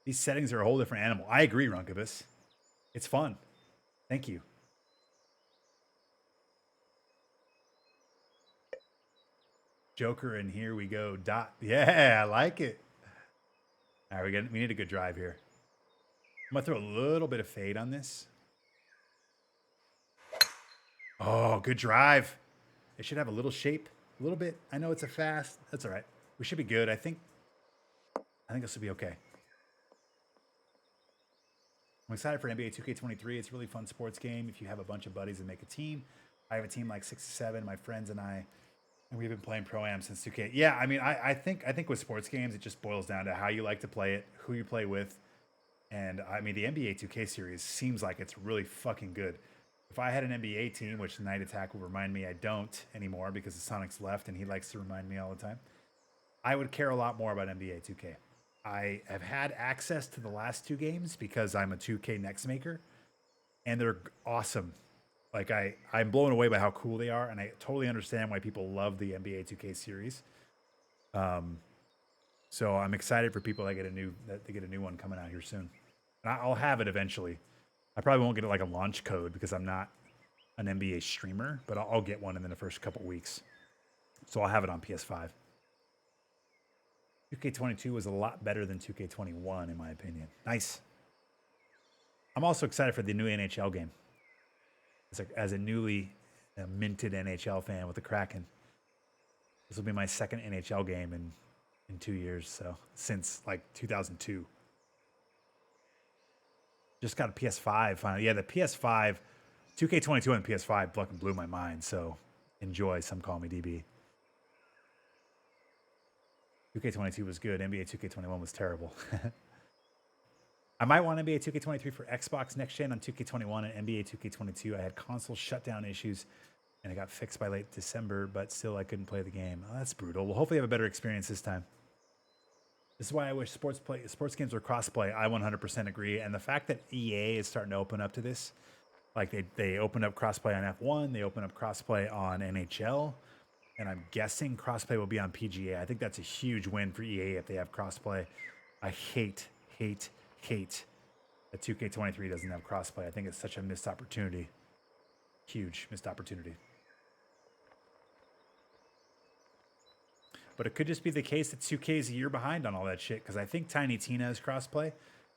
These settings are a whole different animal. I agree, Runkabus. It's fun. Thank you. Joker, and here we go. Dot. Yeah, I like it. All right, we need a good drive here. I'm gonna throw a little bit of fade on this. Oh, good drive. It should have a little shape, a little bit. I know it's a fast. That's all right. We should be good. I think this will be okay. I'm excited for NBA 2K23. It's a really fun sports game if you have a bunch of buddies and make a team. I have a team like 6 to 7, my friends and I, and we've been playing Pro-Am since 2K. Yeah, I mean, I think with sports games, it just boils down to how you like to play it, who you play with. And I mean, the NBA 2K series seems like it's really fucking good. If I had an NBA team, which Night Attack will remind me I don't anymore because the Sonic's left and he likes to remind me all the time, I would care a lot more about NBA 2K. I have had access to the last 2 games because I'm a 2K Next maker, and they're awesome. Like I'm blown away by how cool they are, and I totally understand why people love the NBA 2K series. So I'm excited for people that get a new one coming out here soon, and I'll have it eventually. I probably won't get it like a launch code because I'm not an NBA streamer, but I'll get one in the first couple weeks. So I'll have it on PS5. 2K22 was a lot better than 2K21 in my opinion. Nice. I'm also excited for the new NHL game. As a newly minted NHL fan with the Kraken, this will be my second NHL game in 2 years. So since like 2002. Just got a PS5 finally. Yeah, the PS5, 2K22 on PS5 fucking blew my mind. So enjoy. Some call me DB. 2K22 was good. NBA 2K21 was terrible. I might want NBA 2K23 for Xbox next gen on 2K21 and NBA 2K22. I had console shutdown issues and it got fixed by late December, but still I couldn't play the game. Oh, that's brutal. We'll hopefully have a better experience this time. This is why I wish sports games were crossplay. I 100% agree. And the fact that EA is starting to open up to this, like they opened up crossplay on F1, they opened up crossplay on NHL, and I'm guessing crossplay will be on PGA. I think that's a huge win for EA if they have crossplay. I hate that 2K23 doesn't have crossplay. I think it's such a missed opportunity. Huge missed opportunity. But it could just be the case that 2K is a year behind on all that shit, because I think Tiny Tina is crossplay,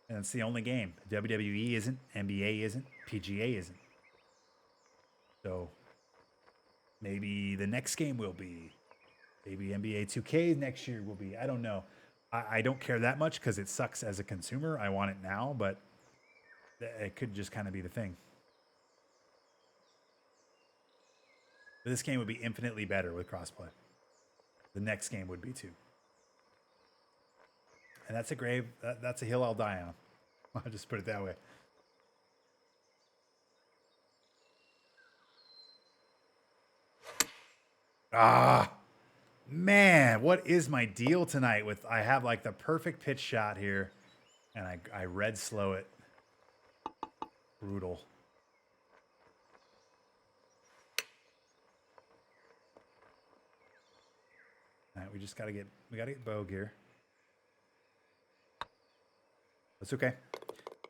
and it's the only game. WWE isn't, NBA isn't, PGA isn't. So maybe the next game will be. Maybe NBA 2K next year will be. I don't know. I don't care that much because it sucks as a consumer. I want it now, but it could just kind of be the thing. But this game would be infinitely better with crossplay. The next game would be too. And that's a hill I'll die on. I'll just put it that way. Ah, man, what is my deal tonight with, I have like the perfect pitch shot here and I red slow it. Brutal. All right, we gotta get Bogue here. That's okay.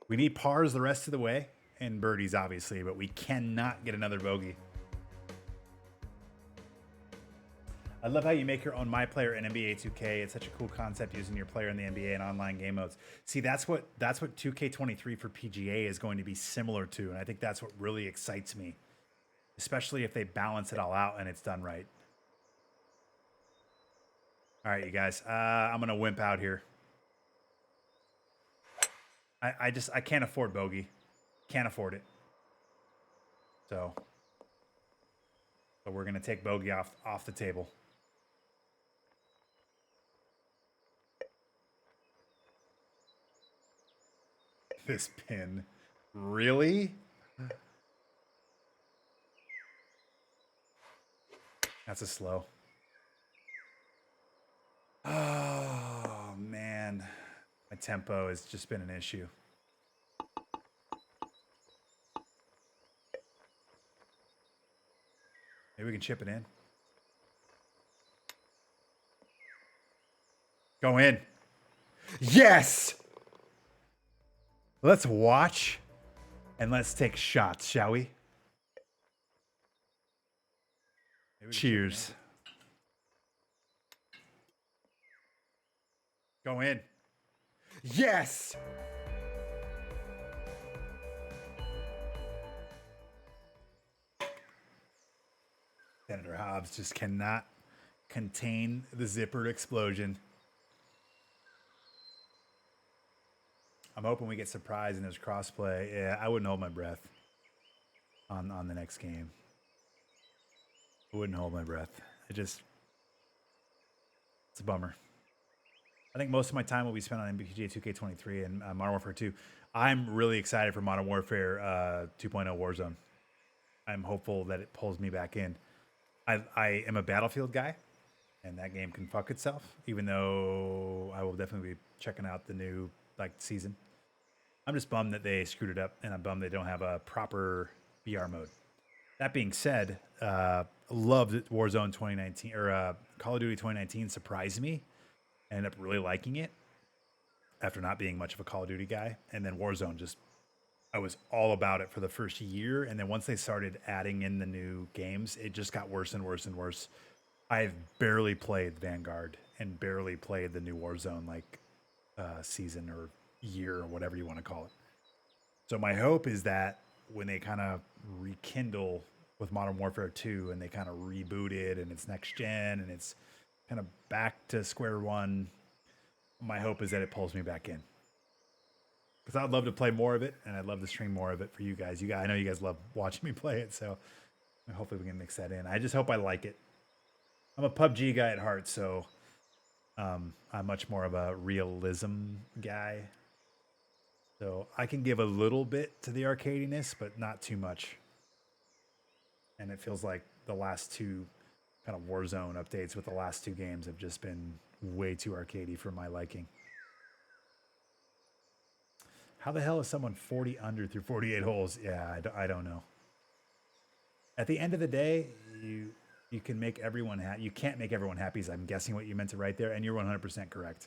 We need pars the rest of the way and birdies obviously, but we cannot get another bogey. I love how you make your own My Player in NBA 2K. It's such a cool concept using your player in the NBA and online game modes. See, that's what 2K23 for PGA is going to be similar to, and I think that's what really excites me, especially if they balance it all out and it's done right. All right, you guys, I'm gonna wimp out here. I can't afford bogey, can't afford it. So we're gonna take bogey off the table. This pin, really? That's a slow. Oh man, my tempo has just been an issue. Maybe we can chip it in. Go in. Yes! Let's watch and let's take shots, shall we? Cheers. Go in. Yes! Senator Hobbs just cannot contain the zippered explosion. I'm hoping we get surprised and there's crossplay. Yeah, I wouldn't hold my breath on the next game. I wouldn't hold my breath. It's a bummer. I think most of my time will be spent on PGA2K23 and Modern Warfare 2. I'm really excited for Modern Warfare 2.0 Warzone. I'm hopeful that it pulls me back in. I am a Battlefield guy, and that game can fuck itself, even though I will definitely be checking out the new season. I'm just bummed that they screwed it up, and I'm bummed they don't have a proper BR mode. That being said, loved Warzone 2019 or Call of Duty 2019 surprised me. I ended up really liking it after not being much of a Call of Duty guy, and then Warzone I was all about it for the first year, and then once they started adding in the new games, it just got worse and worse and worse. I've barely played Vanguard and barely played the new Warzone season or year or whatever you want to call it. So my hope is that when they kind of rekindle with Modern Warfare 2 and they kind of reboot it and it's next gen and it's kind of back to square one, my hope is that it pulls me back in. Because I'd love to play more of it and I'd love to stream more of it for you guys. I know you guys love watching me play it, so hopefully we can mix that in. I just hope I like it. I'm a PUBG guy at heart, so I'm much more of a realism guy. So I can give a little bit to the arcadiness, but not too much. And it feels like the last two kind of Warzone updates with the last two games have just been way too arcadey for my liking. How the hell is someone 40 under through 48 holes? Yeah, I don't know. At the end of the day, you can make everyone happy. You can't make everyone happy, is I'm guessing what you meant to write there, and you're 100% correct.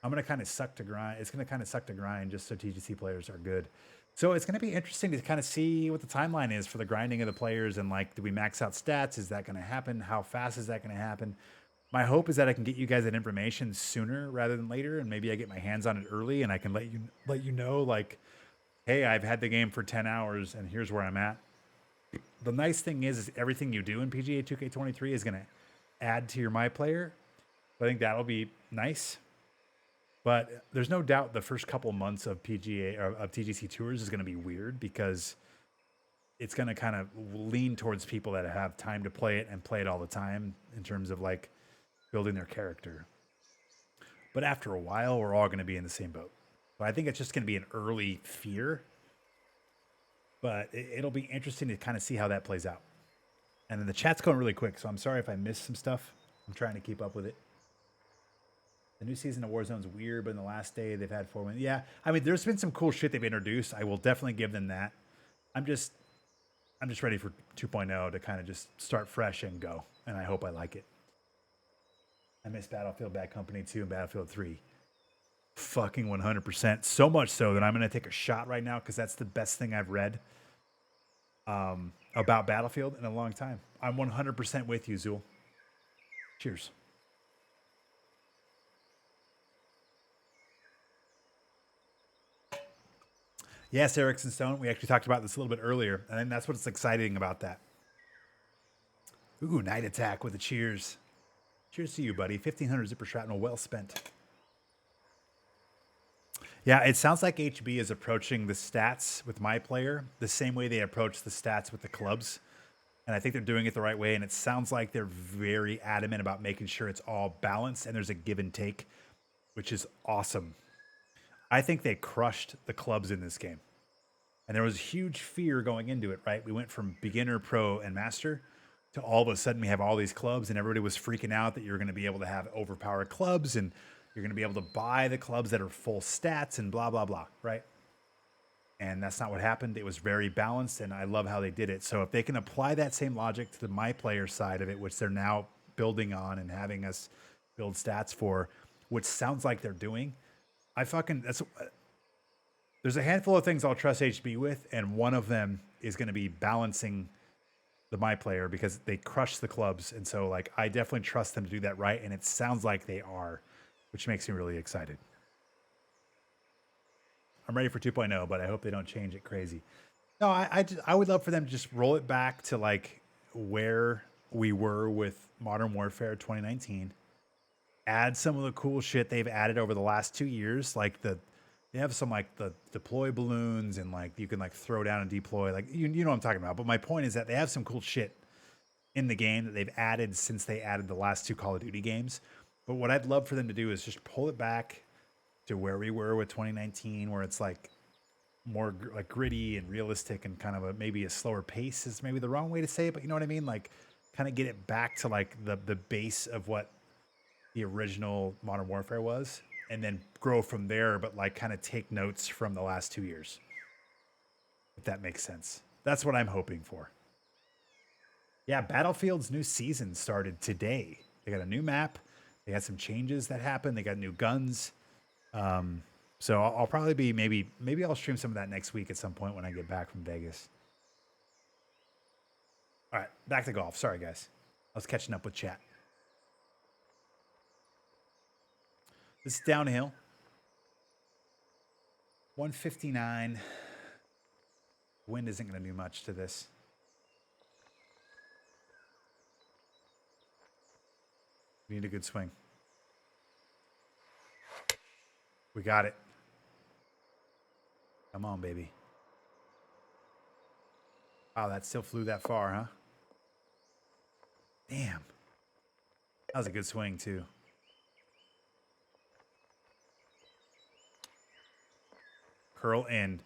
I'm going to kind of suck to grind. It's going to kind of suck to grind just so TGC players are good. So it's going to be interesting to kind of see what the timeline is for the grinding of the players and do we max out stats? Is that going to happen? How fast is that going to happen? My hope is that I can get you guys that information sooner rather than later, and maybe I get my hands on it early and I can let you know hey, I've had the game for 10 hours and here's where I'm at. The nice thing is everything you do in PGA 2K23 is going to add to your My Player. I think that'll be nice. But there's no doubt the first couple months of TGCTours is going to be weird because it's going to kind of lean towards people that have time to play it and play it all the time in terms of building their character. But after a while, we're all going to be in the same boat. So I think it's just going to be an early fear. But it'll be interesting to kind of see how that plays out. And then the chat's going really quick, so I'm sorry if I missed some stuff. I'm trying to keep up with it. The new season of Warzone's weird, but in the last day they've had 4 wins. Yeah, I mean, there's been some cool shit they've introduced. I will definitely give them that. I'm just ready for 2.0 to kind of just start fresh and go, and I hope I like it. I miss Battlefield Bad Company 2 and Battlefield 3. Fucking 100%. So much so that I'm going to take a shot right now because that's the best thing I've read about Battlefield in a long time. I'm 100% with you, Zool. Cheers. Yes, Erickson Stone. We actually talked about this a little bit earlier, and that's what's exciting about that. Ooh, Night Attack with a cheers. Cheers to you, buddy. 1,500 zipper shrapnel, well spent. Yeah, it sounds like HB is approaching the stats with my player the same way they approach the stats with the clubs. And I think they're doing it the right way. And it sounds like they're very adamant about making sure it's all balanced and there's a give and take, which is awesome. I think they crushed the clubs in this game. And there was huge fear going into it, right? We went from beginner, pro, and master to all of a sudden we have all these clubs, and everybody was freaking out that you're going to be able to have overpowered clubs and you're going to be able to buy the clubs that are full stats and blah, blah, blah, right? And that's not what happened. It was very balanced, and I love how they did it. So if they can apply that same logic to the my player side of it, which they're now building on and having us build stats for, which sounds like they're doing, there's a handful of things I'll trust HB with, and one of them is going to be balancing the my player because they crush the clubs. And so like I definitely trust them to do that right, and it sounds like they are, which makes me really excited. I'm ready for 2.0, but I hope they don't change it crazy. No, I would love for them to just roll it back to like where we were with Modern Warfare 2019. Add some of the cool shit they've added over the last 2 years, like they have some like the deploy balloons and like you can like throw down and deploy, like you know what I'm talking about. But my point is that they have some cool shit in the game that they've added since they added the last 2 Call of Duty games. But what I'd love for them to do is just pull it back to where we were with 2019, where it's like more like gritty and realistic and kind of maybe a slower pace is maybe the wrong way to say it, but you know what I mean? Like kind of get it back to like the base of what the original Modern Warfare was, and then grow from there, but like kind of take notes from the last 2 years. If that makes sense. That's what I'm hoping for. Yeah, Battlefield's new season started today. They got a new map. They had some changes that happened. They got new guns. So I'll probably be maybe I'll stream some of that next week at some point when I get back from Vegas. All right, back to golf. Sorry, guys. I was catching up with chat. This is downhill. 159. Wind isn't going to do much to this. We need a good swing. We got it. Come on, baby. Wow, that still flew that far, huh? Damn. That was a good swing, too. Curl in.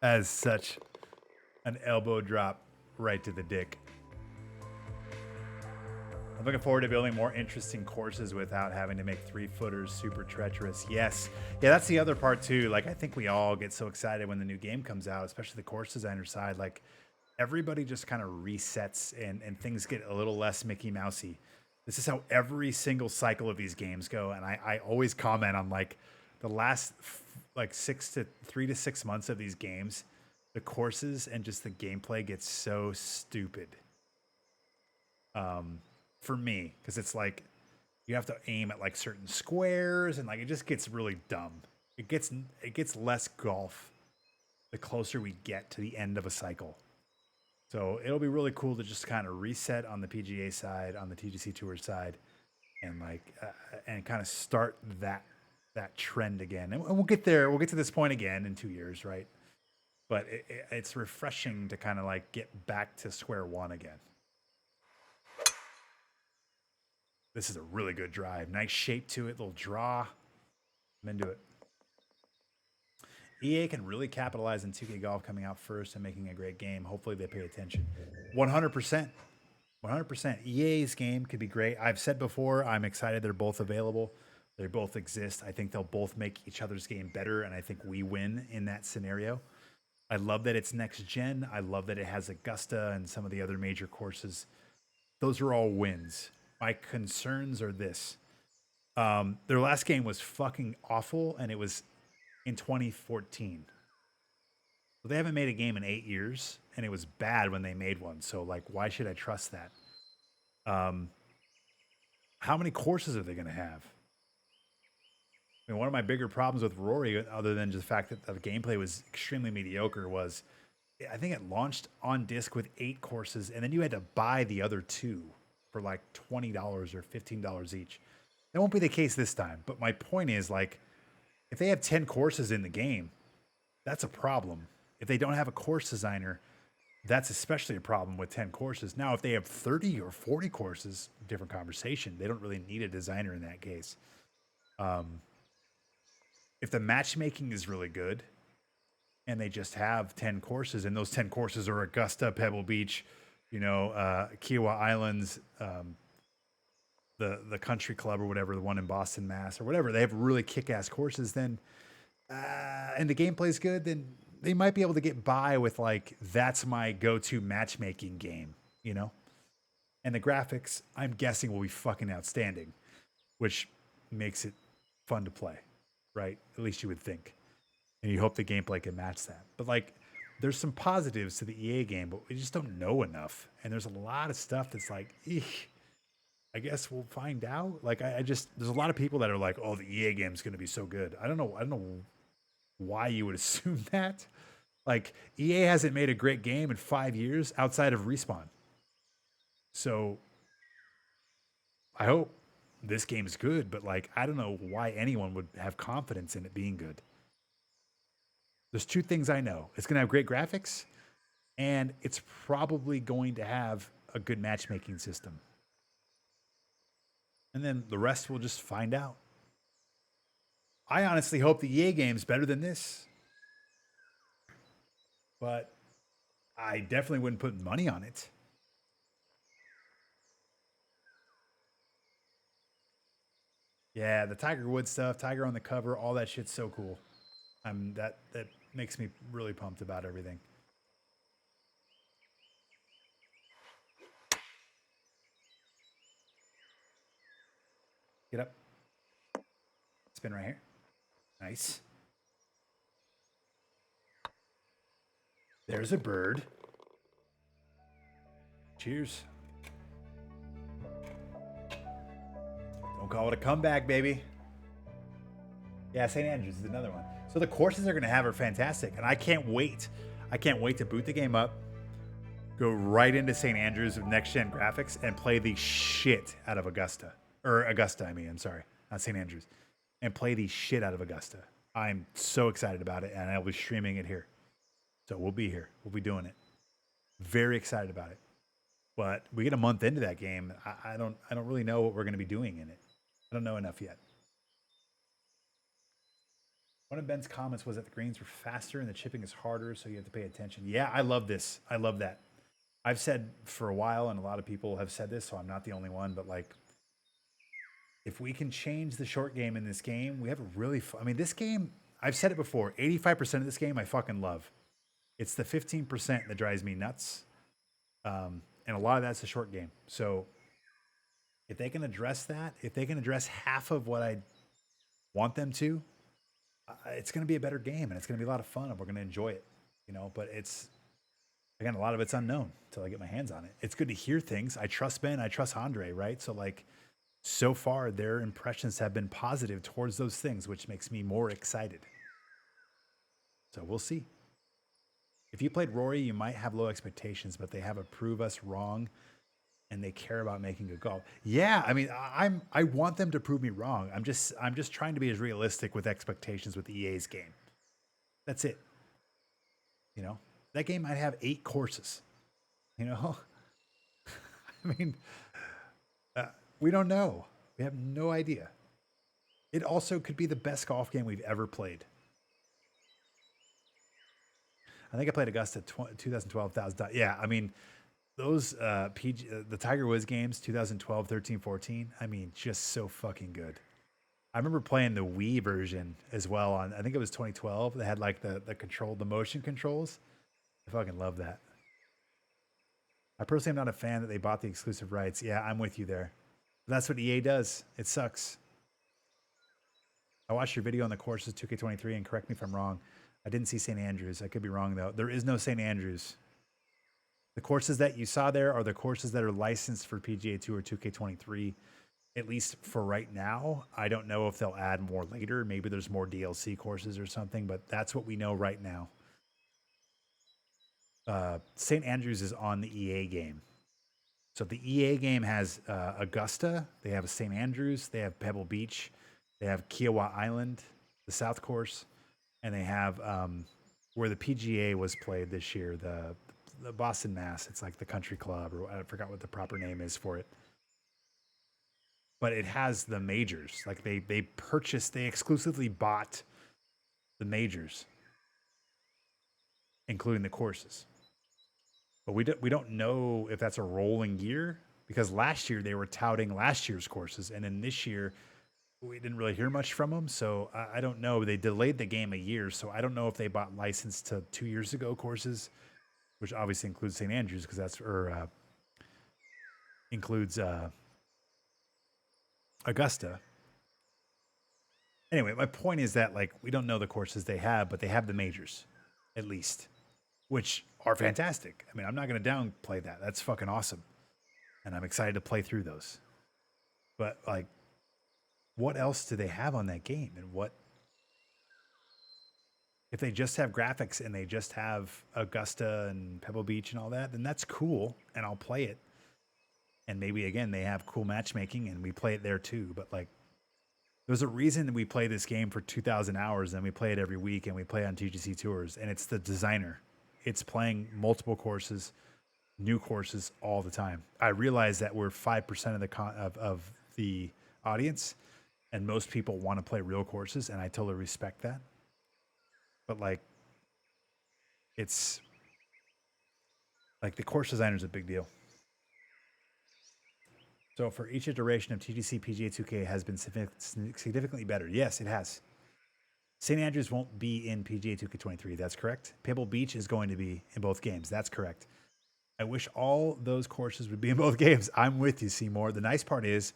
That is such an elbow drop right to the dick. I'm looking forward to building more interesting courses without having to make 3-footers super treacherous. Yes. Yeah, that's the other part too. Like, I think we all get so excited when the new game comes out, especially the course designer side. Like, everybody just kind of resets and things get a little less Mickey Mousey. This is how every single cycle of these games go. And I always comment on like the last like 3 to 6 months of these games, the courses and just the gameplay gets so stupid. For me, because it's like you have to aim at like certain squares and like it just gets really dumb. It gets less golf the closer we get to the end of a cycle. So it'll be really cool to just kind of reset on the PGA side, on the TGCTours side, and like and kind of start that trend again. And we'll get there. We'll get to this point again in 2 years, right? But it's refreshing to kind of like get back to square one again. This is a really good drive. Nice shape to it, little draw. I'm into it. EA can really capitalize on 2K Golf coming out first and making a great game. Hopefully they pay attention. 100%. 100%. EA's game could be great. I've said before, I'm excited they're both available. They both exist. I think they'll both make each other's game better, and I think we win in that scenario. I love that it's next gen. I love that it has Augusta and some of the other major courses. Those are all wins. My concerns are this. Their last game was fucking awful, and it was in 2014. But they haven't made a game in 8 years, and it was bad when they made one. So like, why should I trust that? How many courses are they going to have? I mean, one of my bigger problems with Rory, other than just the fact that the gameplay was extremely mediocre, was I think it launched on disc with 8 courses, and then you had to buy the other 2 for like $20 or $15 each. That won't be the case this time. But my point is, like, if they have 10 courses in the game, that's a problem. If they don't have a course designer, that's especially a problem with 10 courses. Now, if they have 30 or 40 courses, different conversation. They don't really need a designer in that case. If the matchmaking is really good and they just have 10 courses, and those 10 courses are Augusta, Pebble Beach, Kiowa Islands, the country club or whatever, the one in Boston, Mass, or whatever, they have really kick-ass courses, then and the gameplay's good, then they might be able to get by with like, that's my go-to matchmaking game, And the graphics, I'm guessing, will be fucking outstanding, which makes it fun to play, right? At least you would think. And you hope the gameplay can match that. But like, there's some positives to the EA game, but we just don't know enough. And there's a lot of stuff that's like, eek, I guess we'll find out. Like, there's a lot of people that are like, oh, the EA game's going to be so good. I don't know why you would assume that. Like, EA hasn't made a great game in 5 years outside of Respawn. So I hope this game is good, but like, I don't know why anyone would have confidence in it being good. There's 2 things I know. It's going to have great graphics, and it's probably going to have a good matchmaking system. And then the rest we'll just find out. I honestly hope the EA game's better than this. But I definitely wouldn't put money on it. Yeah, the Tiger Woods stuff, Tiger on the cover, all that shit's so cool. That makes me really pumped about everything. Get up. Spin right here. Nice. There's a bird. Cheers. Don't call it a comeback, baby. Yeah, St. Andrews is another one. So the courses they're going to have are fantastic, and I can't wait. I can't wait to boot the game up, go right into St. Andrews with next-gen graphics, and play the shit out of Augusta. Or Augusta, I mean. I'm sorry. Not St. Andrews. And play the shit out of Augusta. I'm so excited about it, and I'll be streaming it here. So we'll be here. We'll be doing it. Very excited about it. But we get a month into that game. I don't really know what we're going to be doing in it. I don't know enough yet. One of Ben's comments was that the greens were faster and the chipping is harder, so you have to pay attention. Yeah, I love this. I love that. I've said for a while, and a lot of people have said this, so I'm not the only one, but like, if we can change the short game in this game, we have a really fun. I mean, this game, I've said it before, 85% of this game I fucking love. It's the 15% that drives me nuts. And a lot of that's the short game. So if they can address that, if they can address half of what I want them to, it's going to be a better game, and it's going to be a lot of fun, and we're going to enjoy it, but it's, again, a lot of it's unknown until I get my hands on it. It's good to hear things. I trust Ben. I trust Andre, right? So like, so far their impressions have been positive towards those things, which makes me more excited. So we'll see. If you played Rory, you might have low expectations, but they have a prove us wrong, and they care about making good golf. Yeah, I mean, I want them to prove me wrong. I'm just trying to be as realistic with expectations with EA's game. That's it. That game might have 8 courses. I mean, we don't know. We have no idea. It also could be the best golf game we've ever played. I think I played Augusta 2012, 1000. Yeah, I mean, those the Tiger Woods games, 2012, 13, 14, I mean, just so fucking good. I remember playing the Wii version as well on, I think it was 2012. They had like the motion controls. I fucking love that. I personally am not a fan that they bought the exclusive rights. Yeah, I'm with you there. But that's what EA does. It sucks. I watched your video on the courses 2K23, and correct me if I'm wrong. I didn't see St. Andrews. I could be wrong, though. There is no St. Andrews. The courses that you saw there are the courses that are licensed for PGA Tour 2K23, at least for right now. I don't know if they'll add more later. Maybe there's more DLC courses or something, but that's what we know right now. St. Andrews is on the EA game. So the EA game has Augusta. They have St. Andrews. They have Pebble Beach. They have Kiowa Island, the South Course. And they have where the PGA was played this year, the Boston Mass. It's like the country club, or I forgot what the proper name is for it. But it has the majors. Like they exclusively bought the majors, including the courses. But we don't know if that's a rolling year, because last year they were touting last year's courses, and then this year we didn't really hear much from them. So I don't know. They delayed the game a year, so I don't know if they bought license to 2 years ago courses, which obviously includes St. Andrews, because that's includes Augusta. Anyway, my point is that like we don't know the courses they have, but they have the majors, at least, which are fantastic. I mean, I'm not going to downplay that. That's fucking awesome, and I'm excited to play through those. But like, what else do they have on that game? And what if they just have graphics and they just have Augusta and Pebble Beach and all that? Then that's cool, and I'll play it. And maybe again they have cool matchmaking, and we play it there too. But like, there's a reason that we play this game for 2,000 hours, and we play it every week, and we play on TGCTours, and it's the designer. It's playing multiple courses, new courses all the time. I realize that we're 5% of the audience, and most people want to play real courses, and I totally respect that. But like, it's like the course designer is a big deal. So for each iteration of TGC, PGA2K has been significantly better. Yes, it has. St. Andrews won't be in PGA2K23. That's correct. Pebble Beach is going to be in both games. That's correct. I wish all those courses would be in both games. I'm with you, Seymour. The nice part is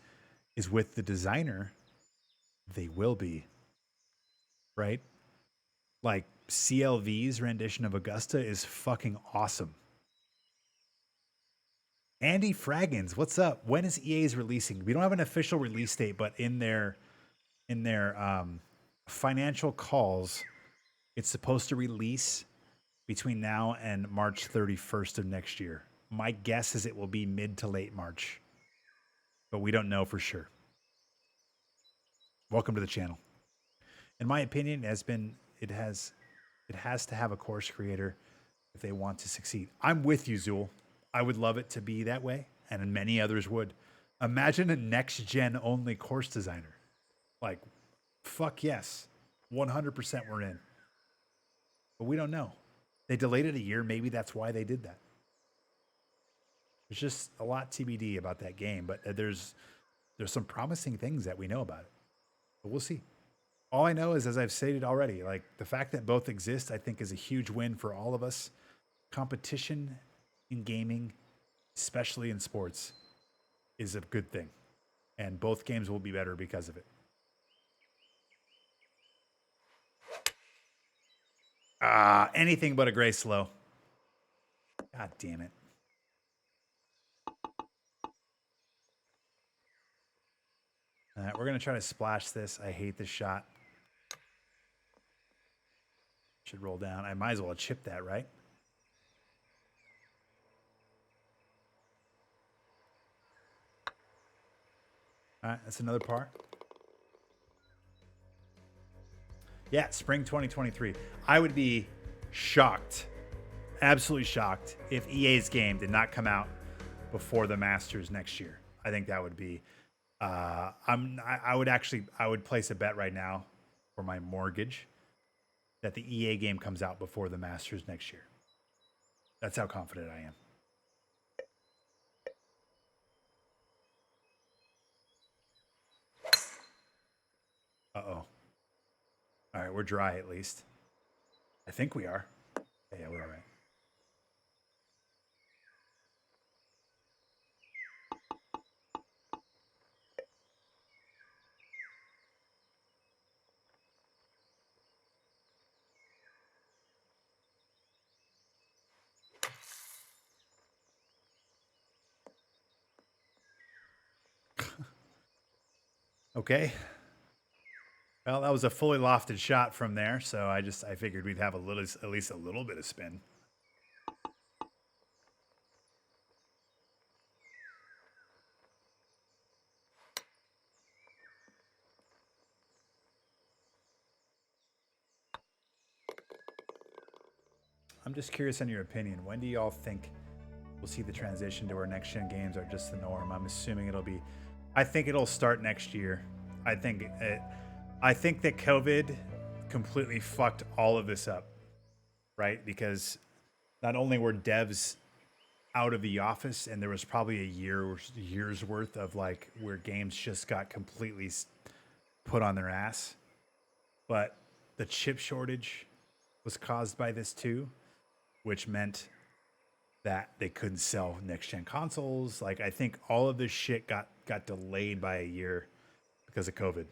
with the designer, they will be. Right? Like CLV's rendition of Augusta is fucking awesome. Andy Fraggins, what's up? When is EA's releasing? We don't have an official release date, but in their financial calls, it's supposed to release between now and March 31st of next year. My guess is it will be mid to late March, but we don't know for sure. Welcome to the channel. In my opinion, it has to have a course creator if they want to succeed. I'm with you, Zool. I would love it to be that way, and many others would. Imagine a next-gen only course designer. Like, fuck yes. 100% we're in. But we don't know. They delayed it a year. Maybe that's why they did that. There's just a lot TBD about that game, but there's some promising things that we know about it. But we'll see. All I know is, as I've stated already, like the fact that both exist, I think is a huge win for all of us. Competition in gaming, especially in sports, is a good thing. And both games will be better because of it. Anything but a gray slow. God damn it. All right, we're going to try to splash this. I hate this shot. Should roll down. I might as well chip that, right? All right, that's another par. Yeah, spring 2023. I would be shocked, absolutely shocked, if EA's game did not come out before the Masters next year. I think that would be. I would place a bet right now for my mortgage that the EA game comes out before the Masters next year. That's how confident I am. Uh-oh. All right, we're dry at least. I think we are. Yeah, we're all right. Okay. Well, that was a fully lofted shot from there, so I figured we'd have at least a little bit of spin. I'm just curious on your opinion. When do y'all think we'll see the transition to where next gen games are just the norm? I'm assuming I think it'll start next year. I think that COVID completely fucked all of this up, right? Because not only were devs out of the office, and there was probably a year's worth of like where games just got completely put on their ass, but the chip shortage was caused by this too, which meant that they couldn't sell next gen consoles. Like I think all of this shit got delayed by a year because of COVID.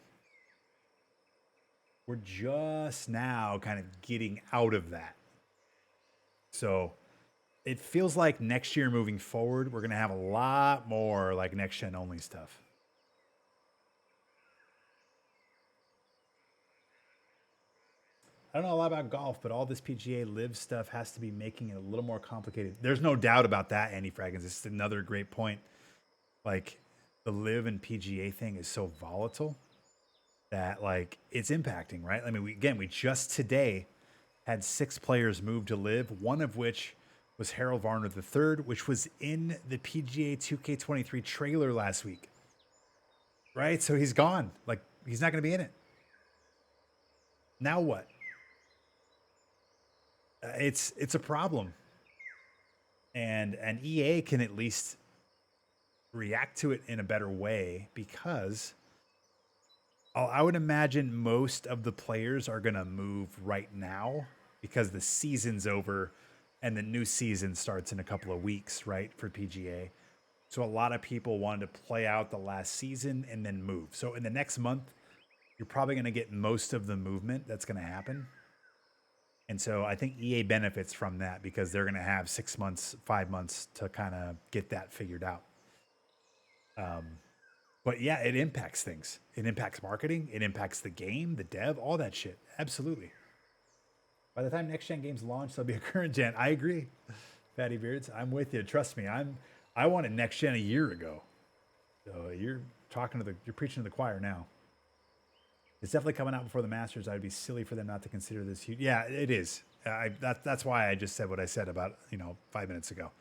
We're just now kind of getting out of that. So it feels like next year moving forward, we're going to have a lot more like next gen only stuff. I don't know a lot about golf, but all this PGA Live stuff has to be making it a little more complicated. There's no doubt about that, Andy Fraggins. This is another great point. Like the Live and PGA thing is so volatile that like it's impacting, right? I mean, we just today had 6 players move to Live, one of which was Harold Varner III, which was in the PGA 2K23 trailer last week. Right? So he's gone. Like he's not going to be in it. Now what? It's a problem. And EA can at least react to it in a better way because I would imagine most of the players are going to move right now because the season's over and the new season starts in a couple of weeks, right, for PGA. So a lot of people wanted to play out the last season and then move. So in the next month, you're probably going to get most of the movement that's going to happen. And so I think EA benefits from that because they're going to have 6 months, 5 months to kind of get that figured out. But yeah, it impacts things. It impacts marketing. It impacts the game, the dev, all that shit. Absolutely. By the time next gen games launch, they'll be a current gen. I agree, Fatty Beards. I'm with you. Trust me. I wanted next gen a year ago. So you're preaching to the choir now. It's definitely coming out before the Masters. I'd be silly for them not to consider this huge. Yeah, it is. That's why I just said what I said about 5 minutes ago.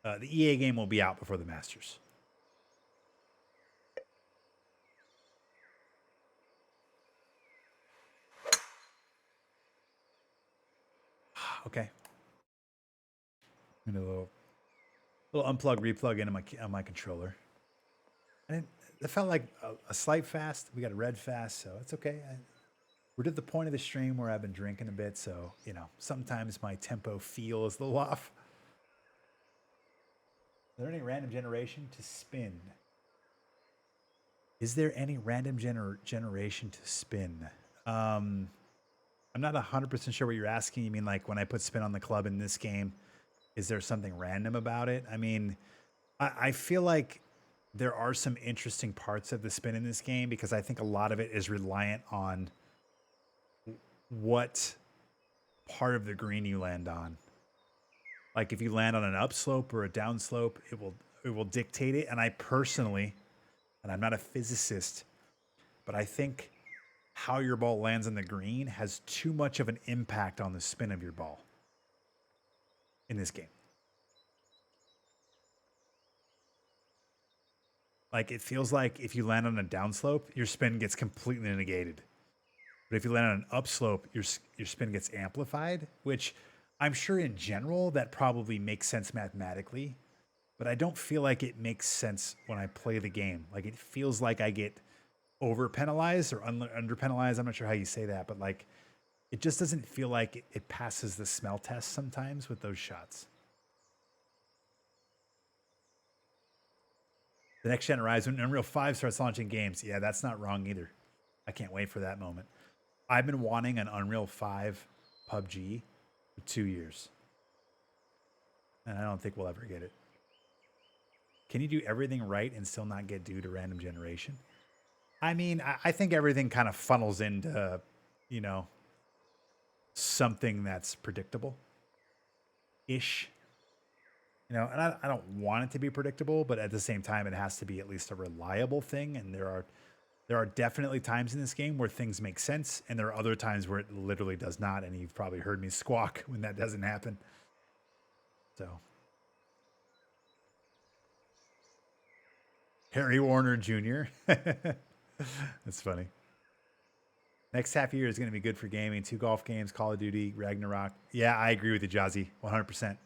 The EA game will be out before the Masters. Okay. I'm gonna little unplug, replug into my controller. And it felt like a slight fast. We got a red fast, so it's okay. We're to the point of the stream where I've been drinking a bit, so sometimes my tempo feel is a little off. Is there any random generation to spin? Is there any random generation to spin? I'm not 100% sure what you're asking. You mean like when I put spin on the club in this game, is there something random about it? I mean, I feel like there are some interesting parts of the spin in this game because I think a lot of it is reliant on what part of the green you land on. Like if you land on an upslope or a downslope, it will dictate it. And I personally, and I'm not a physicist, but I think how your ball lands on the green has too much of an impact on the spin of your ball in this game. Like it feels like if you land on a downslope, your spin gets completely negated. But if you land on an upslope, your spin gets amplified, which I'm sure in general that probably makes sense mathematically, but I don't feel like it makes sense when I play the game. Like it feels like I get over penalized or under penalized. I'm not sure how you say that, but like it just doesn't feel like it passes the smell test sometimes with those shots. The next gen arrives when Unreal 5 starts launching games. Yeah, that's not wrong either. I can't wait for that moment. I've been wanting an Unreal 5 PUBG for 2 years. And I don't think we'll ever get it. Can you do everything right and still not get due to random generation? I mean, I think everything kind of funnels into, you know, something that's predictable ish. You know, and I don't want it to be predictable, but at the same time, it has to be at least a reliable thing. And there are definitely times in this game where things make sense, and there are other times where it literally does not. And you've probably heard me squawk when that doesn't happen. So, Harry Warner Jr. That's funny. Next half year is going to be good for gaming. 2 golf games, Call of Duty, Ragnarok. Yeah, I agree with you, Jazzy. 100%.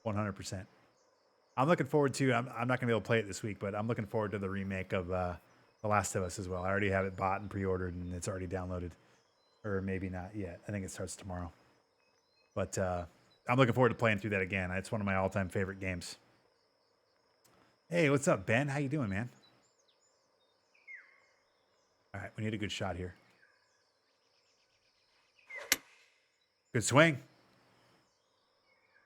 100%. I'm looking forward to. I'm not going to be able to play it this week, but I'm looking forward to the remake of The Last of Us as well. I already have it bought and pre-ordered, and it's already downloaded, or maybe not yet. I think it starts tomorrow. But I'm looking forward to playing through that again. It's one of my all-time favorite games. Hey, what's up, Ben? How you doing, man? All right, we need a good shot here. Good swing.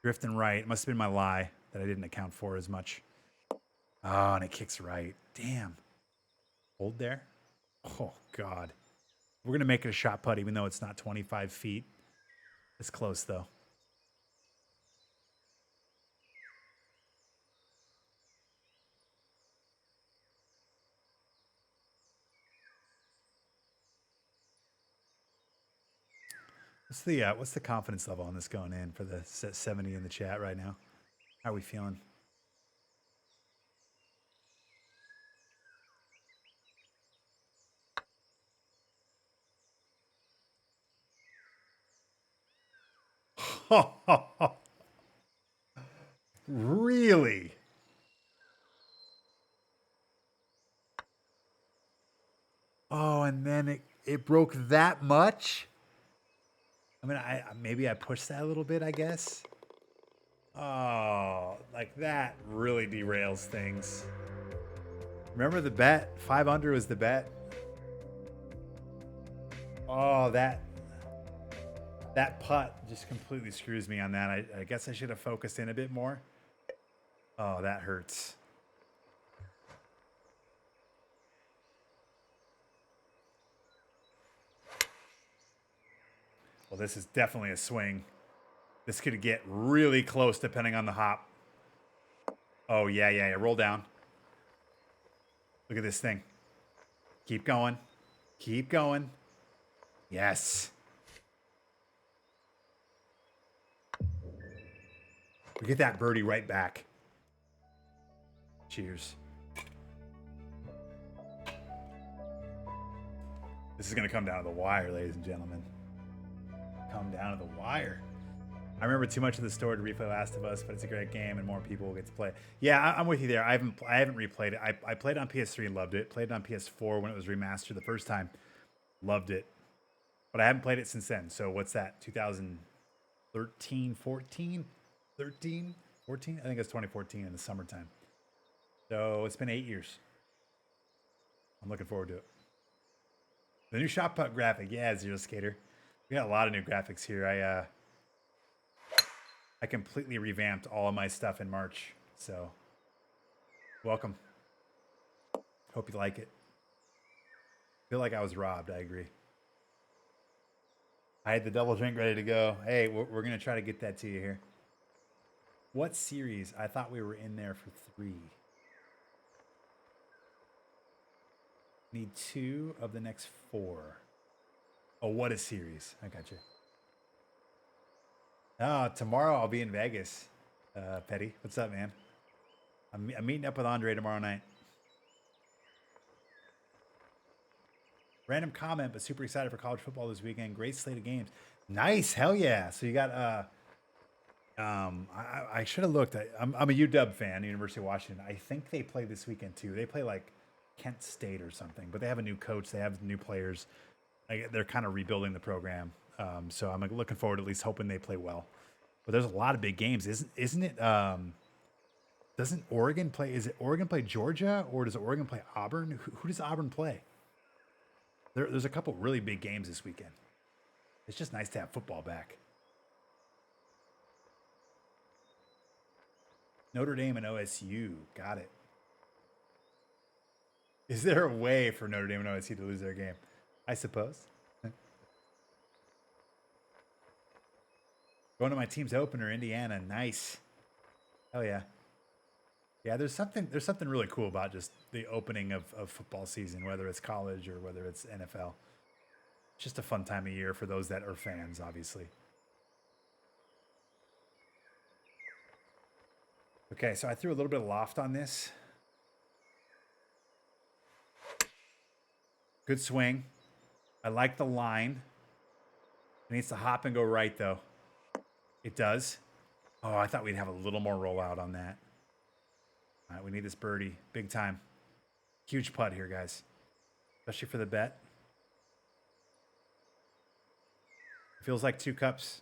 Drifting right. It must have been my lie that I didn't account for as much. Oh, and it kicks right. Damn. Hold there. Oh, God. We're going to make it a shot putt, even though it's not 25 feet. It's close, though. What's the confidence level on this going in for the 70 in the chat right now? How are we feeling? Really? Oh, and then it broke that much? I mean, I maybe I pushed that a little bit, I guess. Oh, like that really derails things. Remember the bet? 5 under was the bet. Oh, that putt just completely screws me on that. I guess I should have focused in a bit more. Oh, that hurts. Well, this is definitely a swing. This could get really close depending on the hop. Oh, yeah. Roll down. Look at this thing. Keep going. Keep going. Yes. We get that birdie right back. Cheers. This is going to come down to the wire, ladies and gentlemen. Come down to the wire. I remember too much of the story to replay Last of Us, but it's a great game and more people will get to play it. Yeah, I'm with you there. I haven't replayed it. I played it on PS3 and loved it. Played it on PS4 when it was remastered the first time. Loved it. But I haven't played it since then. So what's that? 2013, 14? 13? 14? I think it's 2014 in the summertime. So it's been 8 years. I'm looking forward to it. The new shot put graphic. Yeah, Zero Skater. We got a lot of new graphics here. I completely revamped all of my stuff in March. So welcome. Hope you like it. Feel like I was robbed. I agree. I had the double drink ready to go. Hey, we're going to try to get that to you here. What series? I thought we were in there for 3. Need 2 of the next 4. Oh, what a series. I got you. Oh, tomorrow I'll be in Vegas. Petty, what's up, man? I'm meeting up with Andre tomorrow night. Random comment, but super excited for college football this weekend. Great slate of games. Nice, hell yeah. So you got I should have looked. I'm a UW fan, University of Washington. I think they play this weekend too. They play like Kent State or something, but they have a new coach. They have new players. They're kind of rebuilding the program. So I'm looking forward, at least hoping they play well. But there's a lot of big games, isn't it? Doesn't Oregon play? Is it Oregon play Georgia or does Oregon play Auburn? Who does Auburn play? There's a couple really big games this weekend. It's just nice to have football back. Notre Dame and OSU. Got it. Is there a way for Notre Dame and OSU to lose their game? I suppose. Going to my team's opener, Indiana. Nice. Hell yeah. Yeah, there's something really cool about just the opening of football season, whether it's college or whether it's NFL. It's just a fun time of year for those that are fans, obviously. Okay, so I threw a little bit of loft on this. Good swing. I like the line. It needs to hop and go right, though. It does. Oh, I thought we'd have a little more rollout on that. All right, we need this birdie. Big time. Huge putt here, guys. Especially for the bet. Feels like 2 cups.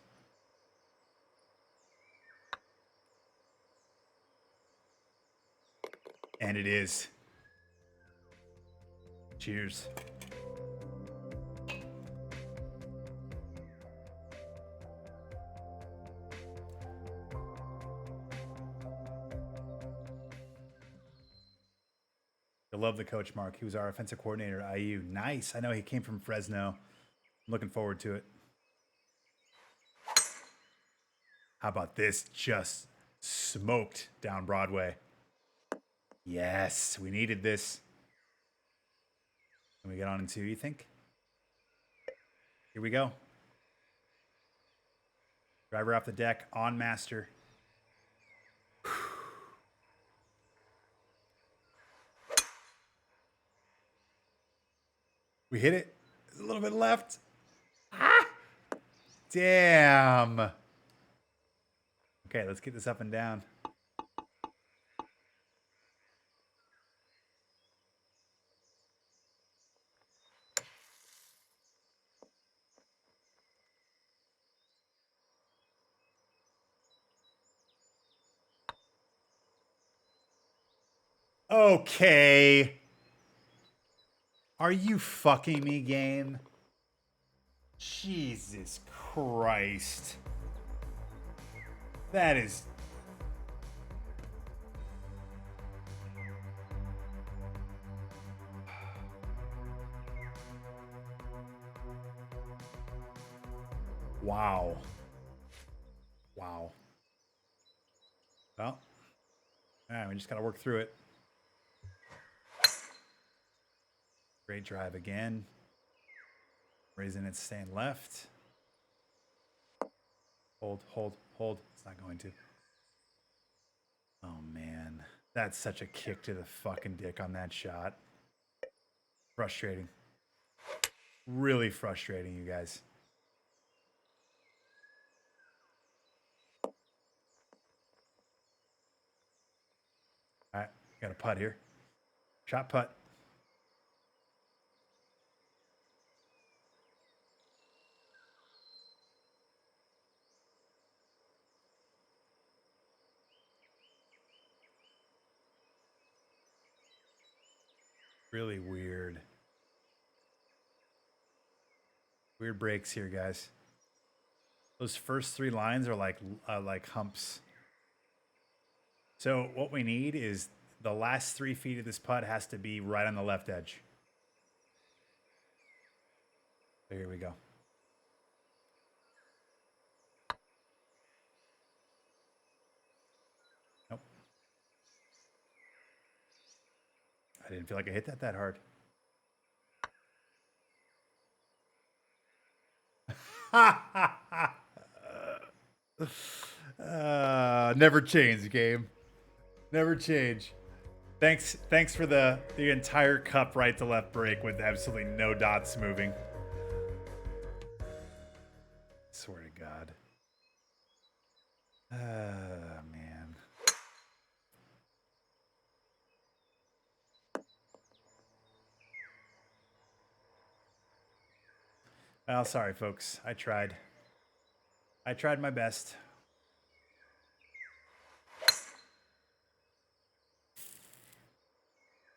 And it is. Cheers. I love the coach, Mark. He was our offensive coordinator at IU. Nice. I know he came from Fresno. I'm looking forward to it. How about this? Just smoked down Broadway. Yes, we needed this. Can we get on in 2, you think? Here we go. Driver off the deck, on master. We hit it. There's a little bit left. Ah! Damn. Okay, let's get this up and down. Okay. Are you fucking me, game? Jesus Christ. That is... Wow. Wow. Well, all right, we just got to work through it. Great drive again. Raising it, staying left. Hold, hold, hold. It's not going to. Oh, man. That's such a kick to the fucking dick on that shot. Frustrating. Really frustrating, you guys. All right, got a putt here. Shot putt. Really weird. Weird breaks here, guys. Those first 3 lines are like humps. So what we need is the last 3 feet of this putt has to be right on the left edge. So here we go. Nope. I didn't feel like I hit that hard. Never change, game. Never change. Thanks for the entire cup right to left break with absolutely no dots moving. Swear to God. Man. Well, sorry, folks. I tried. I tried my best.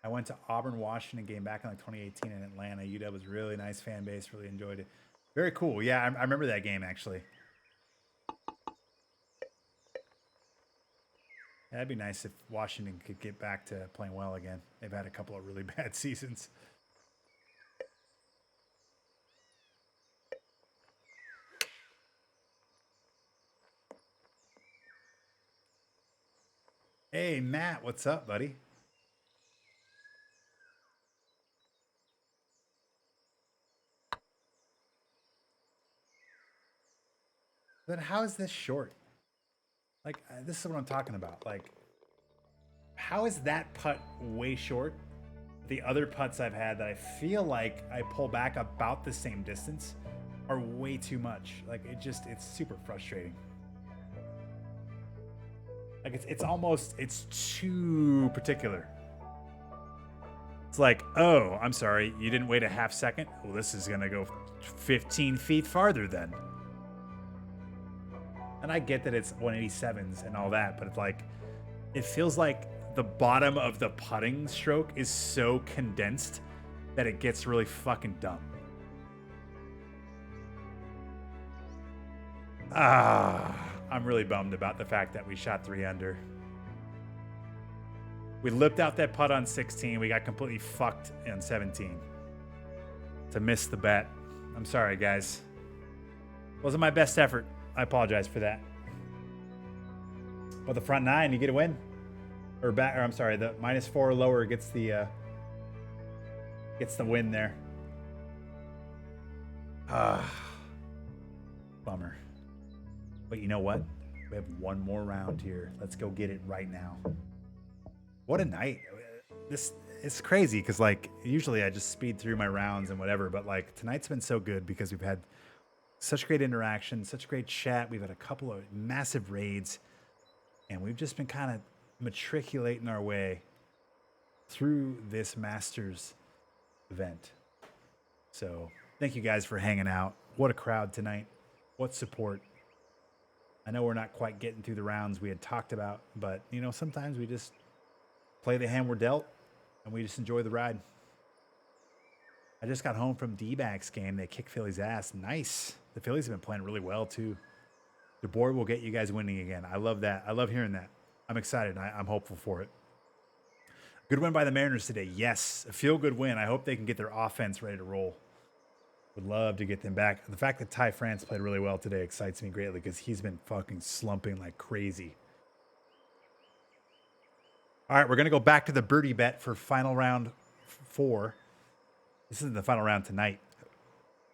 I went to Auburn, Washington game back in like 2018 in Atlanta. UW was really nice fan base. Really enjoyed it. Very cool. Yeah, I remember that game actually. That'd be nice if Washington could get back to playing well again. They've had a couple of really bad seasons. Hey, Matt, what's up, buddy? Then how is this short? Like, this is what I'm talking about. Like, how is that putt way short? The other putts I've had that I feel like I pull back about the same distance are way too much. Like, it's super frustrating. Like, it's too particular. It's like, oh, I'm sorry, you didn't wait a half second? Well, this is going to go 15 feet farther then. And I get that it's 187s and all that, but it's like, it feels like the bottom of the putting stroke is so condensed that it gets really fucking dumb. I'm really bummed about the fact that we shot 3 under. We lipped out that putt on 16. We got completely fucked on 17 to miss the bet. I'm sorry, guys. Wasn't my best effort. I apologize for that. But the front 9, you get a win. Or I'm sorry, the -4 or lower gets the win there. Bummer. But you know what? We have one more round here. Let's go get it right now. What a night. It's crazy because, like, usually I just speed through my rounds and whatever, but, like, tonight's been so good because we've had such great interaction, such great chat. We've had a couple of massive raids, and we've just been kind of matriculating our way through this Masters event. So thank you guys for hanging out. What a crowd tonight. What support. I know we're not quite getting through the rounds we had talked about, but, you know, sometimes we just play the hand we're dealt, and we just enjoy the ride. I just got home from D-backs game. They kicked Philly's ass. Nice. The Phillies have been playing really well, too. The board will get you guys winning again. I love that. I love hearing that. I'm excited. I'm hopeful for it. Good win by the Mariners today. Yes, a feel-good win. I hope they can get their offense ready to roll. Would love to get them back. The fact that Ty France played really well today excites me greatly because he's been fucking slumping like crazy. All right, we're going to go back to the birdie bet for final round 4. This isn't the final round tonight.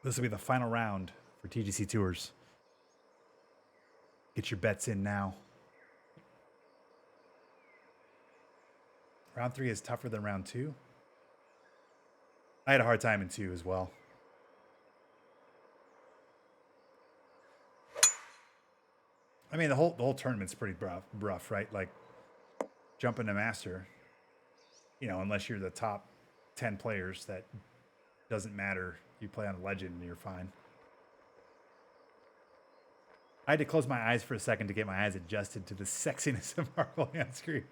This will be the final round for TGC Tours. Get your bets in now. Round 3 is tougher than round 2. I had a hard time in 2 as well. I mean, the whole tournament's pretty rough, right? Like, jumping to Master, you know, unless you're the top 10 players, that doesn't matter. You play on a legend and you're fine. I had to close my eyes for a second to get my eyes adjusted to the sexiness of Marvel on screen.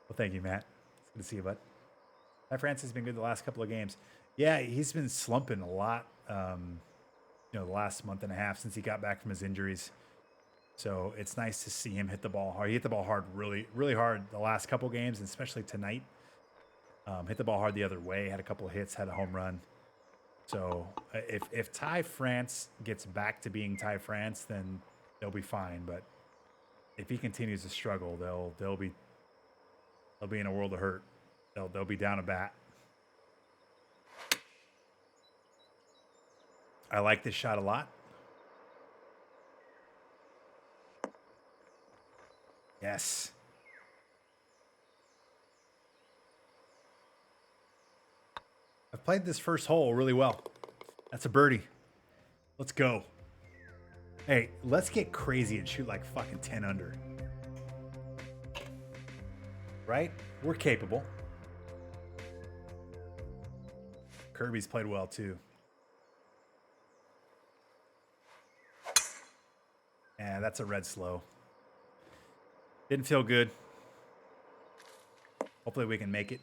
Well, thank you, Matt. It's good to see you, bud. Ty France has been good the last couple of games. Yeah, he's been slumping a lot, you know, the last month and a half since he got back from his injuries. So it's nice to see him hit the ball hard. He hit the ball hard really, really hard the last couple games, and especially tonight. Hit the ball hard the other way, had a couple of hits, had a home run. So if Ty France gets back to being Ty France, then they'll be fine. But if he continues to struggle, they'll be in a world of hurt. They'll be down a bat. I like this shot a lot. Yes. I've played this first hole really well. That's a birdie. Let's go. Hey, let's get crazy and shoot like fucking 10 under. Right? We're capable. Kirby's played well too. Yeah, that's a red slow. Didn't feel good. Hopefully we can make it.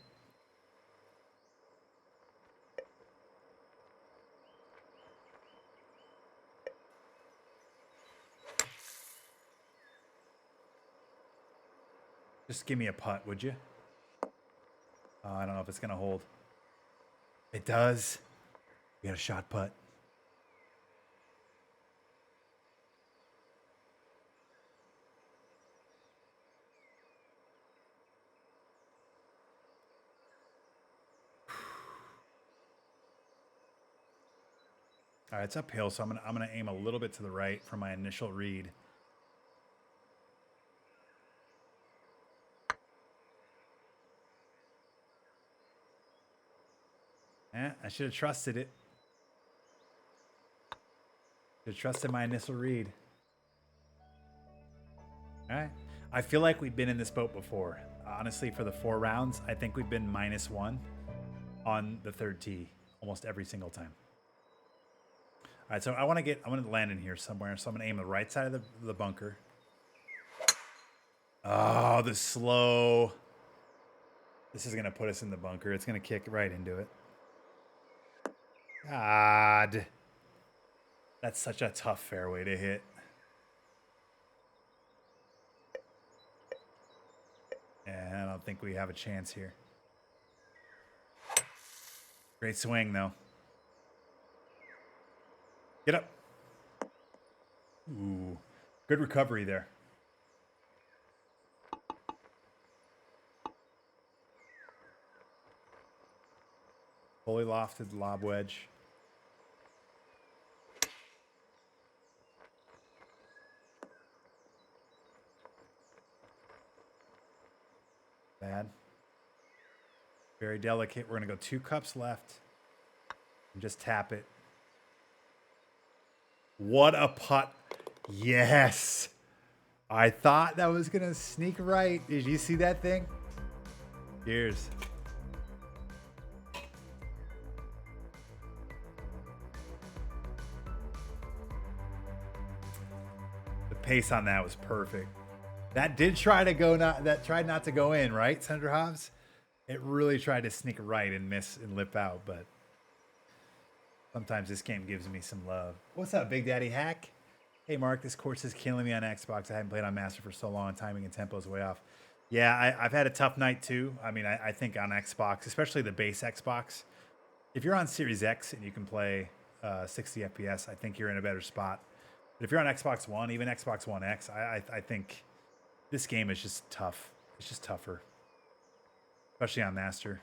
Just give me a putt, would you? I don't know if it's going to hold. It does. We got a shot putt. All right, it's uphill, so I'm gonna aim a little bit to the right for my initial read. I should have trusted it. Should have trusted my initial read. All right. I feel like we've been in this boat before. Honestly, for the 4 rounds, I think we've been -1 on the 3rd tee almost every single time. All right, so I want to land in here somewhere. So I'm going to aim the right side of the bunker. Oh, the slow. This is going to put us in the bunker. It's going to kick right into it. God. That's such a tough fairway to hit. And I don't think we have a chance here. Great swing, though. Get up. Ooh, good recovery there. Fully lofted lob wedge. Bad. Very delicate. We're going to go 2 cups left. And just tap it. What a putt. Yes. I thought that was going to sneak right. Did you see that thing? Cheers. The pace on that was perfect. That did try to go that tried not to go in, right, Senator Hobbs? It really tried to sneak right and miss and lip out, but sometimes this game gives me some love. What's up, Big Daddy Hack? Hey, Mark, this course is killing me on Xbox. I haven't played on Master for so long. Timing and tempo is way off. Yeah, I've had a tough night, too. I mean, I think on Xbox, especially the base Xbox, if you're on Series X and you can play 60 FPS, I think you're in a better spot. But if you're on Xbox One, even Xbox One X, I think this game is just tough. It's just tougher, especially on Master.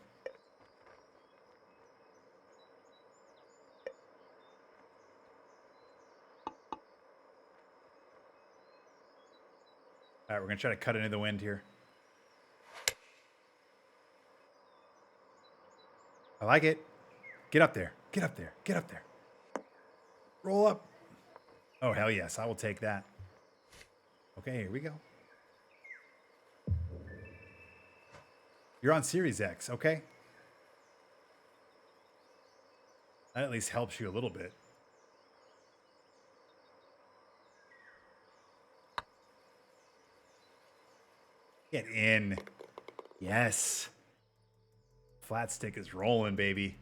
All right, we're going to try to cut into the wind here. I like it. Get up there. Get up there. Get up there. Roll up. Oh, hell yes. I will take that. Okay, here we go. You're on Series X, okay? That at least helps you a little bit. Get in. Yes. Flat stick is rolling, baby.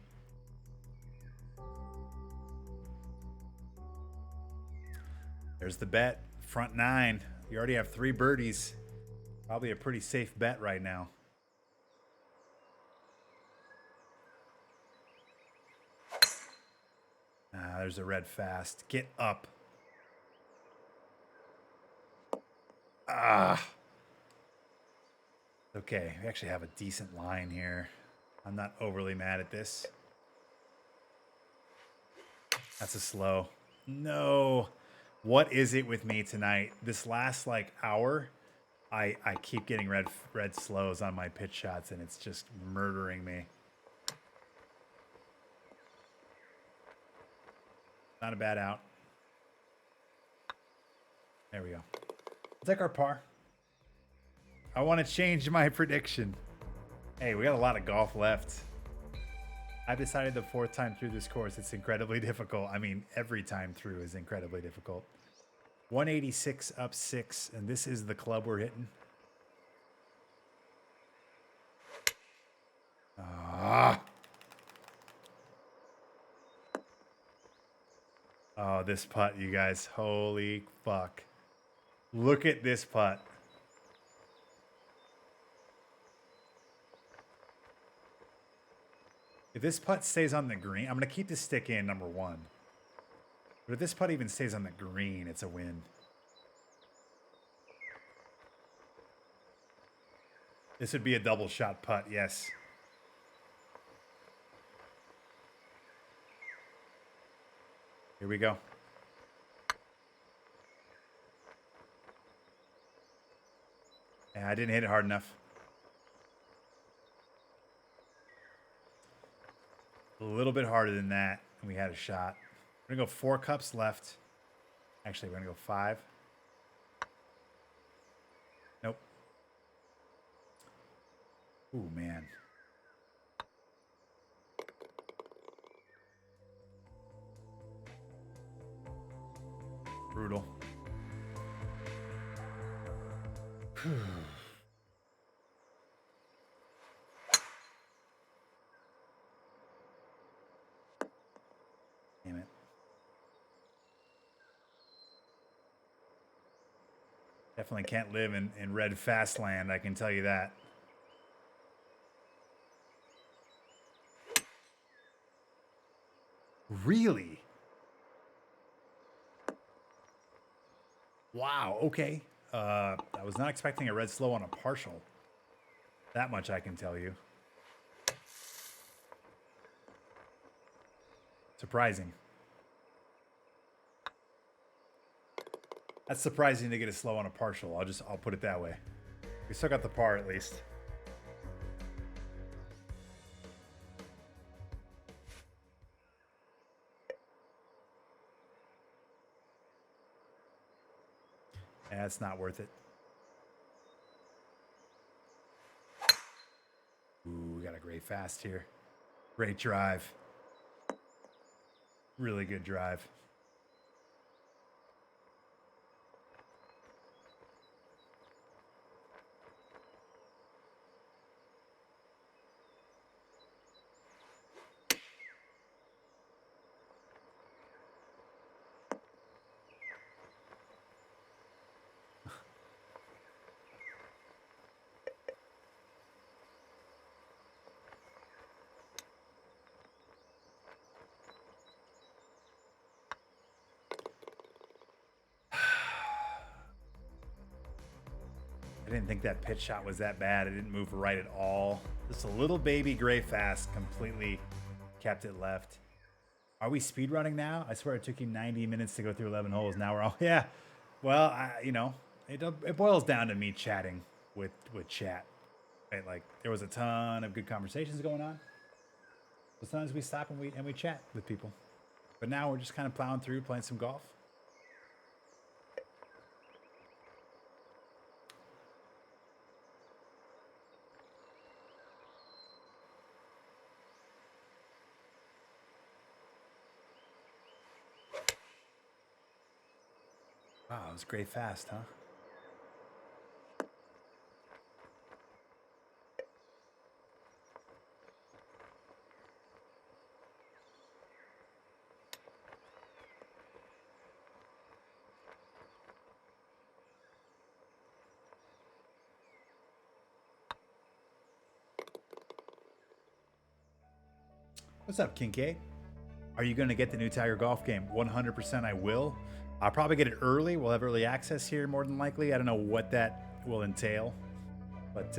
There's the bet. Front 9. You already have 3 birdies. Probably a pretty safe bet right now. There's a red fast. Get up. Okay, we actually have a decent line here. I'm not overly mad at this. That's a slow. No. What is it with me tonight? This last hour, I keep getting red slows on my pitch shots, and it's just murdering me. Not a bad out. There we go. I'll take our par. I want to change my prediction. Hey, we got a lot of golf left. I've decided the 4th time through this course, it's incredibly difficult. I mean, every time through is incredibly difficult. 186 up 6, and this is the club we're hitting. Oh, this putt, you guys. Holy fuck. Look at this putt. If this putt stays on the green, I'm going to keep the stick in, number one. But if this putt even stays on the green, it's a win. This would be a double shot putt, yes. Here we go. Yeah, I didn't hit it hard enough. A little bit harder than that, and we had a shot. We're going to go 4 cups left. Actually, we're going to go 5. Nope. Ooh, man. Brutal. Damn it. Definitely can't live in red fast land, I can tell you that. Really? Wow, okay. I was not expecting a red slow on a partial. That much I can tell you. Surprising. That's surprising to get a slow on a partial. I'll put it that way. We still got the par at least. Yeah, it's not worth it. Ooh, we got a great fast here. Great drive. Really good drive. I didn't think that pitch shot was that bad. It didn't move right at all. Just a little baby gray fast completely kept it left. Are we speed running now? I swear it took you 90 minutes to go through 11 holes. Now we're all, yeah. Well, it boils down to me chatting with chat. Right? Like there was a ton of good conversations going on. But sometimes we stop and we chat with people. But now we're just kind of plowing through, playing some golf. Wow, it was great fast, huh? What's up, Kincaid? Are you going to get the new Tiger Golf game? 100% I will. I'll probably get it early. We'll have early access here more than likely. I don't know what that will entail. But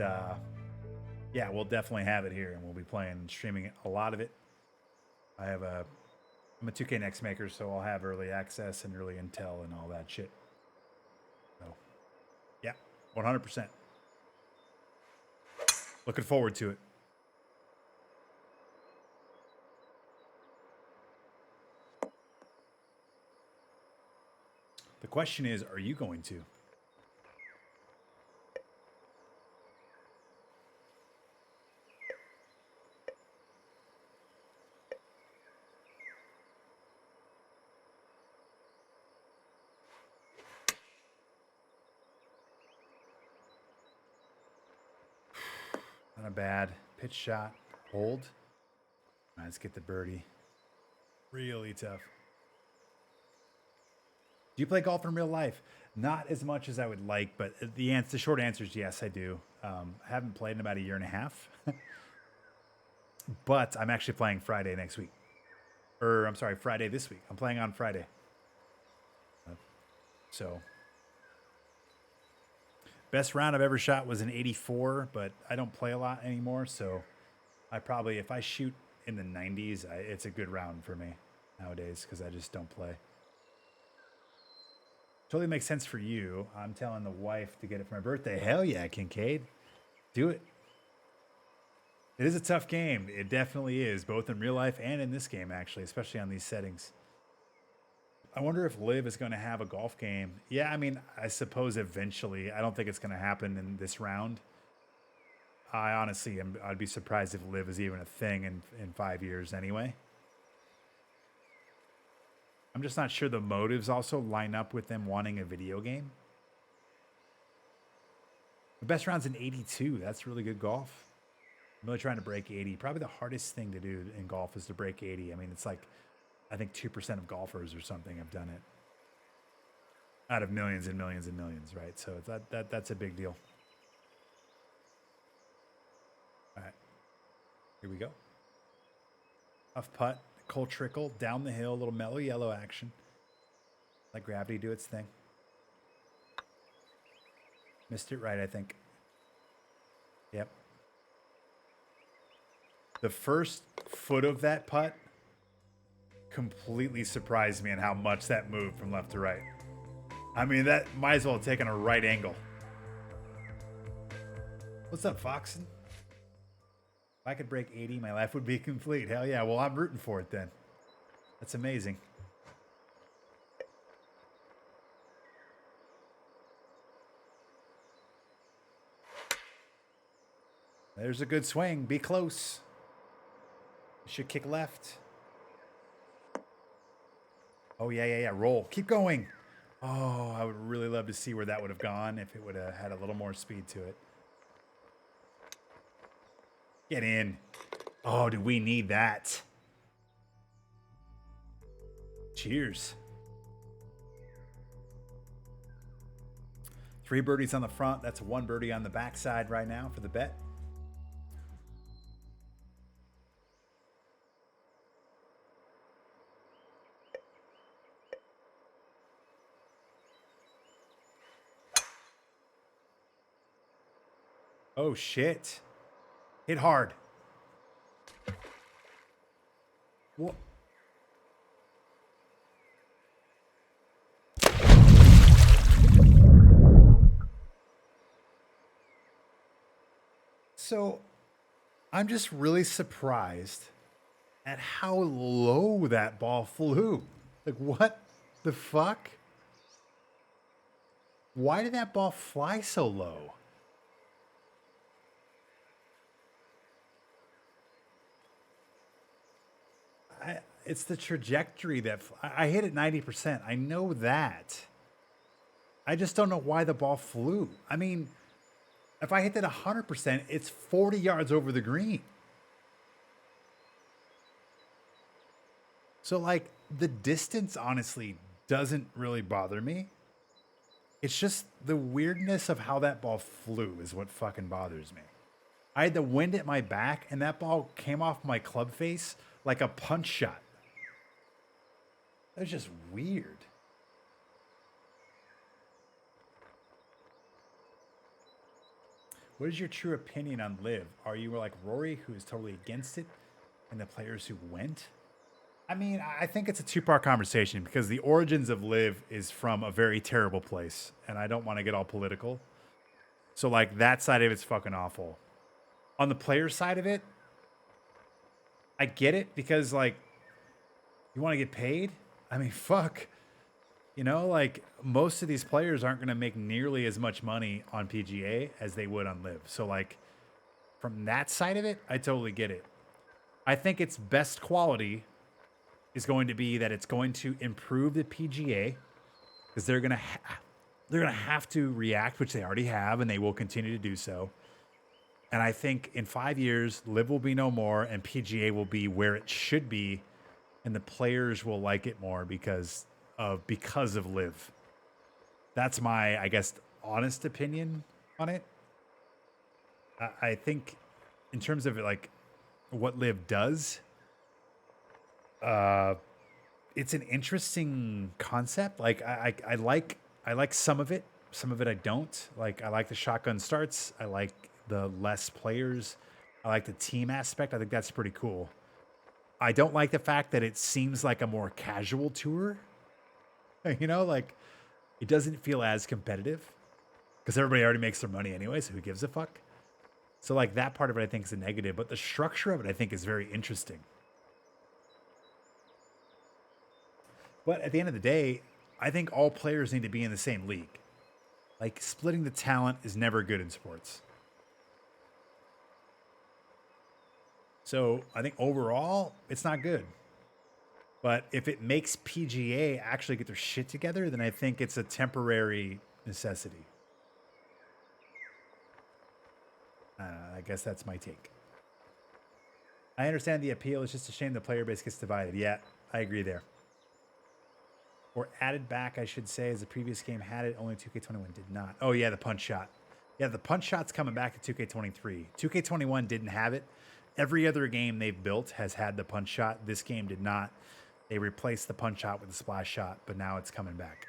yeah, we'll definitely have it here. And we'll be playing and streaming a lot of it. I'm a 2K Next maker, so I'll have early access and early intel and all that shit. So yeah, 100%. Looking forward to it. The question is, are you going to? Not a bad pitch shot. Hold. All right, let's get the birdie. Really tough. Do you play golf in real life? Not as much as I would like, but the short answer is yes, I do. I haven't played in about a year and a half. But I'm actually playing Friday next week. Or, I'm sorry, Friday this week. I'm playing on Friday. So, best round I've ever shot was an 84, but I don't play a lot anymore. So, I probably, if I shoot in the 90s, it's a good round for me nowadays because I just don't play. Totally makes sense for you. I'm telling the wife to get it for my birthday. Hell yeah, Kincaid. Do it. It is a tough game. It definitely is, both in real life and in this game, actually, especially on these settings. I wonder if Liv is going to have a golf game. Yeah, I mean, I suppose eventually. I don't think it's going to happen in this round. I honestly I'd be surprised if Liv is even a thing in 5 years anyway. I'm just not sure the motives also line up with them wanting a video game. The best round's in 82. That's really good golf. I'm really trying to break 80. Probably the hardest thing to do in golf is to break 80. I mean, it's like, I think 2% of golfers or something have done it. Out of millions and millions and millions, right? So that's a big deal. All right. Here we go. Tough putt. Cold trickle down the hill. A little mellow yellow action. Let gravity do its thing. Missed it right, I think. Yep. The first foot of that putt completely surprised me in how much that moved from left to right. I mean, that might as well have taken a right angle. What's up, Foxen? If I could break 80, my life would be complete. Hell yeah. Well, I'm rooting for it then. That's amazing. There's a good swing. Be close. Should kick left. Oh, yeah. Roll. Keep going. Oh, I would really love to see where that would have gone if it would have had a little more speed to it. Get in. Oh, do we need that? Cheers. 3 birdies on the front. That's 1 birdie on the backside right now for the bet. Oh, shit. Hit hard. What? So, I'm just really surprised at how low that ball flew. Like, what the fuck? Why did that ball fly so low? It's the trajectory that I hit it 90%. I know that. I just don't know why the ball flew. I mean, if I hit that 100%, it's 40 yards over the green. So, like, the distance honestly doesn't really bother me. It's just the weirdness of how that ball flew is what fucking bothers me. I had the wind at my back, and that ball came off my club face like a punch shot. That was just weird. What is your true opinion on Liv? Are you like Rory, who is totally against it, and the players who went? I mean, I think it's a 2-part conversation because the origins of Liv is from a very terrible place, and I don't want to get all political. So, like, that side of it's fucking awful. On the player side of it, I get it because, like, you want to get paid? I mean, fuck. You know, like, most of these players aren't going to make nearly as much money on PGA as they would on Liv. So, like, from that side of it, I totally get it. I think its best quality is going to be that it's going to improve the PGA because they're going to have to react, which they already have, and they will continue to do so. And I think in 5 years, Liv will be no more, and PGA will be where it should be, and the players will like it more because of Liv. That's my, I guess, honest opinion on it. I think in terms of like what Live does. It's an interesting concept. Like I like some of it. Some of it I don't. Like I like the shotgun starts. I like the less players. I like the team aspect. I think that's pretty cool. I don't like the fact that it seems like a more casual tour. You know, like it doesn't feel as competitive because everybody already makes their money anyway. So who gives a fuck? So like that part of it I think is a negative, but the structure of it I think is very interesting. But at the end of the day, I think all players need to be in the same league. Like splitting the talent is never good in sports. So I think overall, it's not good. But if it makes PGA actually get their shit together, then I think it's a temporary necessity. I guess that's my take. I understand the appeal. It's just a shame the player base gets divided. Yeah, I agree there. Or added back, I should say, as the previous game had it. Only 2K21 did not. Oh, yeah, the punch shot. Yeah, the punch shot's coming back to 2K23. 2K21 didn't have it. Every other game they've built has had the punch shot. This game did not. They replaced the punch shot with the splash shot, but now it's coming back.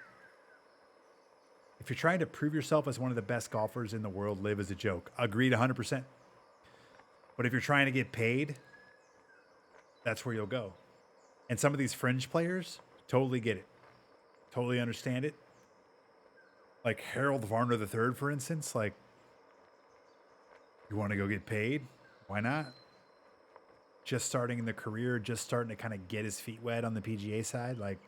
If you're trying to prove yourself as one of the best golfers in the world, Live as a joke. Agreed 100%. But if you're trying to get paid, that's where you'll go. And some of these fringe players totally get it. Totally understand it. Like Harold Varner III, for instance. Like, you want to go get paid? Why not? Just starting in the career, just starting to kind of get his feet wet on the PGA side. Like,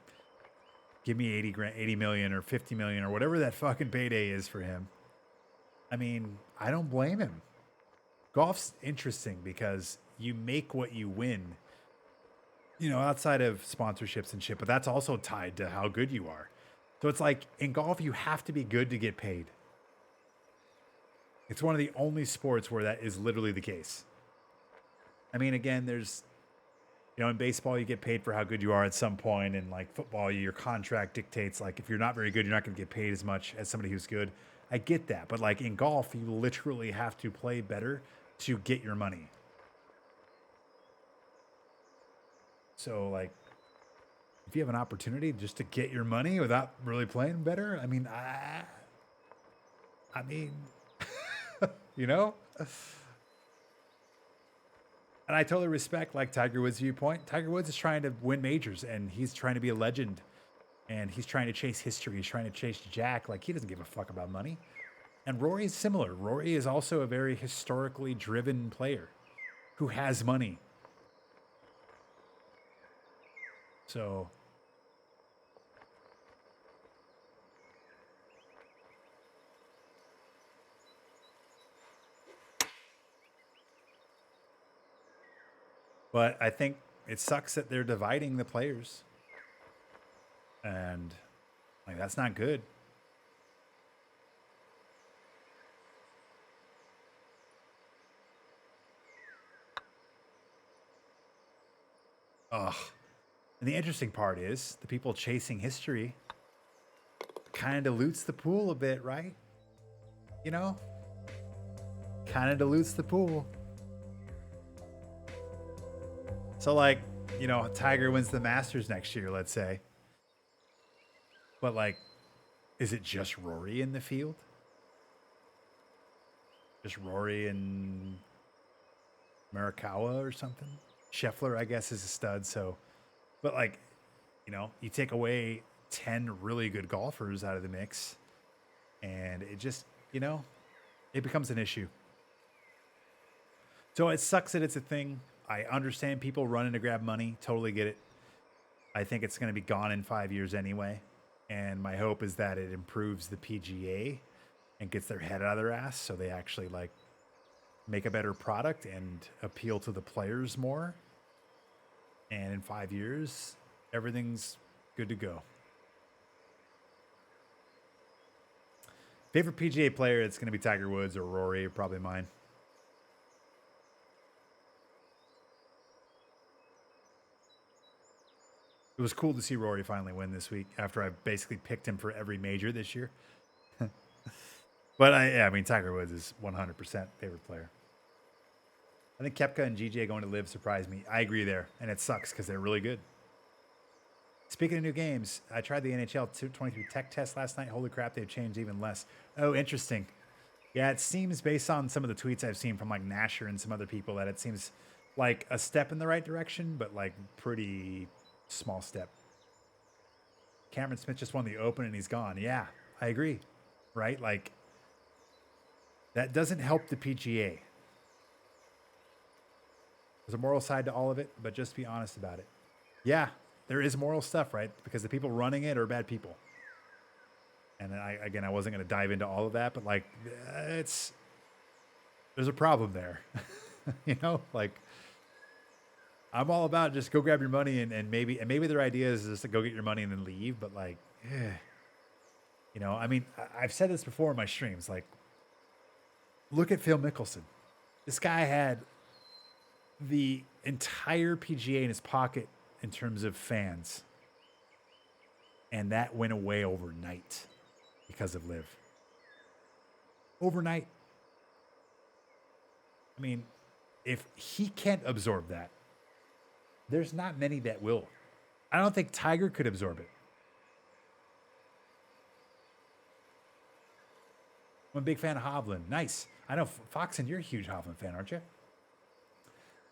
give me 80 million or 50 million or whatever that fucking payday is for him. I mean, I don't blame him. Golf's interesting because you make what you win, you know, outside of sponsorships and shit, but that's also tied to how good you are. So it's like in golf, you have to be good to get paid. It's one of the only sports where that is literally the case. I mean, again, there's, you know, in baseball, you get paid for how good you are at some point. And like football, your contract dictates, like, if you're not very good, you're not going to get paid as much as somebody who's good. I get that. But like in golf, you literally have to play better to get your money. So like, if you have an opportunity just to get your money without really playing better, I mean, you know? And I totally respect like Tiger Woods' viewpoint. Tiger Woods is trying to win majors and he's trying to be a legend and he's trying to chase history. He's trying to chase Jack. Like, he doesn't give a fuck about money. And Rory's similar. Rory is also a very historically driven player who has money. So but I think it sucks that they're dividing the players. And like, that's not good. Ugh. And the interesting part is the people chasing history kind of dilutes the pool a bit, right? You know? Kind of dilutes the pool. So like, you know, Tiger wins the Masters next year, let's say. But like, is it just Rory in the field? Just Rory and Morikawa or something? Scheffler, I guess, is a stud. So, but like, you know, you take away 10 really good golfers out of the mix and it just, you know, it becomes an issue. So it sucks that it's a thing. I understand people running to grab money. Totally get it. I think it's going to be gone in 5 years anyway. And my hope is that it improves the PGA and gets their head out of their ass so they actually like make a better product and appeal to the players more. And in 5 years, everything's good to go. Favorite PGA player, it's going to be Tiger Woods or Rory, probably mine. It was cool to see Rory finally win this week after I basically picked him for every major this year. But I mean, Tiger Woods is 100% favorite player. I I think Kepka and GJ going to live surprised me. I agree there, and it sucks because they're really good. Speaking of new games, I tried the NHL 23 tech test last night. Holy crap, they've changed even less. Oh, interesting. Yeah, it seems based on some of the tweets I've seen from like Nasher and some other people that it seems like a step in the right direction, but like pretty small step. Cameron Smith just won the Open and he's gone. Yeah, I agree. Right? Like that doesn't help the PGA. There's a moral side to all of it, but just be honest about it. Yeah, there is moral stuff, right? Because the people running it are bad people. And I wasn't going to dive into all of that, but like, there's a problem there. You know, like I'm all about just go grab your money and maybe their idea is just to go get your money and then leave. But like, you know, I mean, I've said this before in my streams. Like, look at Phil Mickelson. This guy had the entire PGA in his pocket in terms of fans, and that went away overnight because of Live. Overnight. I mean, if he can't absorb that, there's not many that will. I don't think Tiger could absorb it. I'm a big fan of Hovland. Nice. I know, Foxen, you're a huge Hovland fan, aren't you?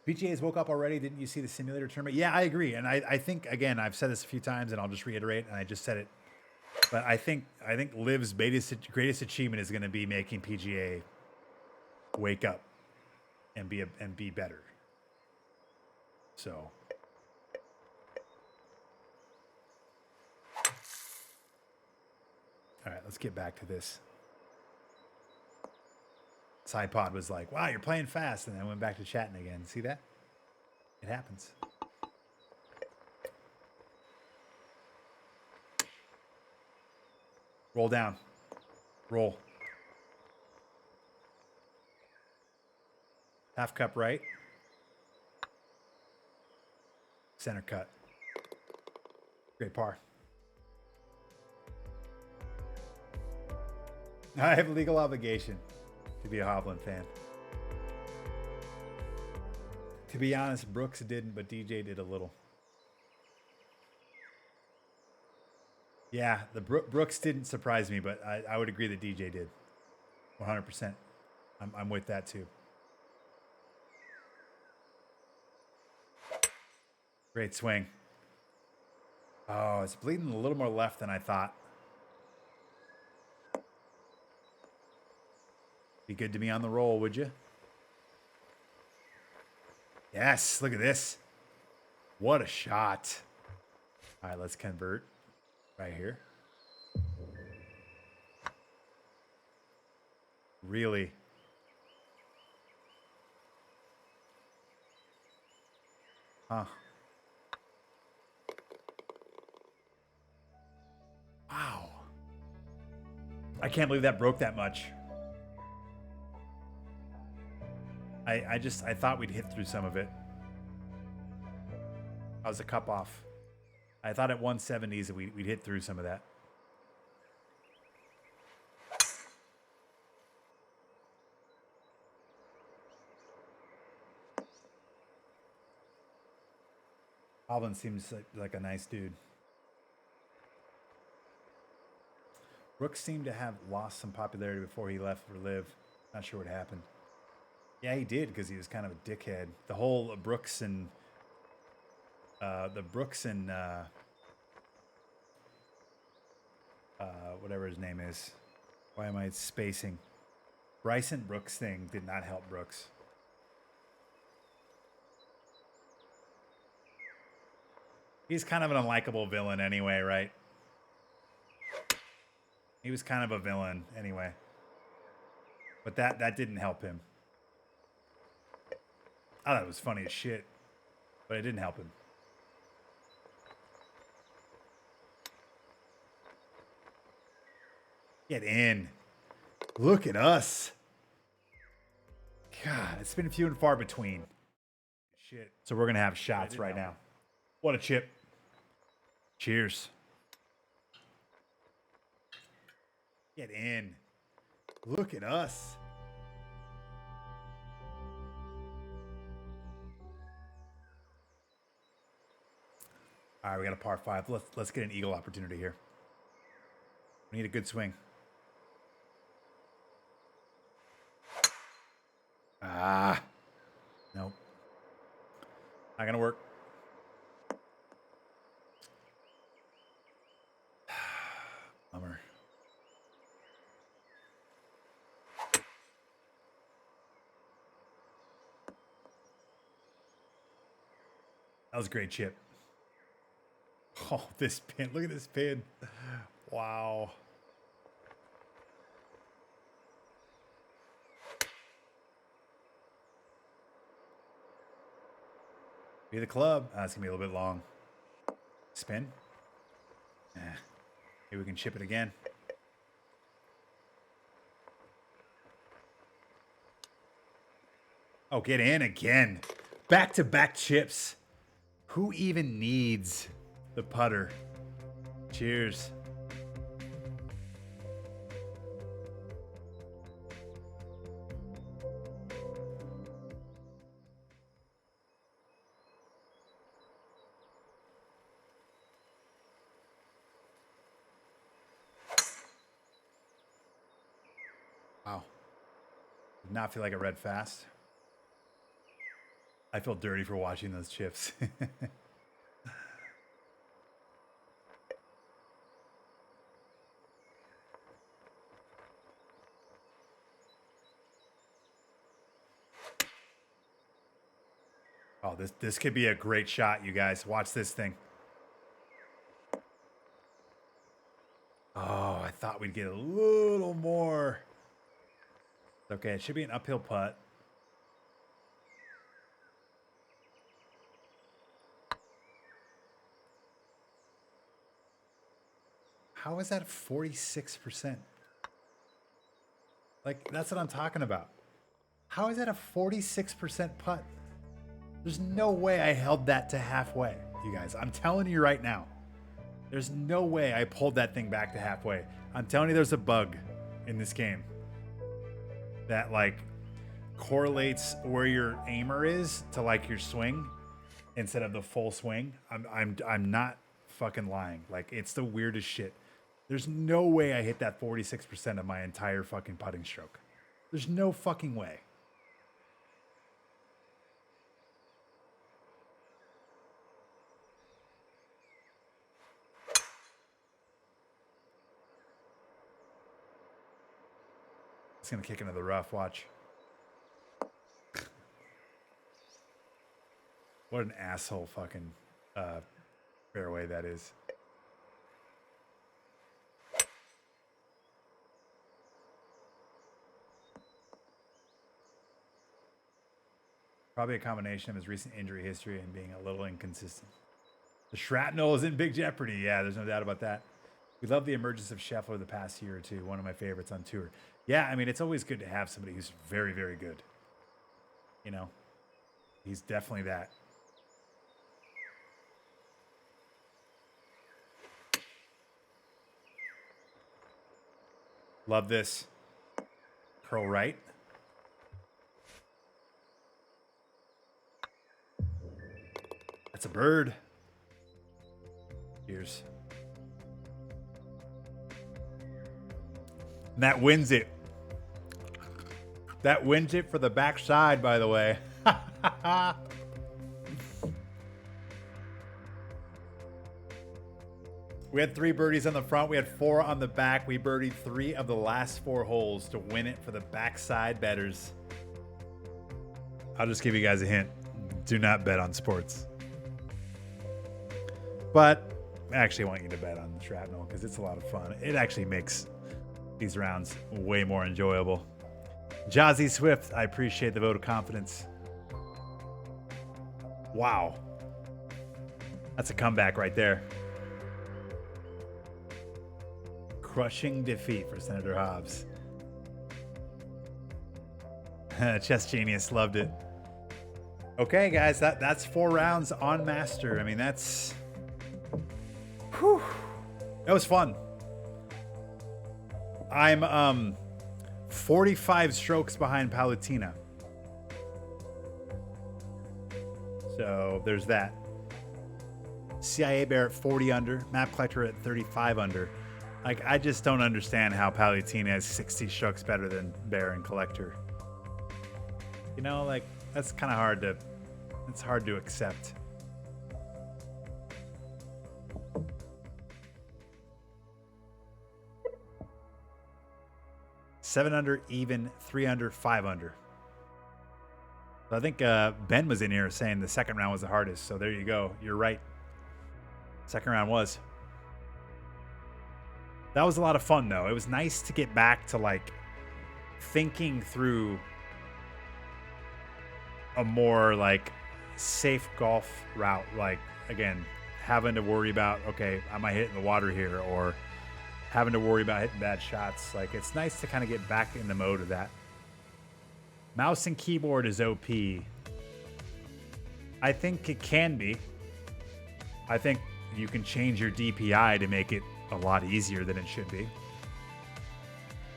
PGA's woke up already. Didn't you see the simulator tournament? Yeah, I agree. And I think, again, I've said this a few times, and I'll just reiterate, and I just said it. But I think Liv's greatest achievement is going to be making PGA wake up and be better. So, all right, let's get back to this. SidePod was like, "Wow, you're playing fast," and then went back to chatting again. See that? It happens. Roll down. Roll. Half cup right. Center cut. Great par. I have a legal obligation to be a Hovland fan. To be honest, Brooks didn't, but DJ did a little. Yeah, the Brooks didn't surprise me, but I would agree that DJ did. 100%. I'm with that too. Great swing. Oh, it's bleeding a little more left than I thought. Be good to me on the roll, would you? Yes, look at this. What a shot. All right, let's convert right here. Really? Huh. Wow. I can't believe that broke that much. I thought we'd hit through some of it. I was a cup off. I thought at 170s that we'd hit through some of that. Alvin seems like a nice dude. Brooks seemed to have lost some popularity before he left for Live. Not sure what happened. Yeah, he did because he was kind of a dickhead. The whole Brooks and whatever his name is. Why am I spacing? Bryson Brooks thing did not help Brooks. He's kind of an unlikable villain anyway, right? He was kind of a villain anyway. But that didn't help him. I thought it was funny as shit, but it didn't help him. Get in. Look at us. God, it's been few and far between. Shit. So we're going to have shots right now. What a chip. Cheers. Get in. Look at us. All right, we got a par 5. Let's get an eagle opportunity here. We need a good swing. Ah, nope. Not gonna work. Bummer. That was a great chip. Oh, this pin. Look at this pin. Wow. Be the club. It's going to be a little bit long. Spin. Maybe we can chip it again. Oh, get in again. Back-to-back chips. Who even needs the putter? Cheers. Wow. Did not feel like it read fast. I feel dirty for watching those chips. Oh, this could be a great shot, you guys. Watch this thing. Oh, I thought we'd get a little more. Okay, it should be an uphill putt. How is that 46%? Like, that's what I'm talking about. How is that a 46% putt? There's no way I held that to halfway, you guys. I'm telling you right now. There's no way I pulled that thing back to halfway. I'm telling you there's a bug in this game that like correlates where your aimer is to like your swing instead of the full swing. I'm not fucking lying. Like, it's the weirdest shit. There's no way I hit that 46% of my entire fucking putting stroke. There's no fucking way. It's gonna kick into the rough, watch. What an asshole fucking fairway that is. Probably a combination of his recent injury history and being a little inconsistent. The shrapnel is in big jeopardy. Yeah, there's no doubt about that. We love the emergence of Scheffler the past year or two. One of my favorites on tour. Yeah, I mean, it's always good to have somebody who's very, very good. You know, he's definitely that. Love this. Curl right. That's a bird. Cheers. And that wins it. That wins it for the backside, by the way. We had 3 birdies on the front. We had 4 on the back. We birdied 3 of the last 4 holes to win it for the backside bettors. I'll just give you guys a hint. Do not bet on sports. But I actually want you to bet on the shrapnel because it's a lot of fun. It actually makes these rounds way more enjoyable. Jazzy Swift, I appreciate the vote of confidence. Wow. That's a comeback right there. Crushing defeat for Senator Hobbs. Chess Genius loved it. Okay, guys, that's 4 rounds on Master. I mean, that's... Whew. That was fun. I'm 45 strokes behind Palatina. So there's that. CIA Bear at 40 under, Map Collector at 35 under. Like, I just don't understand how Palutena has 60 strokes better than Bear and Collector. You know, like, that's kind of hard to accept. Seven under, even, 3 under, 5 under. So I think Ben was in here saying the second round was the hardest. So there you go. You're right. Second round was. That was a lot of fun, though. It was nice to get back to, like, thinking through a more, like, safe golf route. Like, again, having to worry about, okay, am I hitting the water here? Or having to worry about hitting bad shots. Like, it's nice to kind of get back in the mode of that. Mouse and keyboard is OP. I think it can be. I think you can change your DPI to make it a lot easier than it should be.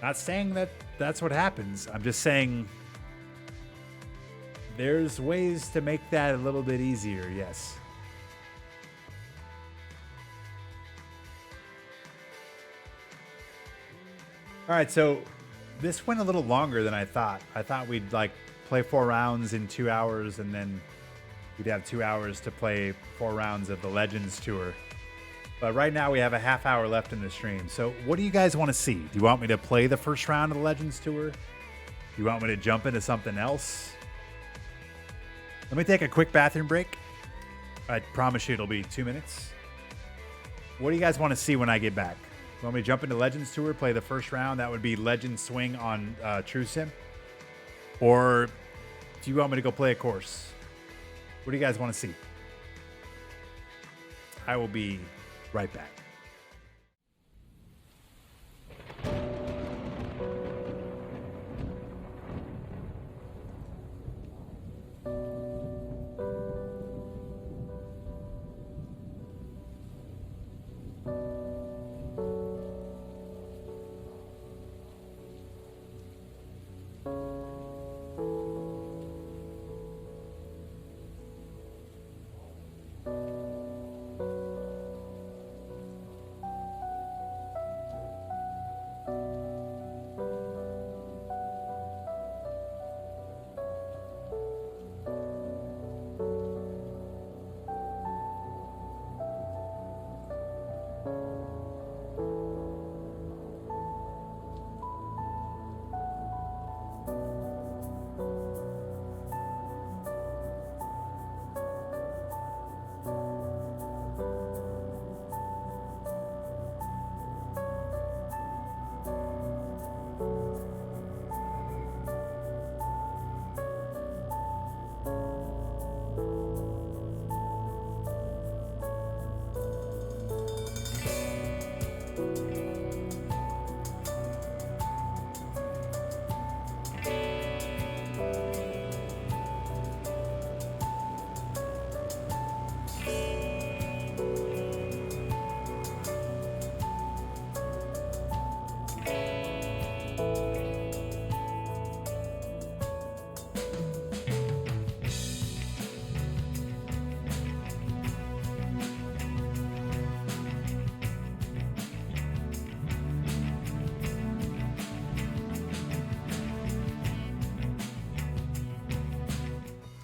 Not saying that that's what happens. I'm just saying there's ways to make that a little bit easier, yes. All right, so this went a little longer than I thought. I thought we'd like play 4 rounds in 2 hours, and then we'd have 2 hours to play 4 rounds of the Legends Tour. But right now we have a half hour left in the stream. So what do you guys want to see? Do you want me to play the first round of the Legends Tour? Do you want me to jump into something else? Let me take a quick bathroom break. I promise you it'll be 2 minutes. What do you guys want to see when I get back? You want me to jump into Legends Tour, play the first round? That would be Legends Swing on True Sim. Or do you want me to go play a course? What do you guys want to see? I will be right back.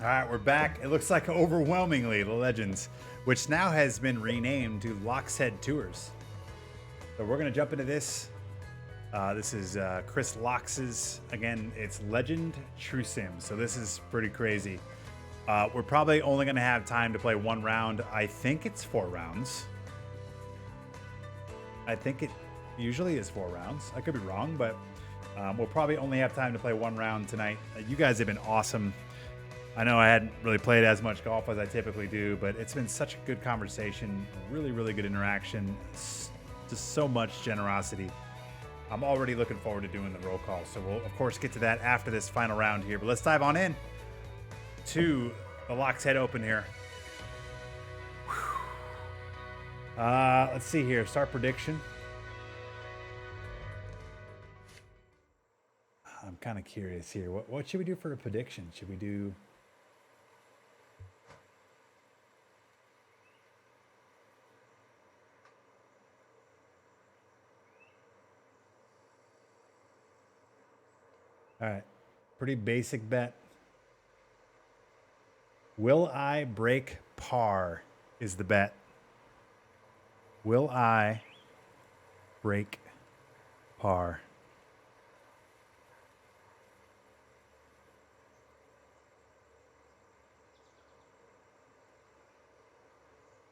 All right, we're back. It looks like overwhelmingly the Legends, which now has been renamed to Lockshead Tours. So we're going to jump into this. This is Chris Lox's. Again, it's Legend True Sim. So this is pretty crazy. We're probably only going to have time to play 1 round. I think it's 4 rounds. I think it usually is 4 rounds. I could be wrong, but we'll probably only have time to play 1 round tonight. You guys have been awesome. I know I hadn't really played as much golf as I typically do, but it's been such a good conversation, really, really good interaction, just so much generosity. I'm already looking forward to doing the roll call, so we'll, of course, get to that after this final round here. But let's dive on in to the Lockshead Open here. Let's see here. Start prediction. I'm kind of curious here. What should we do for a prediction? Should we do... All right. Pretty basic bet. Will I break par is the bet. Will I break par?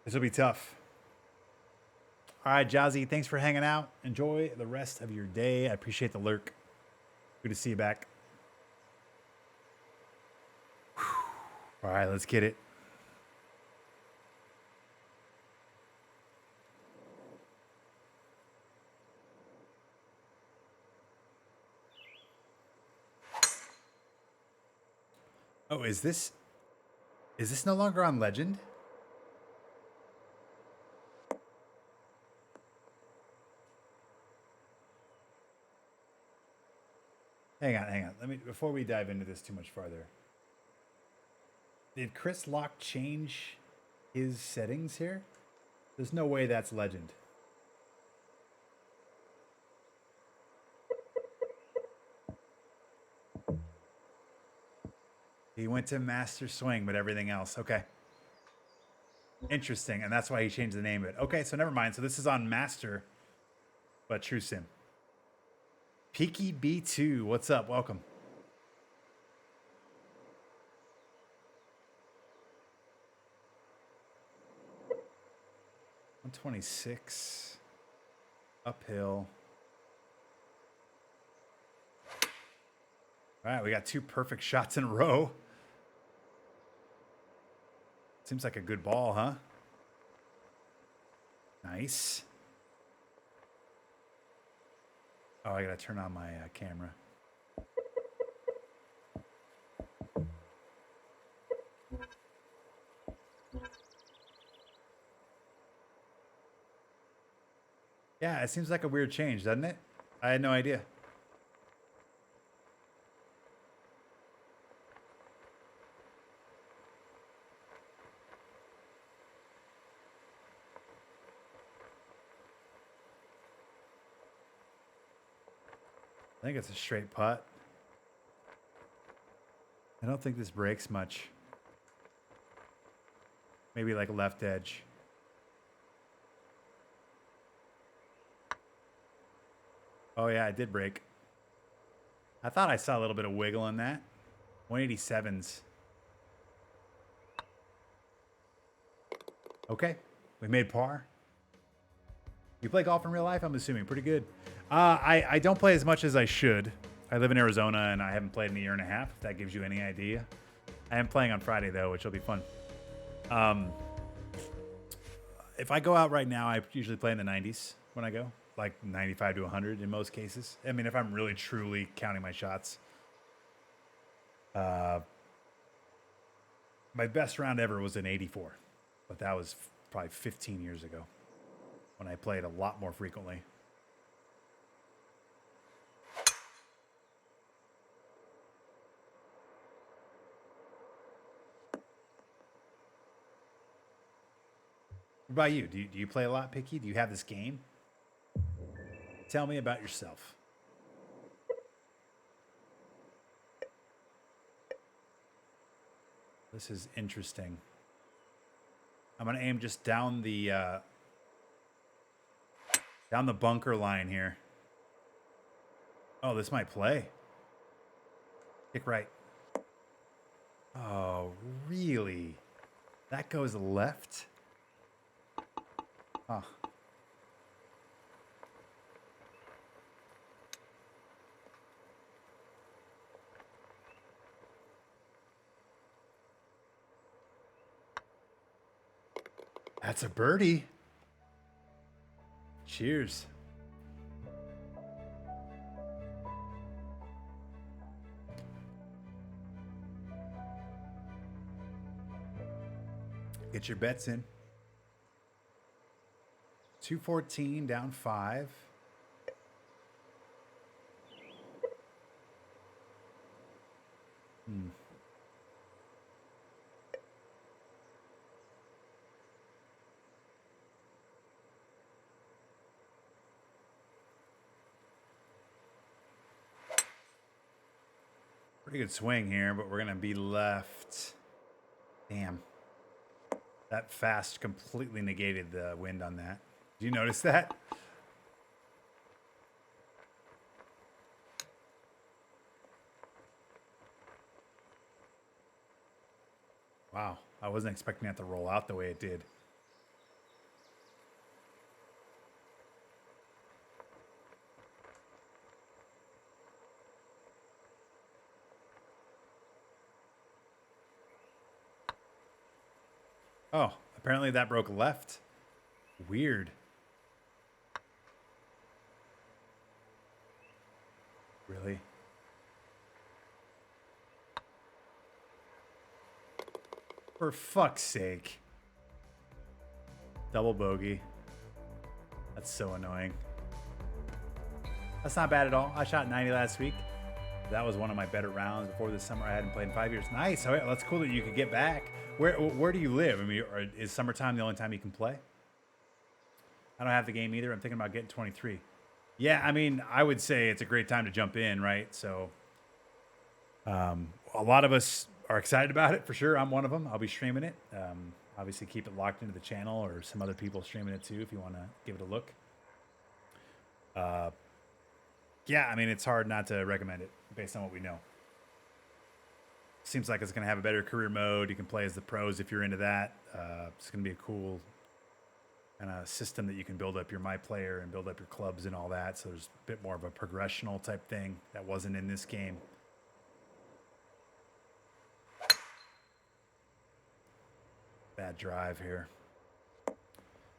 This will be tough. All right, Jazzy, thanks for hanging out. Enjoy the rest of your day. I appreciate the lurk. Good to see you back. All right, let's get it. Oh, is this no longer on Legend? Hang on. Let me before we dive into this too much farther. Did Chris Locke change his settings here? There's no way that's Legend. He went to Master Swing, but everything else. Okay. Interesting. And that's why he changed the name of it. Okay, so never mind. So this is on Master, but True Sim. Peaky B2, what's up? Welcome. $126. Uphill. All right, we got 2 perfect shots in a row. Seems like a good ball, huh? Nice. Oh, I gotta turn on my camera. Yeah, it seems like a weird change, doesn't it? I had no idea. I think it's a straight putt. I don't think this breaks much. Maybe like left edge. Oh yeah, it did break. I thought I saw a little bit of wiggle in that. 187s. Okay, we made par. You play golf in real life? I'm assuming pretty good. I don't play as much as I should. I live in Arizona and I haven't played in a year and a half, if that gives you any idea. I am playing on Friday though, which will be fun. If I go out right now, I usually play in the 90s when I go, like 95 to 100 in most cases. I mean, if I'm really truly counting my shots. My best round ever was an 84, but that was probably 15 years ago when I played a lot more frequently. What about you? Do you play a lot, Picky? Do you have this game? Tell me about yourself. This is interesting. I'm gonna aim just down the bunker line here. Oh, this might play. Kick right. Oh, really? That goes left? Huh. That's a birdie. Cheers. Get your bets in. 214 down 5. Pretty good swing here, but we're going to be left. Damn. That fast completely negated the wind on that. Did you notice that? Wow. I wasn't expecting that to roll out the way it did. Oh, apparently that broke left. Weird. Really? For fuck's sake. Double bogey. That's so annoying. That's not bad at all. I shot 90 last week. That was one of my better rounds before this summer. I hadn't played in 5 years. Nice. Oh, yeah, that's cool that you could get back. Where do you live? I mean, is summertime the only time you can play? I don't have the game either. I'm thinking about getting 23. Yeah, I mean, I would say it's a great time to jump in, right? So a lot of us are excited about it for sure. I'm one of them. I'll be streaming it. Obviously, keep it locked into the channel or some other people streaming it too if you want to give it a look. Yeah, I mean, it's hard not to recommend it based on what we know. Seems like it's going to have a better career mode. You can play as the pros if you're into that. It's going to be a cool kind of system that you can build up your My Player and build up your clubs and all that. So there's a bit more of a progressional type thing that wasn't in this game. Bad drive here.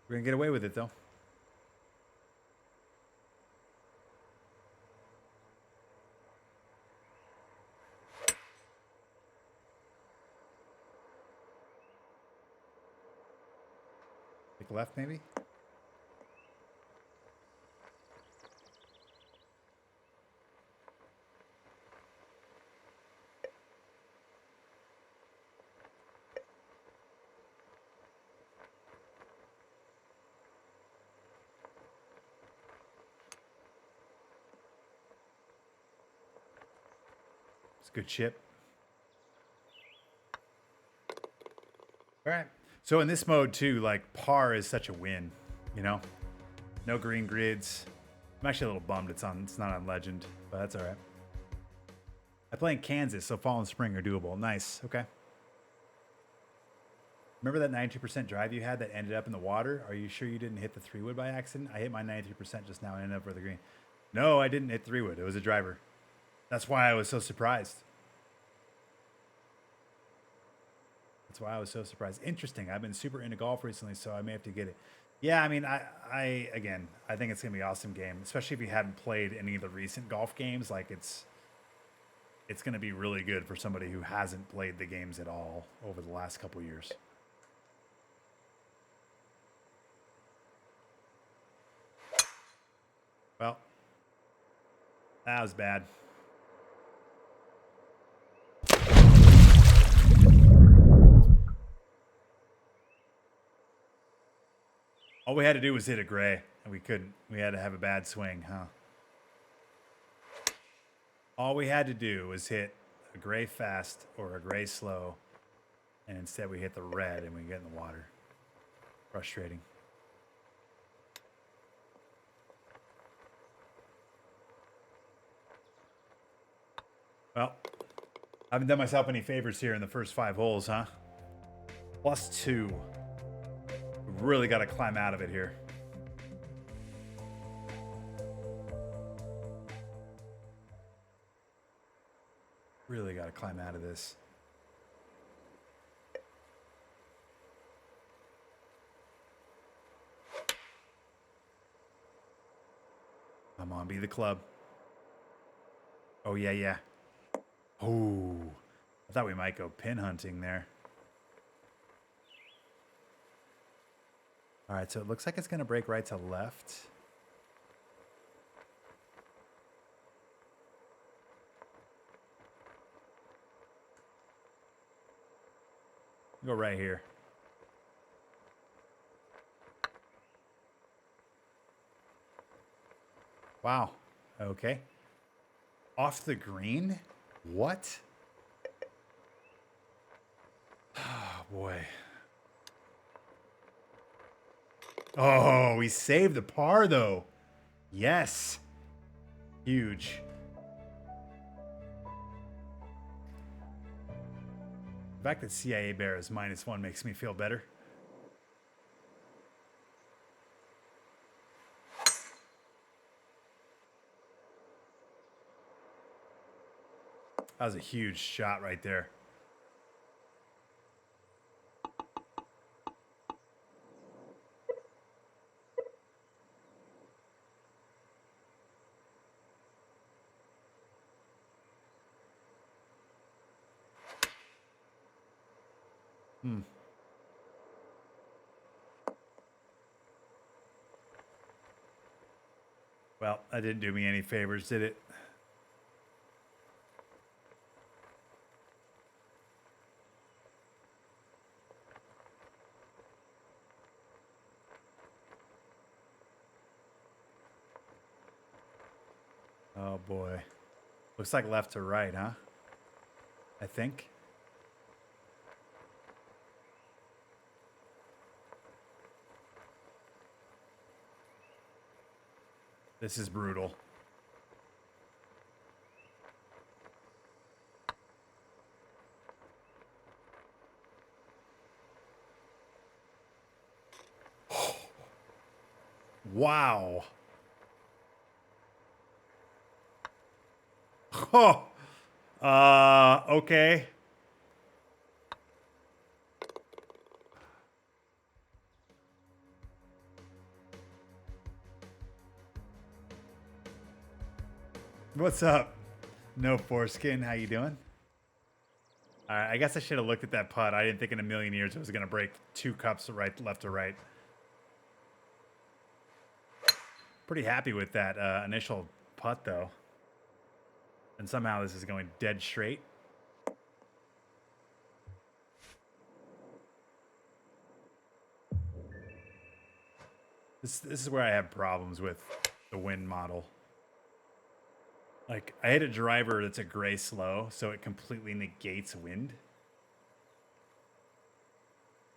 We're going to get away with it, though. Take left, maybe? It's a good chip. All right. So in this mode too, like par is such a win, you know? No green grids. I'm actually a little bummed it's not on Legend, but that's all right. I play in Kansas, so fall and spring are doable. Nice. Okay. Remember that 92% drive you had that ended up in the water? Are you sure you didn't hit the 3-wood by accident? I hit my 93% just now and ended up for the green. No, I didn't hit 3-wood. It was a driver. That's why I was so surprised. That's why I was so surprised. Interesting. I've been super into golf recently, so I may have to get it. Yeah, I mean, I think it's gonna be an awesome game, especially if you haven't played any of the recent golf games. Like it's gonna be really good for somebody who hasn't played the games at all over the last couple years. Well, that was bad. All we had to do was hit a gray, and we couldn't. We had to have a bad swing, huh? All we had to do was hit a gray fast or a gray slow, and instead we hit the red and we get in the water. Frustrating. Well, I haven't done myself any favors here in the first 5 holes, huh? +2. We've really got to climb out of it here. Really got to climb out of this. Come on, be the club. Oh, yeah, yeah. Oh, I thought we might go pin hunting there. All right, so it looks like it's going to break right to left. Go right here. Wow. Okay. Off the green? What? Oh, boy. Oh, we saved the par, though. Yes. Huge. The fact that CIA Bear is -1 makes me feel better. That was a huge shot right there. Well, that didn't do me any favors, did it? Oh, boy. Looks like left to right, huh? I think. This is brutal. Wow. Oh. Okay. What's up? No foreskin. How you doing? All right, I guess I should have looked at that putt. I didn't think in a million years it was going to break 2 cups left to right. Pretty happy with that initial putt, though. And somehow this is going dead straight. This is where I have problems with the wind model. Like, I hit a driver that's a gray slow, so it completely negates wind.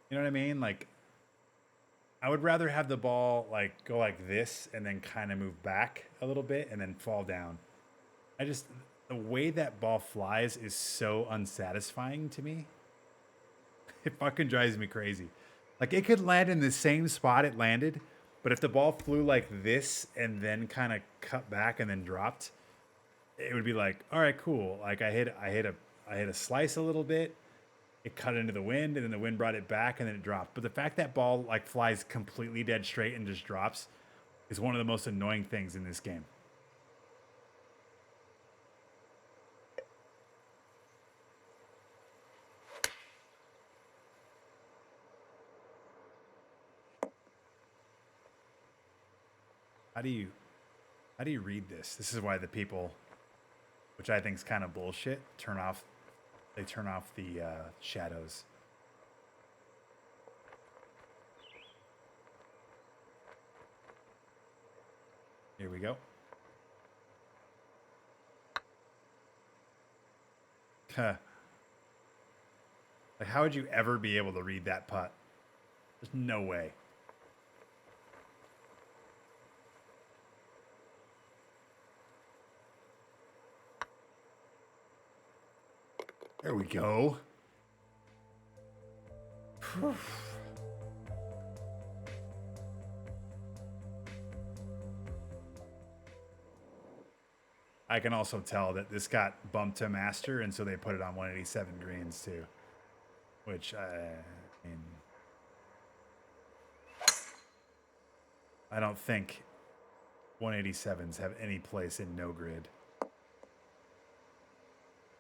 You know what I mean? Like, I would rather have the ball, like, go like this and then kind of move back a little bit and then fall down. The way that ball flies is so unsatisfying to me. It fucking drives me crazy. Like, it could land in the same spot it landed, but if the ball flew like this and then kind of cut back and then dropped, it would be like, all right, cool. Like I hit a slice a little bit, it cut into the wind, and then the wind brought it back, and then it dropped. But the fact that ball like flies completely dead straight and just drops is one of the most annoying things in this game. How do you read this? This is why the people, which I think is kind of bullshit, turn off the shadows. Here we go. Like, how would you ever be able to read that putt? There's no way. There we go. I can also tell that this got bumped to master, and so they put it on 187 greens too. Which, I mean, I don't think 187s have any place in no grid.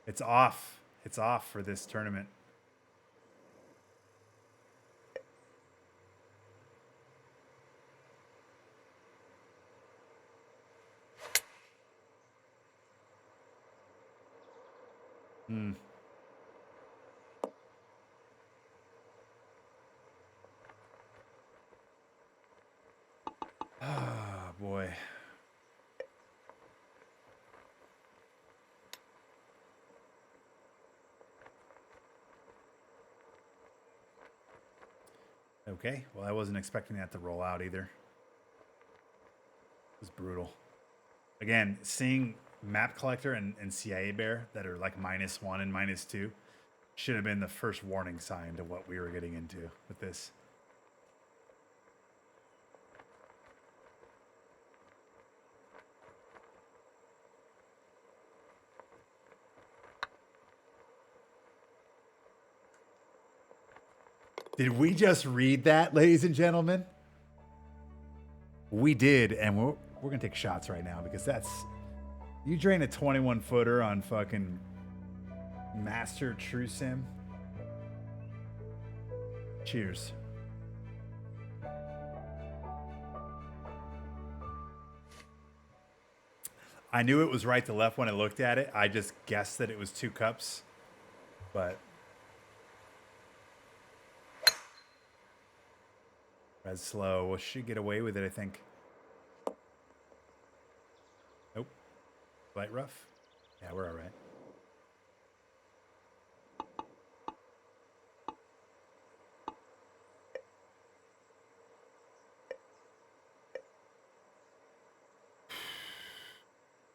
It's off. It's off for this tournament. Ah, boy. Okay, well, I wasn't expecting that to roll out either. It was brutal. Again, seeing Map Collector and CIA Bear that are like -1 and -2 should have been the first warning sign to what we were getting into with this. Did we just read that, ladies and gentlemen? We did, and we're gonna take shots right now because that's, you drain a 21 footer on fucking Master True Sim. Cheers. I knew it was right to left when I looked at it. I just guessed that it was 2 cups, but red slow. We should get away with it, I think. Nope. Light rough. Yeah, we're all right.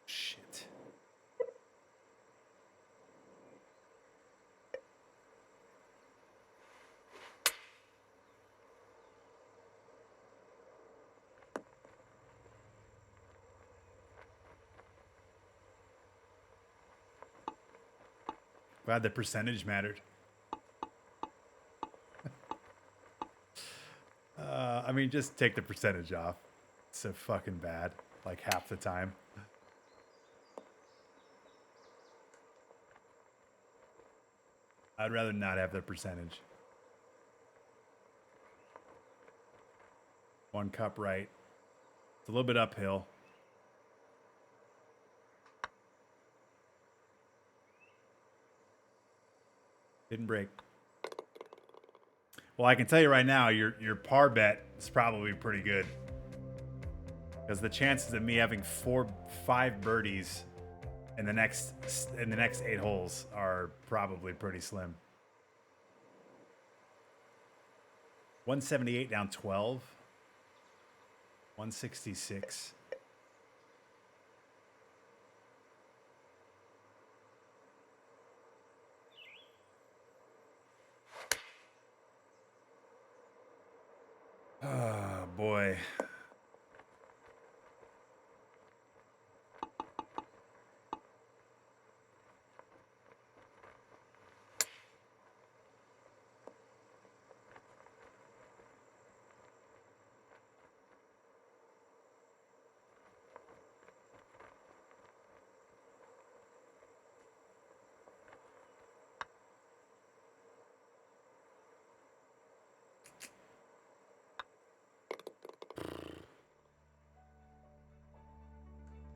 Shit. Glad the percentage mattered. I mean, just take the percentage off. It's so fucking bad. Like half the time. I'd rather not have the percentage. 1 cup right. It's a little bit uphill. Didn't break. Well, I can tell you right now, your par bet is probably pretty good. Because the chances of me having 5 birdies in the next 8 holes are probably pretty slim. 178 down 12. 166. Oh, boy.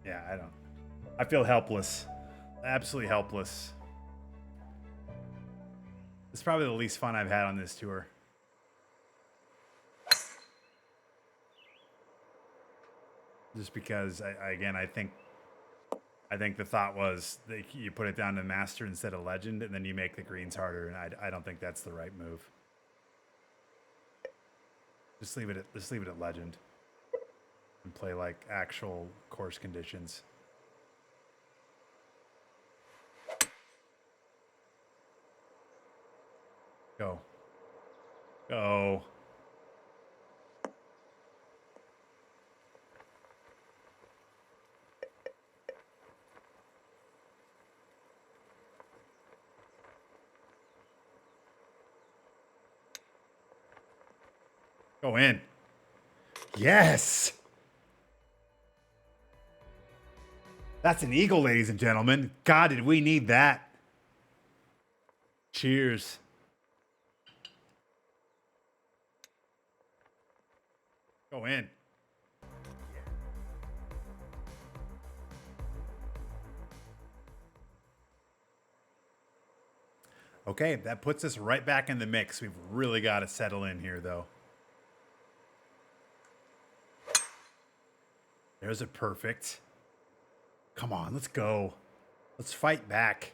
Yeah, I feel helpless. Absolutely helpless. It's probably the least fun I've had on this tour. Just because, I think the thought was that you put it down to Master instead of Legend, and then you make the greens harder, and I don't think that's the right move. Just leave it at Legend and play like actual course conditions. Go. Go. Go in. Yes. That's an eagle, ladies and gentlemen. God, did we need that. Cheers. Go in. Okay, that puts us right back in the mix. We've really got to settle in here, though. There's a perfect. Come on, let's go. Let's fight back.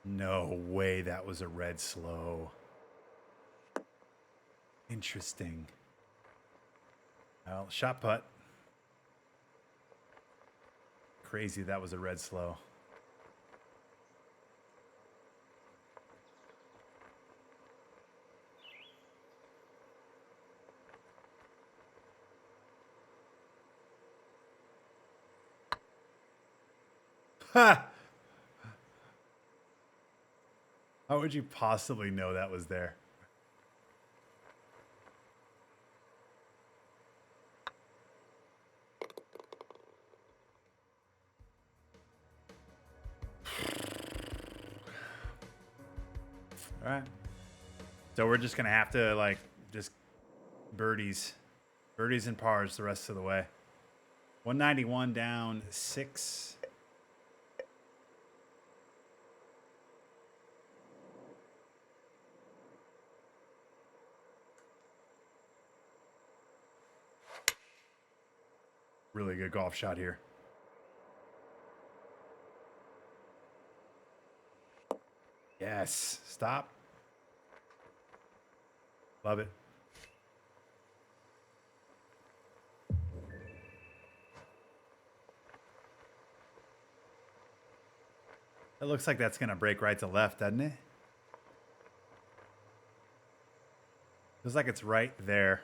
No way that was a red slow. Interesting. Well, shot putt. Crazy that was a red slow. Ha! How would you possibly know that was there? All right. So we're just going to have to, like, just birdies. Birdies and pars the rest of the way. 191 down 6. Really good golf shot here. Yes. Stop. Love it. It looks like that's going to break right to left, doesn't it? Feels like it's right there.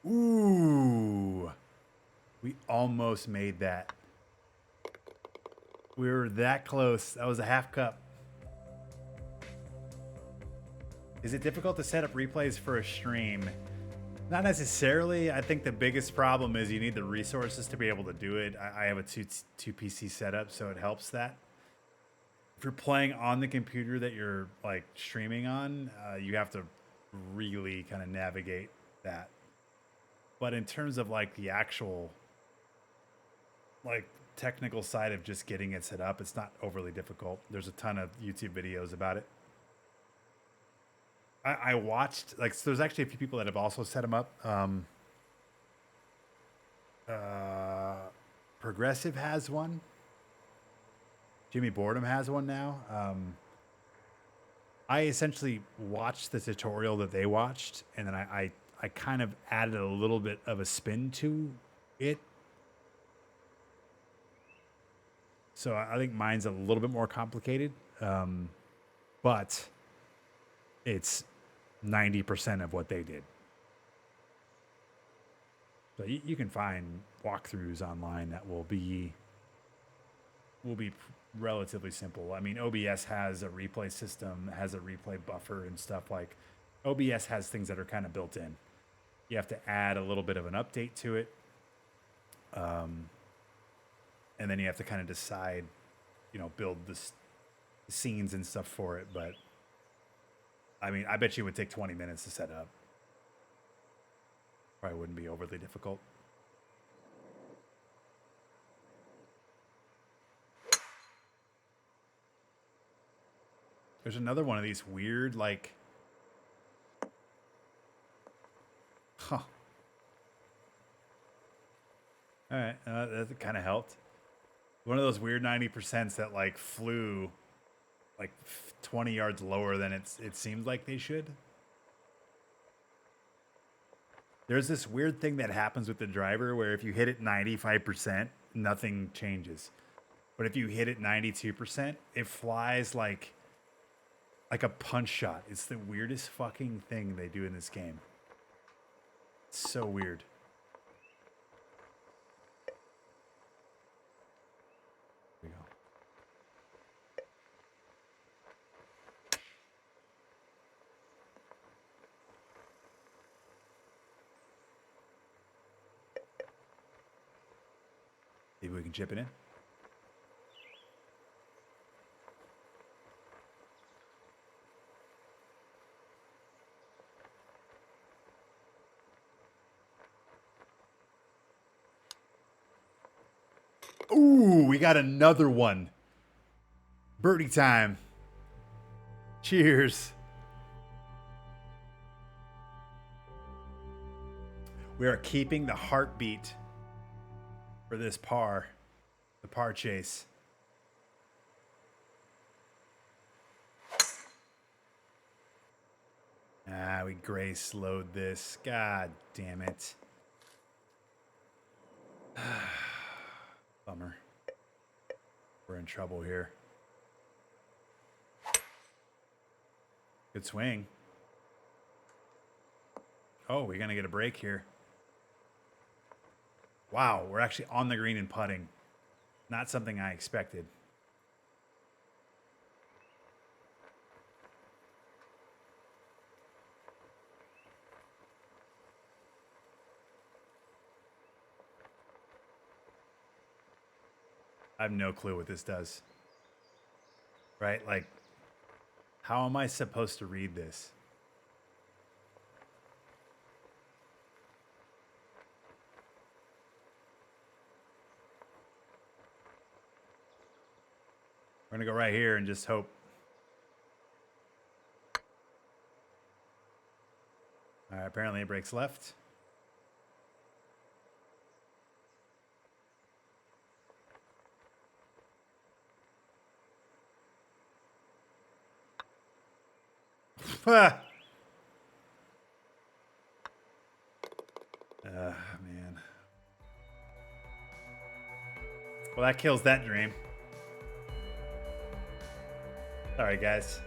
Ooh. We almost made that. We were that close. That was a half cup. Is it difficult to set up replays for a stream? Not necessarily. I think the biggest problem is you need the resources to be able to do it. I have a two PC setup, so it helps that. If you're playing on the computer that you're like streaming on, you have to really kind of navigate that. But in terms of like the actual like technical side of just getting it set up, it's not overly difficult. There's a ton of YouTube videos about it. I watched, like, so there's actually a few people that have also set them up. Progressive has one. Jimmy Boredom has one now. I essentially watched the tutorial that they watched, and then I kind of added a little bit of a spin to it. So I think mine's a little bit more complicated, but it's 90% of what they did. So you can find walkthroughs online that will be relatively simple. I mean, OBS has a replay system, has a replay buffer and stuff. Like OBS has things that are kind of built in. You have to add a little bit of an update to it. And then you have to kind of decide, you know, build the scenes and stuff for it. But I mean, I bet you it would take 20 minutes to set up. Probably wouldn't be overly difficult. There's another one of these weird, like, huh. All right, that kind of helped. One of those weird 90% that like flew like 20 yards lower than it seemed like they should. There's this weird thing that happens with the driver where if you hit it 95%, nothing changes. But if you hit it 92%, it flies like a punch shot. It's the weirdest fucking thing they do in this game. It's so weird. Here we go. See if we can chip it in. Ooh, we got another one. Birdie time. Cheers. We are keeping the heartbeat for this par, the par chase. Ah, we gray slowed this. God damn it. Bummer. We're in trouble here. Good swing. Oh, we're going to get a break here. Wow, we're actually on the green and putting. Not something I expected. I have no clue what this does. Right? Like, how am I supposed to read this? We're going to go right here and just hope. All right, apparently it breaks left. Man. Well, that kills that dream. Sorry, guys.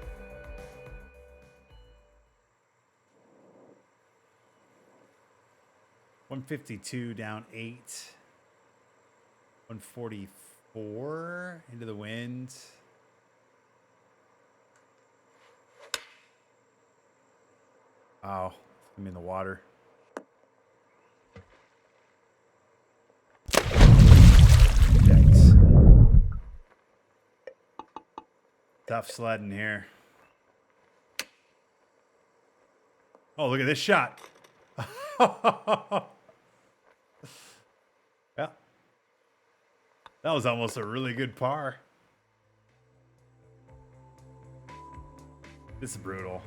$152 down 8. 144 into the wind. Oh, I'm in the water. Yikes. Tough sledding here. Oh, look at this shot. Yeah. That was almost a really good par. This is brutal.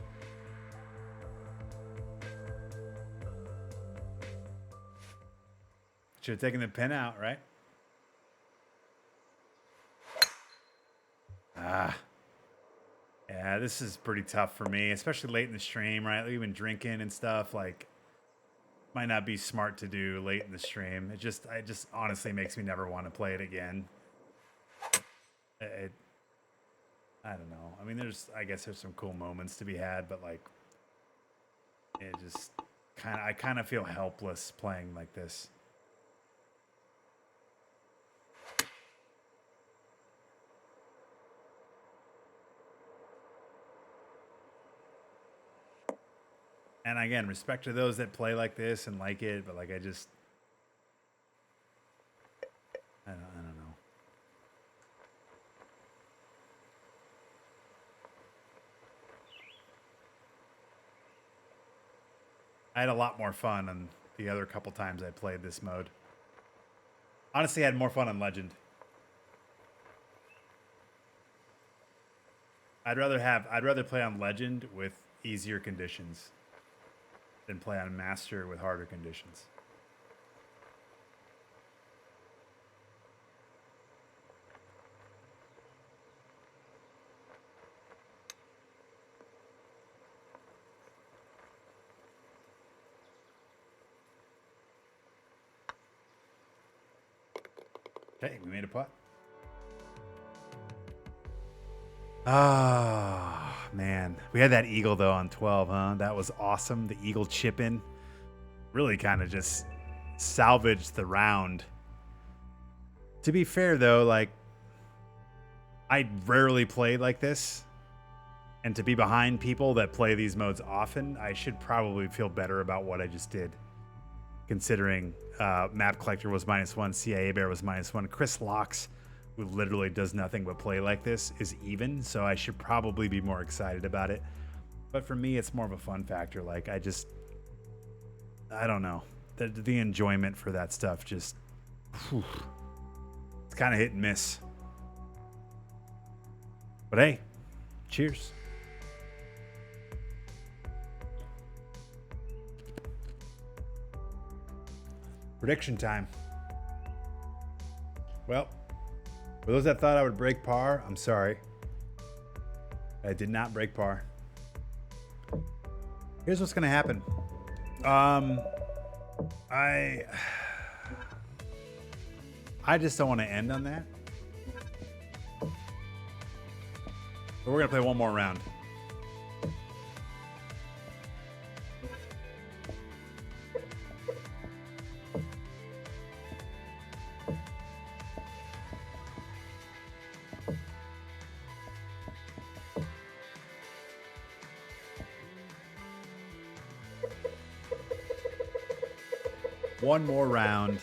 Should have taken the pin out, right? Yeah, this is pretty tough for me, especially late in the stream, right? We've been drinking and stuff. Like, might not be smart to do late in the stream. It just honestly makes me never want to play it again. I don't know. I mean, I guess there's some cool moments to be had, but like, it just I kind of feel helpless playing like this. And again, respect to those that play like this and like it, but like I don't know. I had a lot more fun on the other couple times I played this mode. Honestly, I had more fun on Legend. I'd rather play on Legend with easier conditions than play on Master with harder conditions. Okay, we made a putt. Ah, man. We had that eagle, though, on 12, huh? That was awesome. The eagle chip in. Really kind of just salvaged the round. To be fair, though, like, I rarely play like this. And to be behind people that play these modes often, I should probably feel better about what I just did. Considering Map Collector was -1, CIA Bear was -1. Chris Locks, who literally does nothing but play like this, is even, so I should probably be more excited about it. But for me, it's more of a fun factor. Like, I don't know. The enjoyment for that stuff just, whew, it's kind of hit and miss. But hey, cheers. Prediction time. Well, for those that thought I would break par, I'm sorry. I did not break par. Here's what's gonna happen. I just don't want to end on that. But we're gonna play one more round. One more round.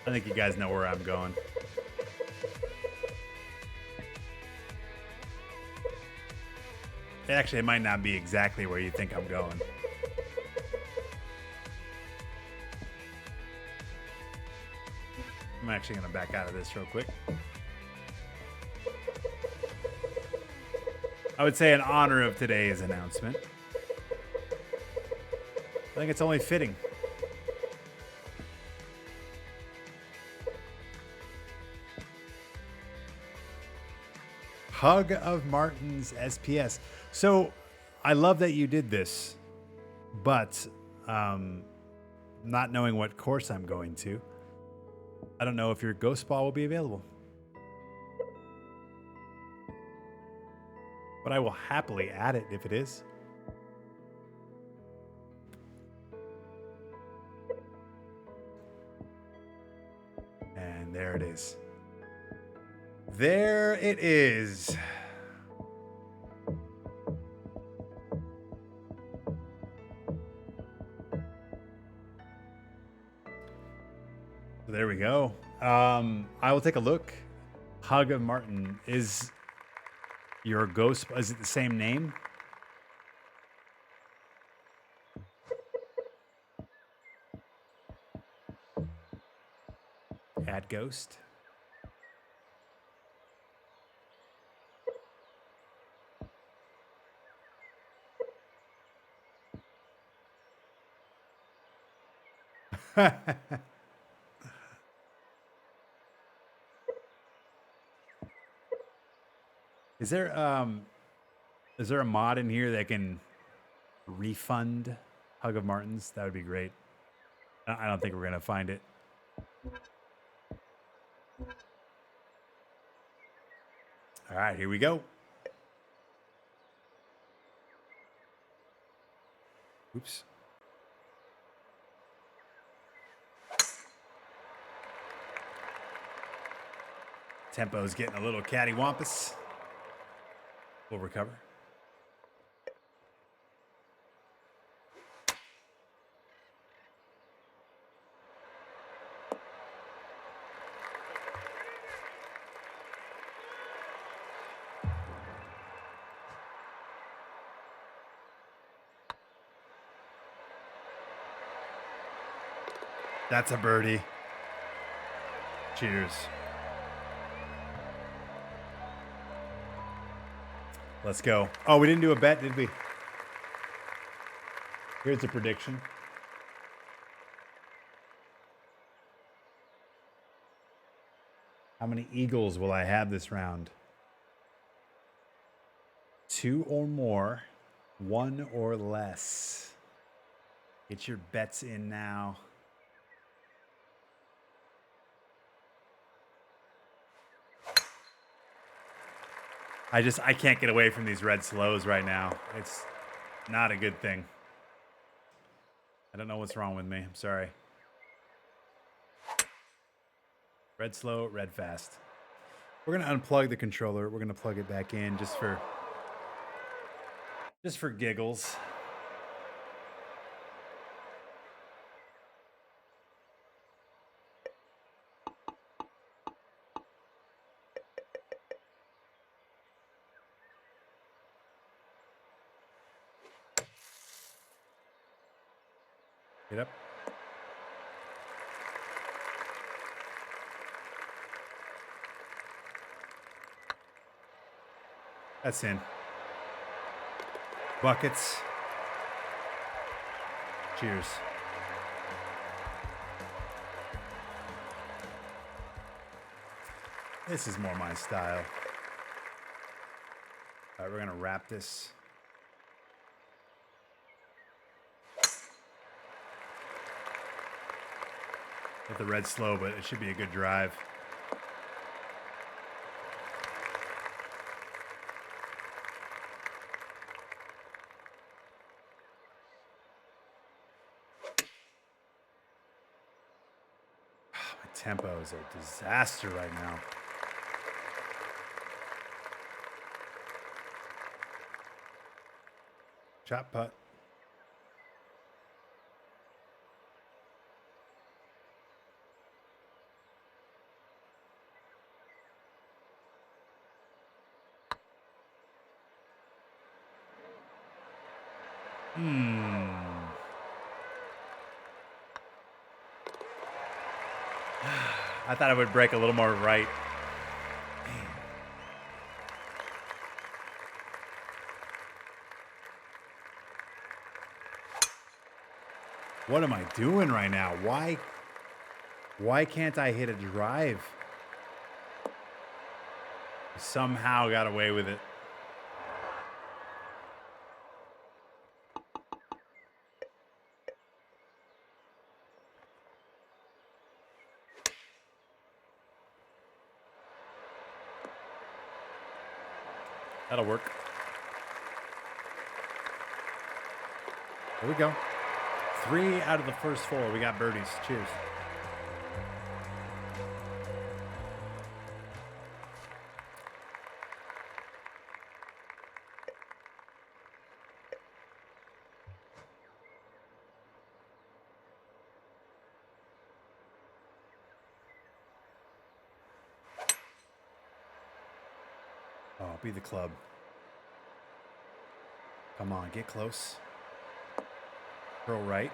I think you guys know where I'm going. Actually, it might not be exactly where you think I'm going. I'm actually going to back out of this real quick. I would say in honor of today's announcement, I think it's only fitting. Hug of Martin's SPS. So I love that you did this, but not knowing what course I'm going to, I don't know if your ghost ball will be available. But I will happily add it if it is. And there it is. There it is. So there we go. I will take a look. Hug of Martin. Is your ghost, is it the same name? Add ghost. Is there a mod in here that can refund Hug of Martins? That would be great. I don't think we're gonna find it. All right, here we go. Oops. Tempo's getting a little cattywampus. We'll recover. That's a birdie. Cheers. Let's go. Oh, we didn't do a bet, did we? Here's the prediction. How many eagles will I have this round? 2 or more, 1 or less. Get your bets in now. I can't get away from these red slows right now. It's not a good thing. I don't know what's wrong with me. I'm sorry. Red slow, red fast. We're going to unplug the controller. We're going to plug it back in just for giggles. Get up. That's in. Buckets. Cheers. This is more my style. All right, we're gonna wrap this. Hit the red slow, but it should be a good drive. My tempo is a disaster right now. Chop putt. I thought it would break a little more right. What am I doing right now? Why can't I hit a drive? Somehow got away with it. That'll work. Here we go. 3 out of the first 4. We got birdies. Cheers. Oh, be the club. Come on, get close. Throw right.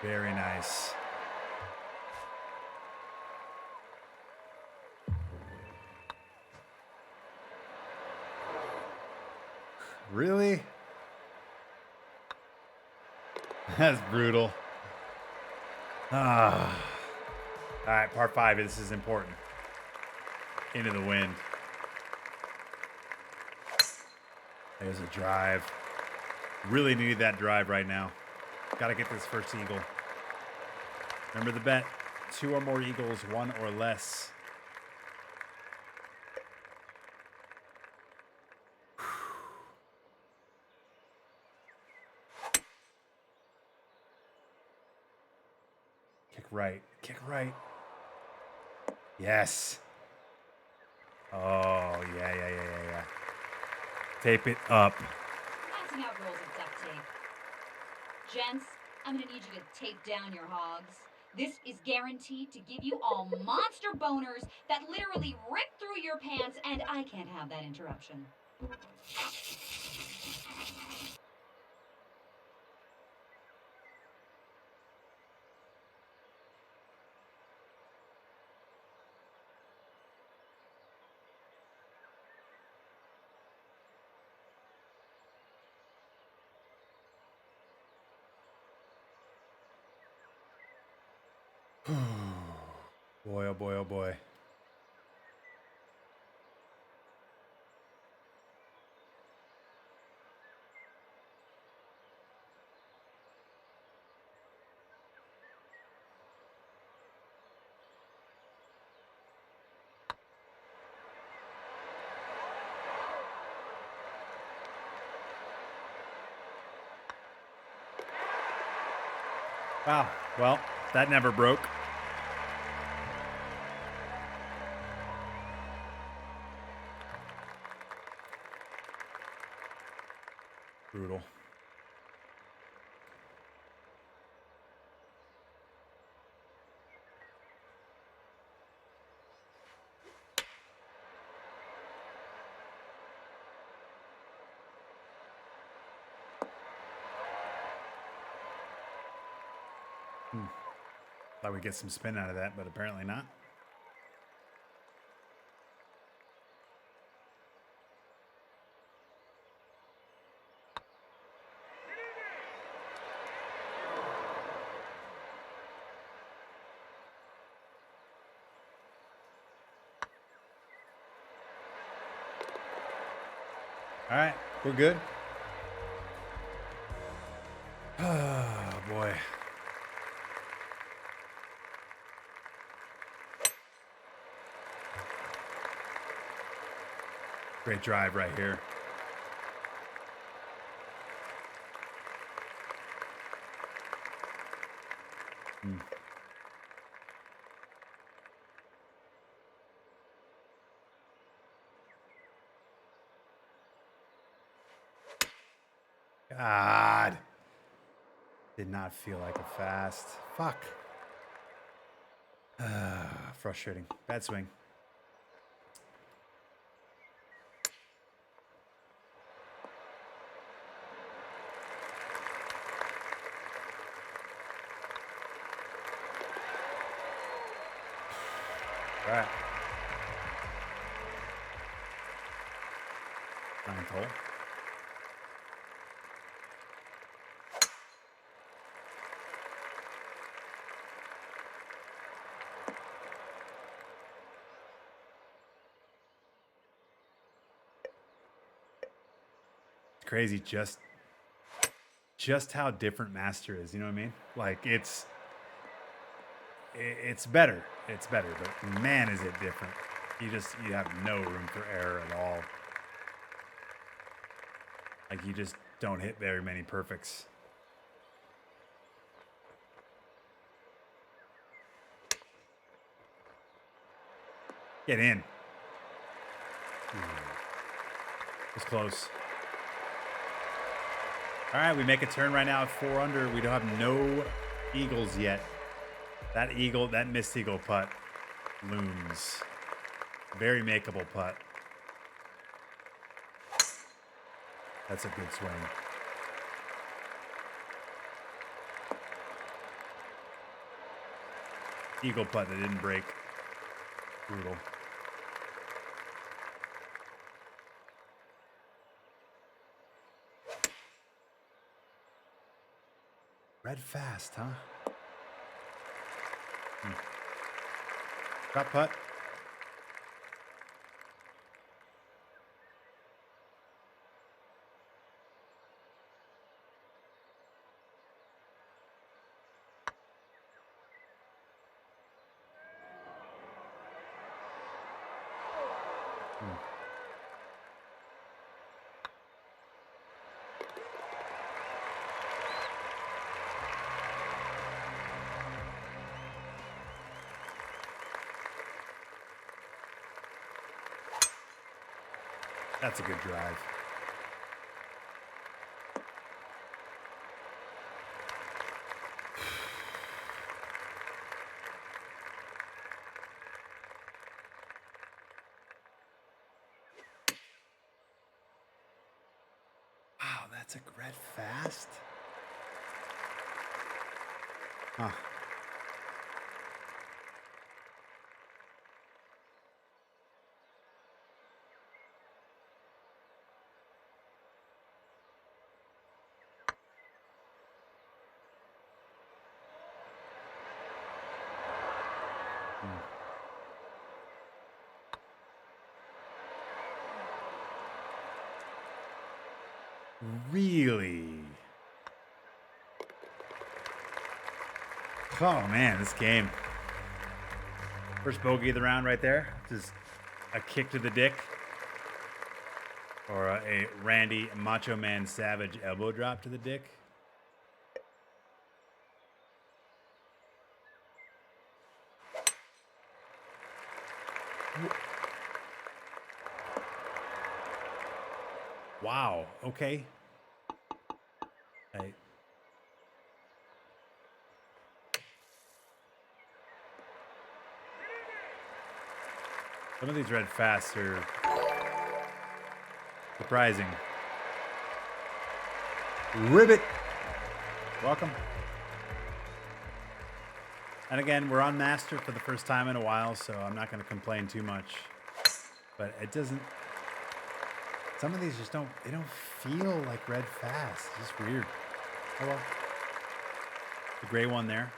Very nice. Really? That's brutal. Ah. All right, par 5. This is important. Into the wind. There's a drive. Really need that drive right now. Got to get this first eagle. Remember the bet. 2 or more eagles, 1 or less. Kick right. Kick right. Yes. Oh, yeah. Tape it up. Passing out rolls of duct tape. Gents, I'm gonna need you to tape down your hogs. This is guaranteed to give you all monster boners that literally rip through your pants, and I can't have that interruption. Boy, oh boy, oh boy. Wow. Well, that never broke. Brutal. Thought we'd get some spin out of that, but apparently not. All right, we're good. Oh, boy. Great drive right here. God. Did not feel like a fast. Fuck. Frustrating. Bad swing. All right. Ninth hole. It's crazy just how different Master is. You know what I mean? Like it's better. It's better, but man, is it different. You have no room for error at all. Like you just don't hit very many perfects. Get in. It's close. All right, we make a turn right now at 4 under. We don't have no eagles yet. That missed eagle putt looms. Very makeable putt. That's a good swing. Eagle putt that didn't break. Brutal. Red fast, huh? Drop putt. That's a good drive. Wow, that's a red fast. Huh. Really? Oh man, this game. First bogey of the round right there. Just a kick to the dick. Or a Randy Macho Man Savage elbow drop to the dick. Wow. Okay. Hey. Some of these red fasts are surprising. Ribbit. Welcome. And again, we're on Master for the first time in a while, so I'm not going to complain too much. But it doesn't... Some of these just don't... They don't feel like red fast. It's just weird. Oh well. The gray one there.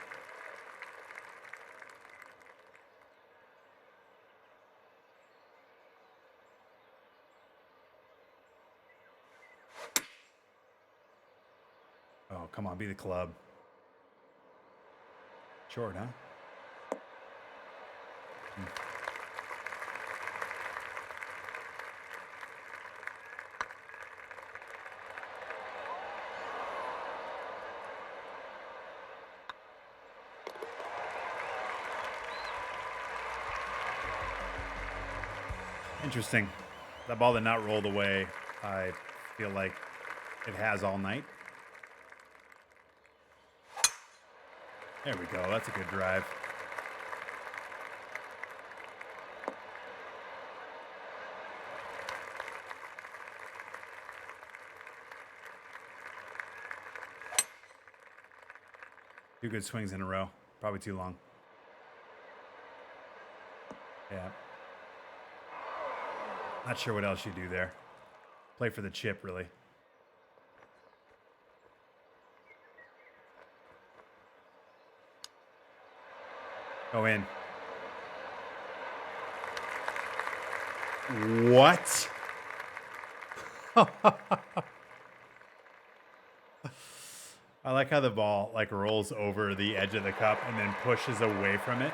come on, be the club. Short, huh? Interesting. That ball did not roll the way I feel like it has all night. There we go. That's a good drive. Two good swings in a row. Probably too long. Yeah. Not sure what else you do there. Play for the chip, really. Go in. What? I like how the ball like rolls over the edge of the cup and then pushes away from it.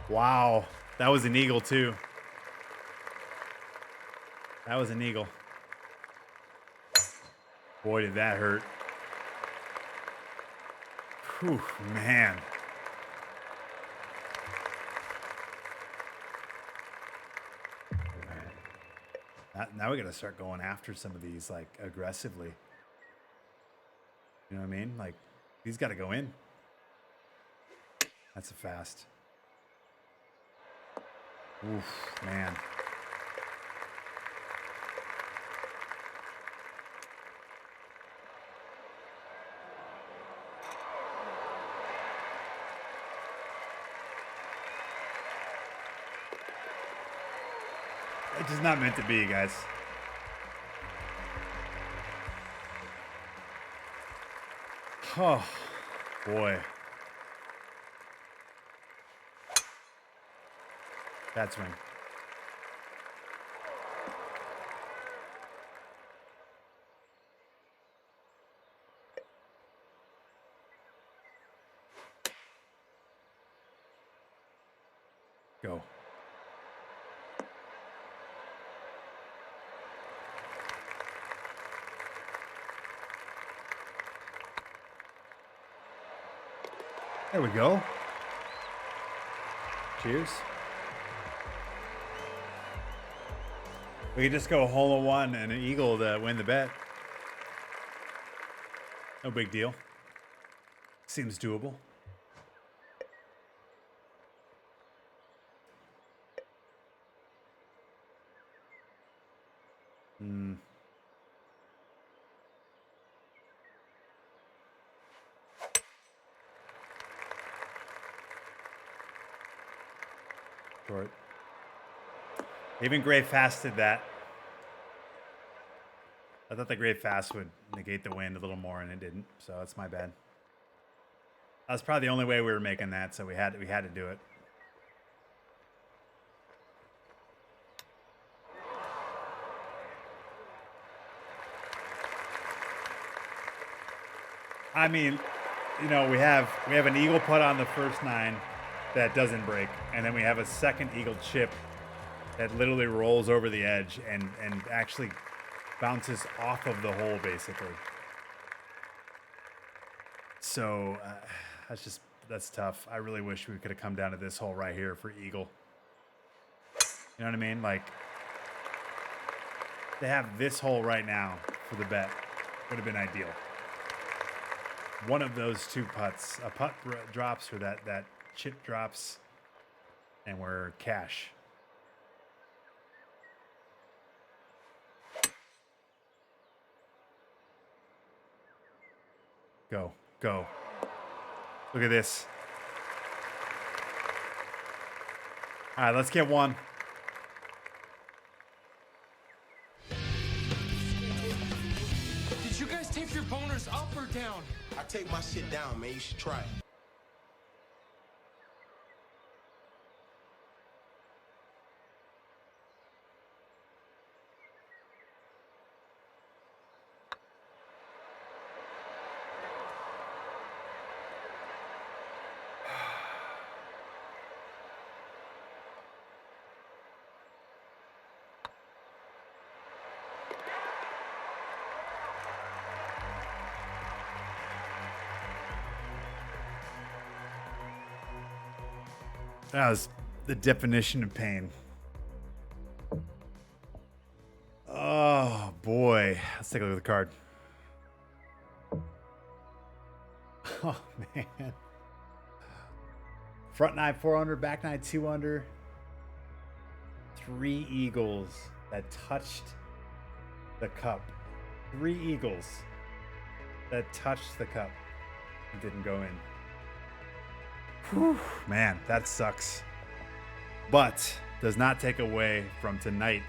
Wow. That was an eagle too. That was an eagle. Boy, did that hurt. Whew, man. Now we got to start going after some of these like aggressively. You know what I mean? Like these got to go in. That's a fast. Oof, man. It's just not meant to be, guys. Oh, boy. Bad swing. Go. There we go. Cheers. We could just go hole in one and an eagle to win the bet. No big deal. Seems doable. Short. Even Gray Fast did that. I thought the Gray Fast would negate the wind a little more, and it didn't. So that's my bad. That's probably the only way we were making that, so we had to do it. I mean, you know, we have an eagle putt on the first 9 that doesn't break, and then we have a second eagle chip that literally rolls over the edge and actually bounces off of the hole, basically. So that's tough. I really wish we could have come down to this hole right here for eagle. You know what I mean? Like, to have this hole right now for the bet would have been ideal. One of those 2 putts, a putt drops or that chip drops, and we're cash. Go, go. Look at this. All right, let's get one. Did you guys tape your boners up or down? I take my shit down, man. You should try it. That was the definition of pain. Oh boy. Let's take a look at the card. Oh man. Front nine 4 under, back nine 2 under. 3 eagles that touched the cup. 3 eagles that touched the cup and didn't go in. Whew, man, that sucks. But does not take away from tonight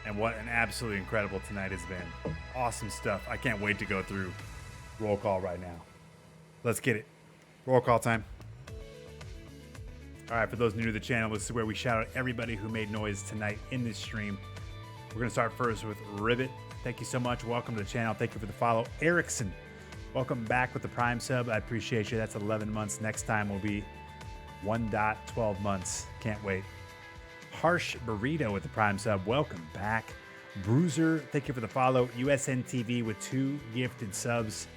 and what an absolutely incredible tonight has been. Awesome stuff. I can't wait to go through roll call right now. Let's get it. Roll call time. All right, for those new to the channel, this is where we shout out everybody who made noise tonight in this stream. We're going to start first with Ribbit. Thank you so much. Welcome to the channel. Thank you for the follow. Erickson, welcome back with the Prime sub. I appreciate you. That's 11 months. Next time will be 1.12 months. Can't wait. Harsh Burrito with the Prime sub. Welcome back. Bruiser, thank you for the follow. USN TV with 2 gifted subs.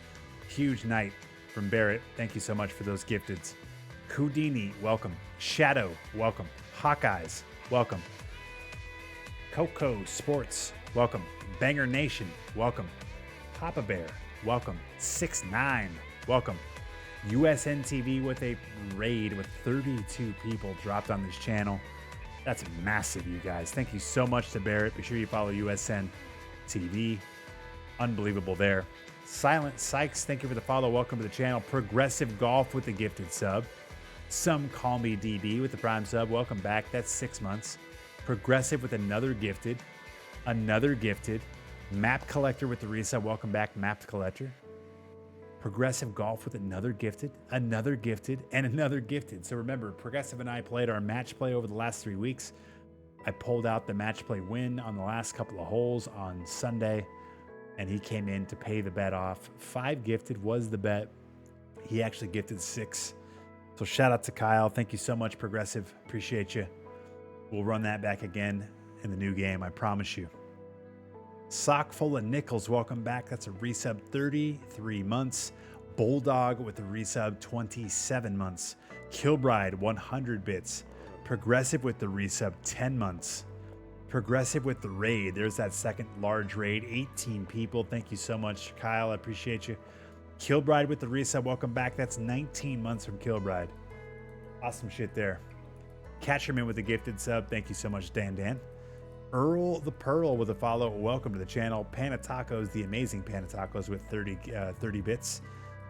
Huge night from Barrett. Thank you so much for those gifteds. Houdini, welcome. Shadow, welcome. Hawkeyes, welcome. Coco Sports, welcome. Banger Nation, welcome. Papa Bear, welcome. 6ix9ine, welcome. USN TV with a raid with 32 people dropped on this channel. That's massive, you guys. Thank you so much to Barrett. Be sure you follow USN TV. Unbelievable there. Silent Sykes, thank you for the follow. Welcome to the channel. Progressive Golf with the gifted sub. Some Call Me DB with the Prime sub. Welcome back. That's 6 months. Progressive with another gifted. Another gifted. Map Collector with the resub. Welcome back, Mapped Collector. Progressive Golf with another gifted, and another gifted. So remember, Progressive and I played our match play over the last 3 weeks. I pulled out the match play win on the last couple of holes on Sunday, and he came in to pay the bet off. 5 gifted was the bet. He actually gifted 6. So shout out to Kyle. Thank you so much, Progressive. Appreciate you. We'll run that back again in the new game, I promise you. Sock full of nickels, welcome back. That's a resub, 33 months. Bulldog with a resub, 27 months. Kilbride, 100 bits. Progressive with the resub, 10 months. Progressive with the raid. There's that second large raid, 18 people. Thank you so much, Kyle. I appreciate you. Kilbride with the resub, welcome back. That's 19 months from Kilbride. Awesome shit there. Catcherman with a gifted sub. Thank you so much, Dan. Earl the Pearl with a follow. Welcome to the channel. Panatacos, the amazing Panatacos with 30 bits.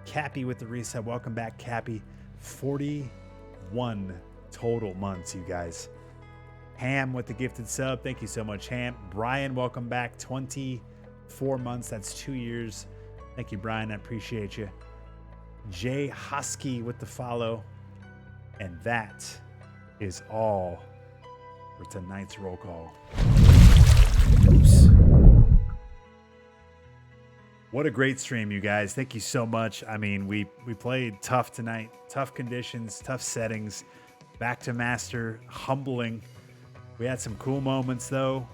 Cappy with the resub. Welcome back, Cappy. 41 total months, you guys. Ham with the gifted sub. Thank you so much, Ham. Brian, welcome back. 24 months. That's 2 years. Thank you, Brian. I appreciate you. Jay Husky with the follow. And that is all for tonight's roll call. Oops. What a great stream, you guys. Thank you so much. I mean, we played tough tonight. Tough conditions, tough settings. Back to master, humbling. We had some cool moments, though.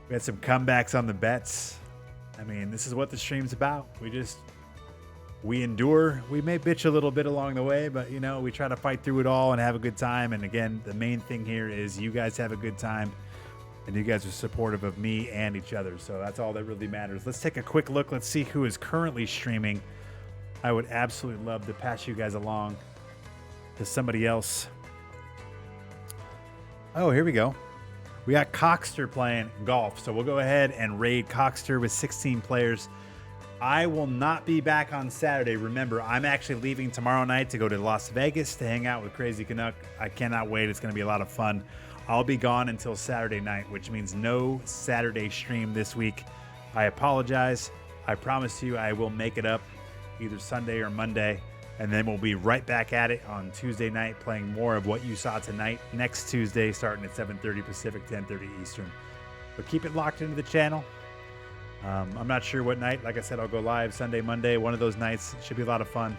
We had some comebacks on the bets. I mean, this is what the stream's about. We endure. We may bitch a little bit along the way, but, you know, we try to fight through it all and have a good time. And again, the main thing here is you guys have a good time and you guys are supportive of me and each other. So that's all that really matters. Let's take a quick look. Let's see who is currently streaming. I would absolutely love to pass you guys along to somebody else. Oh, here we go. We got Coxter playing golf. So we'll go ahead and raid Coxter with 16 players. I will not be back on Saturday. Remember, I'm actually leaving tomorrow night to go to Las Vegas to hang out with Crazy Canuck. I cannot wait. It's going to be a lot of fun. I'll be gone until Saturday night, which means no Saturday stream this week. I apologize. I promise you I will make it up either Sunday or Monday, and then we'll be right back at it on Tuesday night playing more of what you saw tonight next Tuesday starting at 7:30 Pacific, 10:30 Eastern. But keep it locked into the channel. I'm not sure what night. Like I said, I'll go live Sunday, Monday. One of those nights. It should be a lot of fun.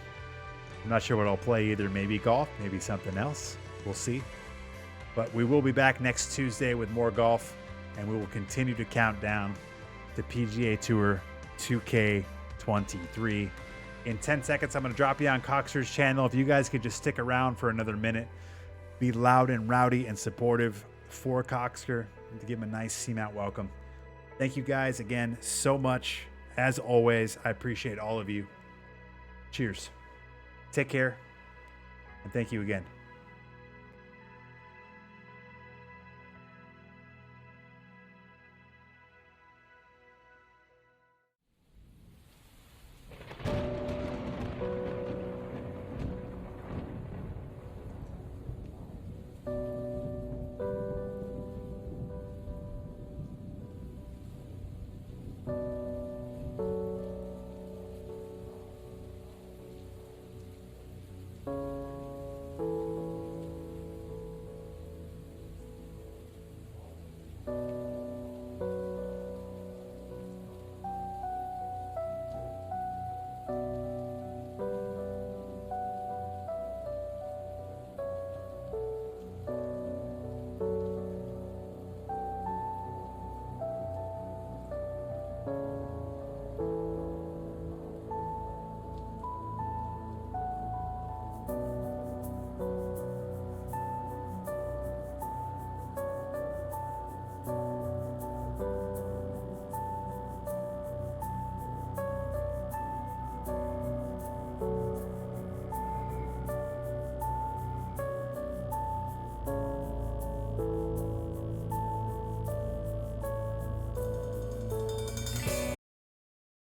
I'm not sure what I'll play either. Maybe golf, maybe something else. We'll see. But we will be back next Tuesday with more golf, and we will continue to count down to PGA Tour 2K23. In 10 seconds, I'm going to drop you on Coxer's channel. If you guys could just stick around for another minute, be loud and rowdy and supportive for Coxker and to give him a nice seamount welcome. Thank you guys again so much. As always, I appreciate all of you. Cheers. Take care. And thank you again.